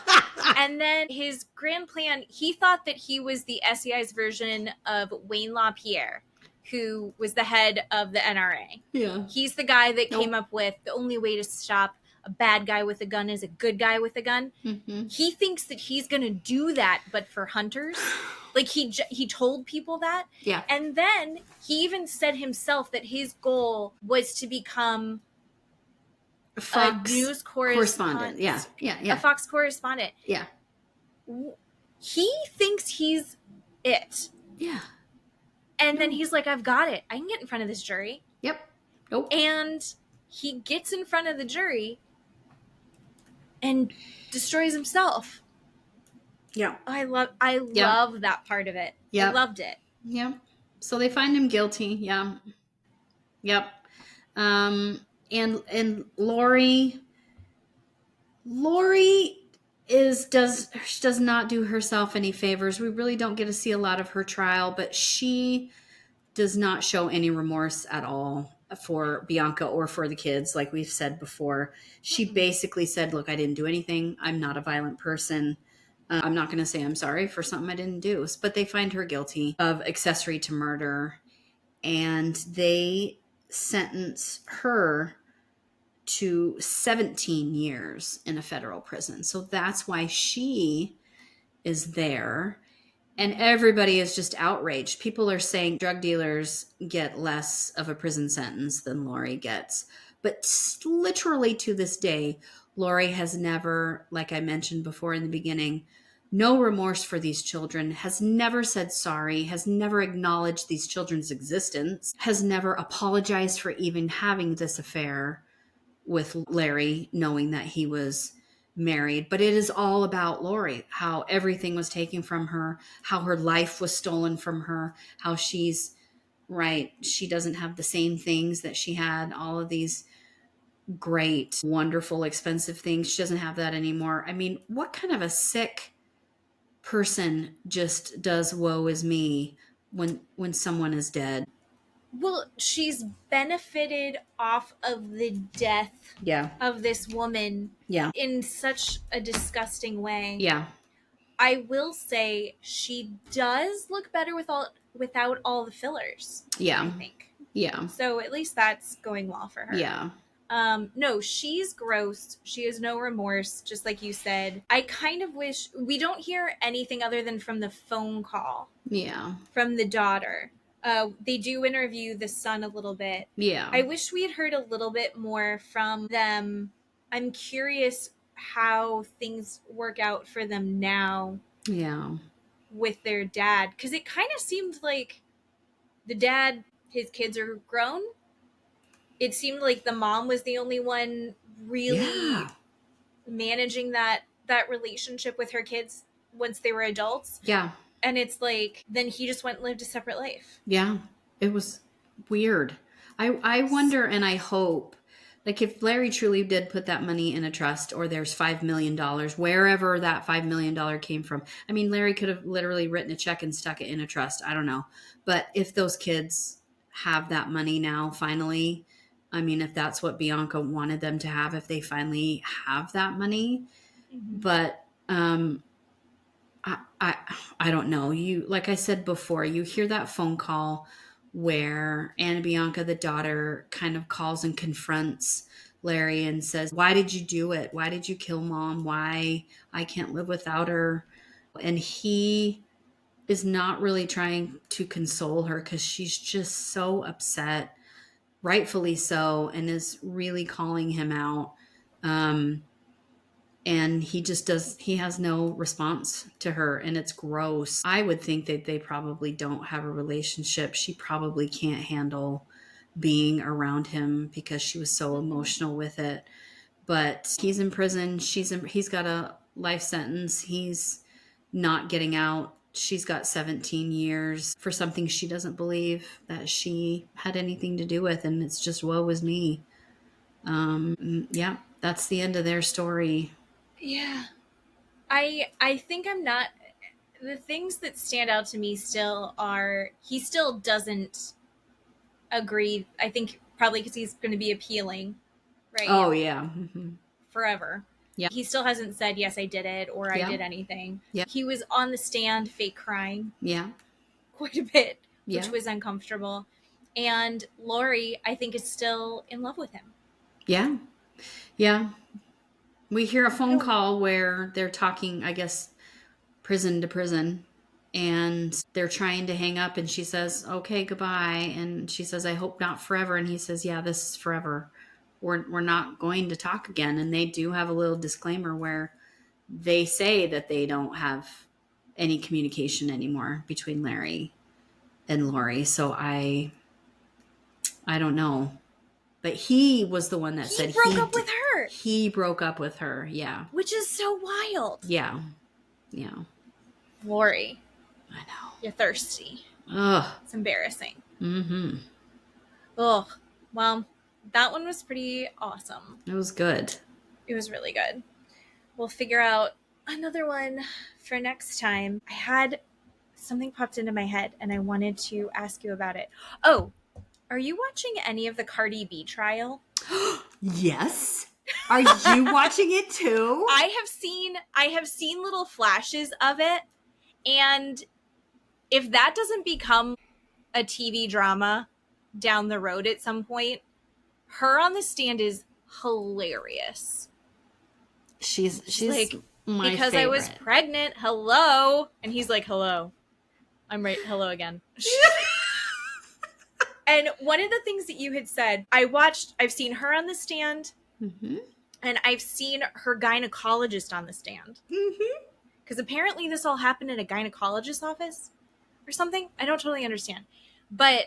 Speaker 1: and then his grand plan, he thought that he was the SEI's version of Wayne LaPierre, who was the head of the NRA.
Speaker 2: Yeah.
Speaker 1: He's the guy that came up with the only way to stop a bad guy with a gun is a good guy with a gun.
Speaker 2: Mm-hmm.
Speaker 1: He thinks that he's going to do that, but for hunters. Like he told people that.
Speaker 2: Yeah.
Speaker 1: And then he even said himself that his goal was to become a news correspondent.
Speaker 2: Yeah.
Speaker 1: A Fox correspondent.
Speaker 2: Yeah.
Speaker 1: He thinks he's it.
Speaker 2: Yeah.
Speaker 1: And then he's like, I've got it. I can get in front of this jury.
Speaker 2: Yep. Nope.
Speaker 1: And he gets in front of the jury and destroys himself.
Speaker 2: Yeah.
Speaker 1: I love that part of it.
Speaker 2: Yeah.
Speaker 1: I loved it.
Speaker 2: Yeah. So they find him guilty. Yeah. Yep. And Lori does not do herself any favors. We really don't get to see a lot of her trial, but she does not show any remorse at all for Bianca or for the kids. Like we've said before, she basically said, look, I didn't do anything. I'm not a violent person. I'm not going to say I'm sorry for something I didn't do. But they find her guilty of accessory to murder, and they sentence her to 17 years in a federal prison. So that's why she is there. And everybody is just outraged. People are saying drug dealers get less of a prison sentence than Lori gets. But literally to this day, Lori has never, like I mentioned before in the beginning, no remorse for these children, has never said sorry, has never acknowledged these children's existence, has never apologized for even having this affair with Larry, knowing that he was married. But it is all about Lori, how everything was taken from her, how her life was stolen from her, how she doesn't have the same things that she had, all of these great, wonderful, expensive things. She doesn't have that anymore. I mean, what kind of a sick person just does woe is me when someone is dead?
Speaker 1: Well, she's benefited off of the death of this woman in such a disgusting way.
Speaker 2: Yeah.
Speaker 1: I will say she does look better without all the fillers.
Speaker 2: Yeah.
Speaker 1: I think.
Speaker 2: Yeah.
Speaker 1: So at least that's going well for her.
Speaker 2: Yeah.
Speaker 1: No, she's gross. She has no remorse, just like you said. I kind of wish we don't hear anything other than from the phone call.
Speaker 2: Yeah.
Speaker 1: From the daughter. They do interview the son a little bit.
Speaker 2: Yeah.
Speaker 1: I wish we had heard a little bit more from them. I'm curious how things work out for them now.
Speaker 2: Yeah.
Speaker 1: With their dad. Because it kind of seemed like the dad, his kids are grown. It seemed like the mom was the only one really managing that relationship with her kids once they were adults.
Speaker 2: Yeah.
Speaker 1: And it's like, then he just went and lived a separate life.
Speaker 2: Yeah. It was weird. I wonder, and I hope, like if Larry truly did put that money in a trust, or there's $5 million, wherever that $5 million came from. I mean, Larry could have literally written a check and stuck it in a trust. I don't know. But if those kids have that money now, finally, I mean, if that's what Bianca wanted them to have, if they finally have that money, but, I don't know. Like I said before, you hear that phone call where Anna Bianca, the daughter, kind of calls and confronts Larry and says, why did you do it? Why did you kill mom? Why? I can't live without her. And he is not really trying to console her because she's just so upset, rightfully so, and is really calling him out. And he has no response to her, and it's gross. I would think that they probably don't have a relationship. She probably can't handle being around him because she was so emotional with it. But he's in prison. He's got a life sentence. He's not getting out. She's got 17 years for something she doesn't believe that she had anything to do with, and it's just woe is me. Yeah, that's the end of their story.
Speaker 1: Yeah. I think I'm not. The things that stand out to me still are he still doesn't agree. I think probably because he's going to be appealing, right?
Speaker 2: Oh, yeah. Mm-hmm.
Speaker 1: Forever.
Speaker 2: Yeah.
Speaker 1: He still hasn't said, yes, I did it, or I
Speaker 2: Yeah.
Speaker 1: did anything.
Speaker 2: Yeah.
Speaker 1: He was on the stand fake crying.
Speaker 2: Yeah.
Speaker 1: Quite a bit,
Speaker 2: Yeah.
Speaker 1: which was uncomfortable. And Lori, I think, is still in love with him.
Speaker 2: Yeah. Yeah. We hear a phone call where they're talking, I guess, prison to prison, and they're trying to hang up, and she says, okay, goodbye. And she says, I hope not forever. And he says, yeah, this is forever. We're not going to talk again. And they do have a little disclaimer where they say that they don't have any communication anymore between Larry and Lori. So I don't know. But he was the one that said
Speaker 1: he broke up with her.
Speaker 2: He broke up with her, yeah.
Speaker 1: Which is so wild.
Speaker 2: Yeah. Yeah.
Speaker 1: Lori.
Speaker 2: I know.
Speaker 1: You're thirsty.
Speaker 2: Ugh.
Speaker 1: It's embarrassing.
Speaker 2: Mm-hmm.
Speaker 1: Ugh. Well, that one was pretty awesome.
Speaker 2: It was good.
Speaker 1: It was really good. We'll figure out another one for next time. I had something popped into my head and I wanted to ask you about it. Oh, are you watching any of the Cardi B trial?
Speaker 2: Yes. Are you watching it too?
Speaker 1: I have seen little flashes of it, and if that doesn't become a TV drama down the road at some point, her on the stand is hilarious.
Speaker 2: She's
Speaker 1: like,
Speaker 2: my
Speaker 1: because
Speaker 2: favorite.
Speaker 1: I was pregnant, hello. And he's like, hello. I'm right, hello again. And one of the things that you had said, I've seen her on the stand,
Speaker 2: mm-hmm.
Speaker 1: and I've seen her gynecologist on the stand. Because apparently this all happened in a gynecologist's office or something. I don't totally understand. But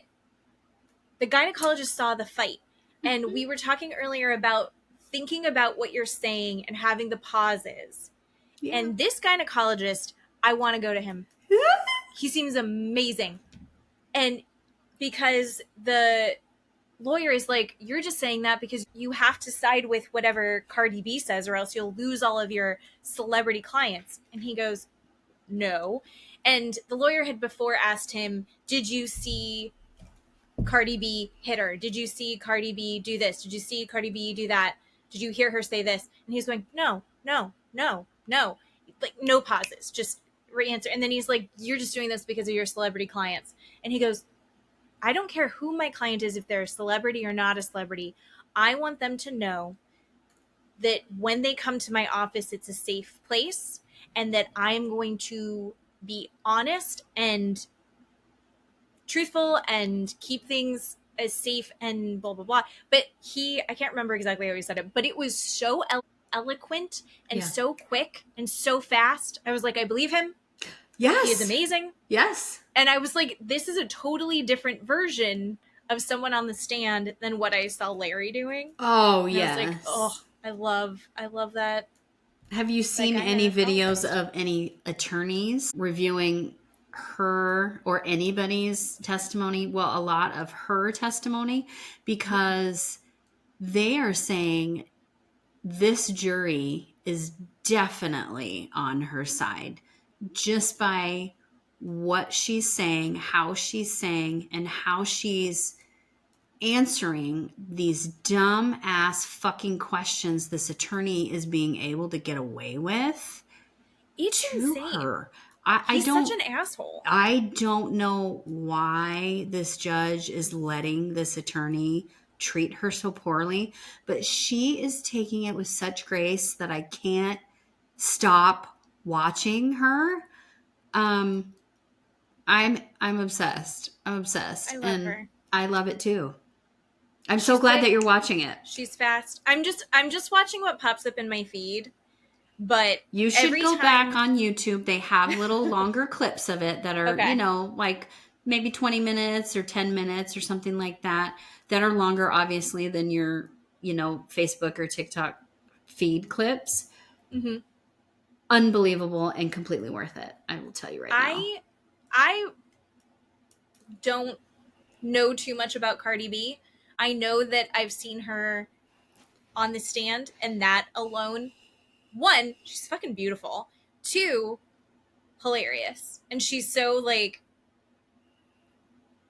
Speaker 1: the gynecologist saw the fight. And we were talking earlier about thinking about what you're saying and having the pauses. Yeah. And this gynecologist, I want to go to him. He seems amazing. And because the lawyer is like, you're just saying that because you have to side with whatever Cardi B says or else you'll lose all of your celebrity clients. And he goes, no. And the lawyer had before asked him, did you see Cardi B hit her? Did you see Cardi B do this? Did you see Cardi B do that? Did you hear her say this? And he's going, no. Like, no pauses, just re-answer. And then he's like, you're just doing this because of your celebrity clients. And he goes, I don't care who my client is, if they're a celebrity or not a celebrity. I want them to know that when they come to my office, it's a safe place and that I'm going to be honest and truthful and keep things as safe and blah, blah, blah. But I can't remember exactly how he said it, but it was so eloquent and so quick and so fast. I was like, I believe him.
Speaker 2: Yes.
Speaker 1: He is amazing.
Speaker 2: Yes.
Speaker 1: And I was like, this is a totally different version of someone on the stand than what I saw Larry doing.
Speaker 2: Oh,
Speaker 1: and
Speaker 2: yes.
Speaker 1: I was like, oh, I love that.
Speaker 2: Have you seen any videos of any attorneys reviewing her or anybody's testimony? Well, a lot of her testimony, because they are saying this jury is definitely on her side just by what she's saying, how she's saying, and how she's answering these dumb ass fucking questions this attorney is being able to get away with.
Speaker 1: It's insane.
Speaker 2: Her.
Speaker 1: He's such an asshole.
Speaker 2: I don't know why this judge is letting this attorney treat her so poorly, but she is taking it with such grace that I can't stop watching her. I'm obsessed. I'm obsessed.
Speaker 1: I love her.
Speaker 2: I love it too. I'm so glad that you're watching it.
Speaker 1: She's fast. I'm just watching what pops up in my feed. But
Speaker 2: you should go back on YouTube. They have little longer clips of it that are,
Speaker 1: Okay.
Speaker 2: you know, like maybe 20 minutes or 10 minutes or something like that are longer, obviously, than your, you know, Facebook or TikTok feed clips.
Speaker 1: Mm-hmm.
Speaker 2: Unbelievable and completely worth it. I will tell you right now.
Speaker 1: I don't know too much about Cardi B. I know that I've seen her on the stand, and that alone, one, she's fucking beautiful. Two, hilarious. And she's so, like,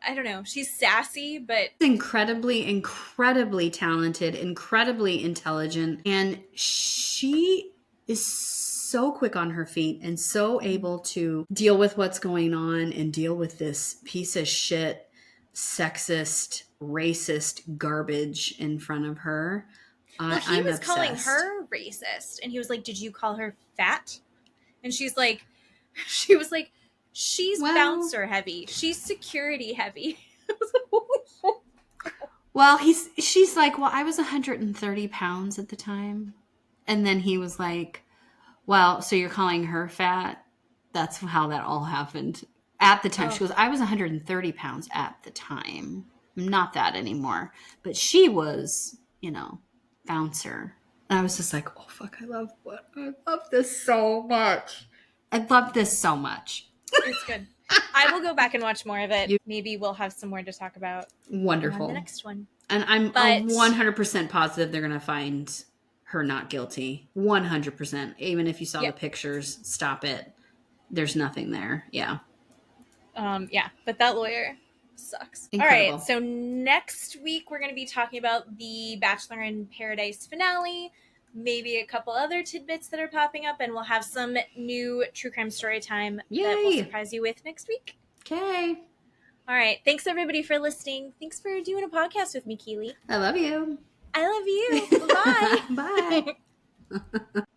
Speaker 1: I don't know, she's sassy, but
Speaker 2: incredibly talented, incredibly intelligent, and she is so quick on her feet and so able to deal with what's going on and deal with this piece of shit, sexist, racist garbage in front of her.
Speaker 1: well, he was
Speaker 2: obsessed.
Speaker 1: calling her racist, and he was like, "Did you call her fat?" And she was like, "She's bouncer heavy. She's security heavy."
Speaker 2: Well, she's like, well, I was 130 pounds at the time. And then he was like, well, so you're calling her fat? That's how that all happened. At the time, She goes, I was 130 pounds at the time. I'm not that anymore. But she was, you know, bouncer. And I was just like, oh, fuck, I love this so much. I love this so much.
Speaker 1: It's good. I will go back and watch more of it. Maybe we'll have some more to talk about.
Speaker 2: Wonderful.
Speaker 1: On the next one.
Speaker 2: And I'm 100% positive they're going to find her not guilty. 100%. Even if you saw the pictures, stop it. There's nothing there. Yeah.
Speaker 1: Yeah, but that lawyer sucks.
Speaker 2: Incredible.
Speaker 1: All right, so next week we're going to be talking about the Bachelor in Paradise finale, maybe a couple other tidbits that are popping up, and we'll have some new true crime story time that we'll surprise you with next week.
Speaker 2: Okay.
Speaker 1: All right, thanks everybody for listening. Thanks for doing a podcast with me, Keely.
Speaker 2: I love you.
Speaker 1: I love you. Bye.
Speaker 2: Bye.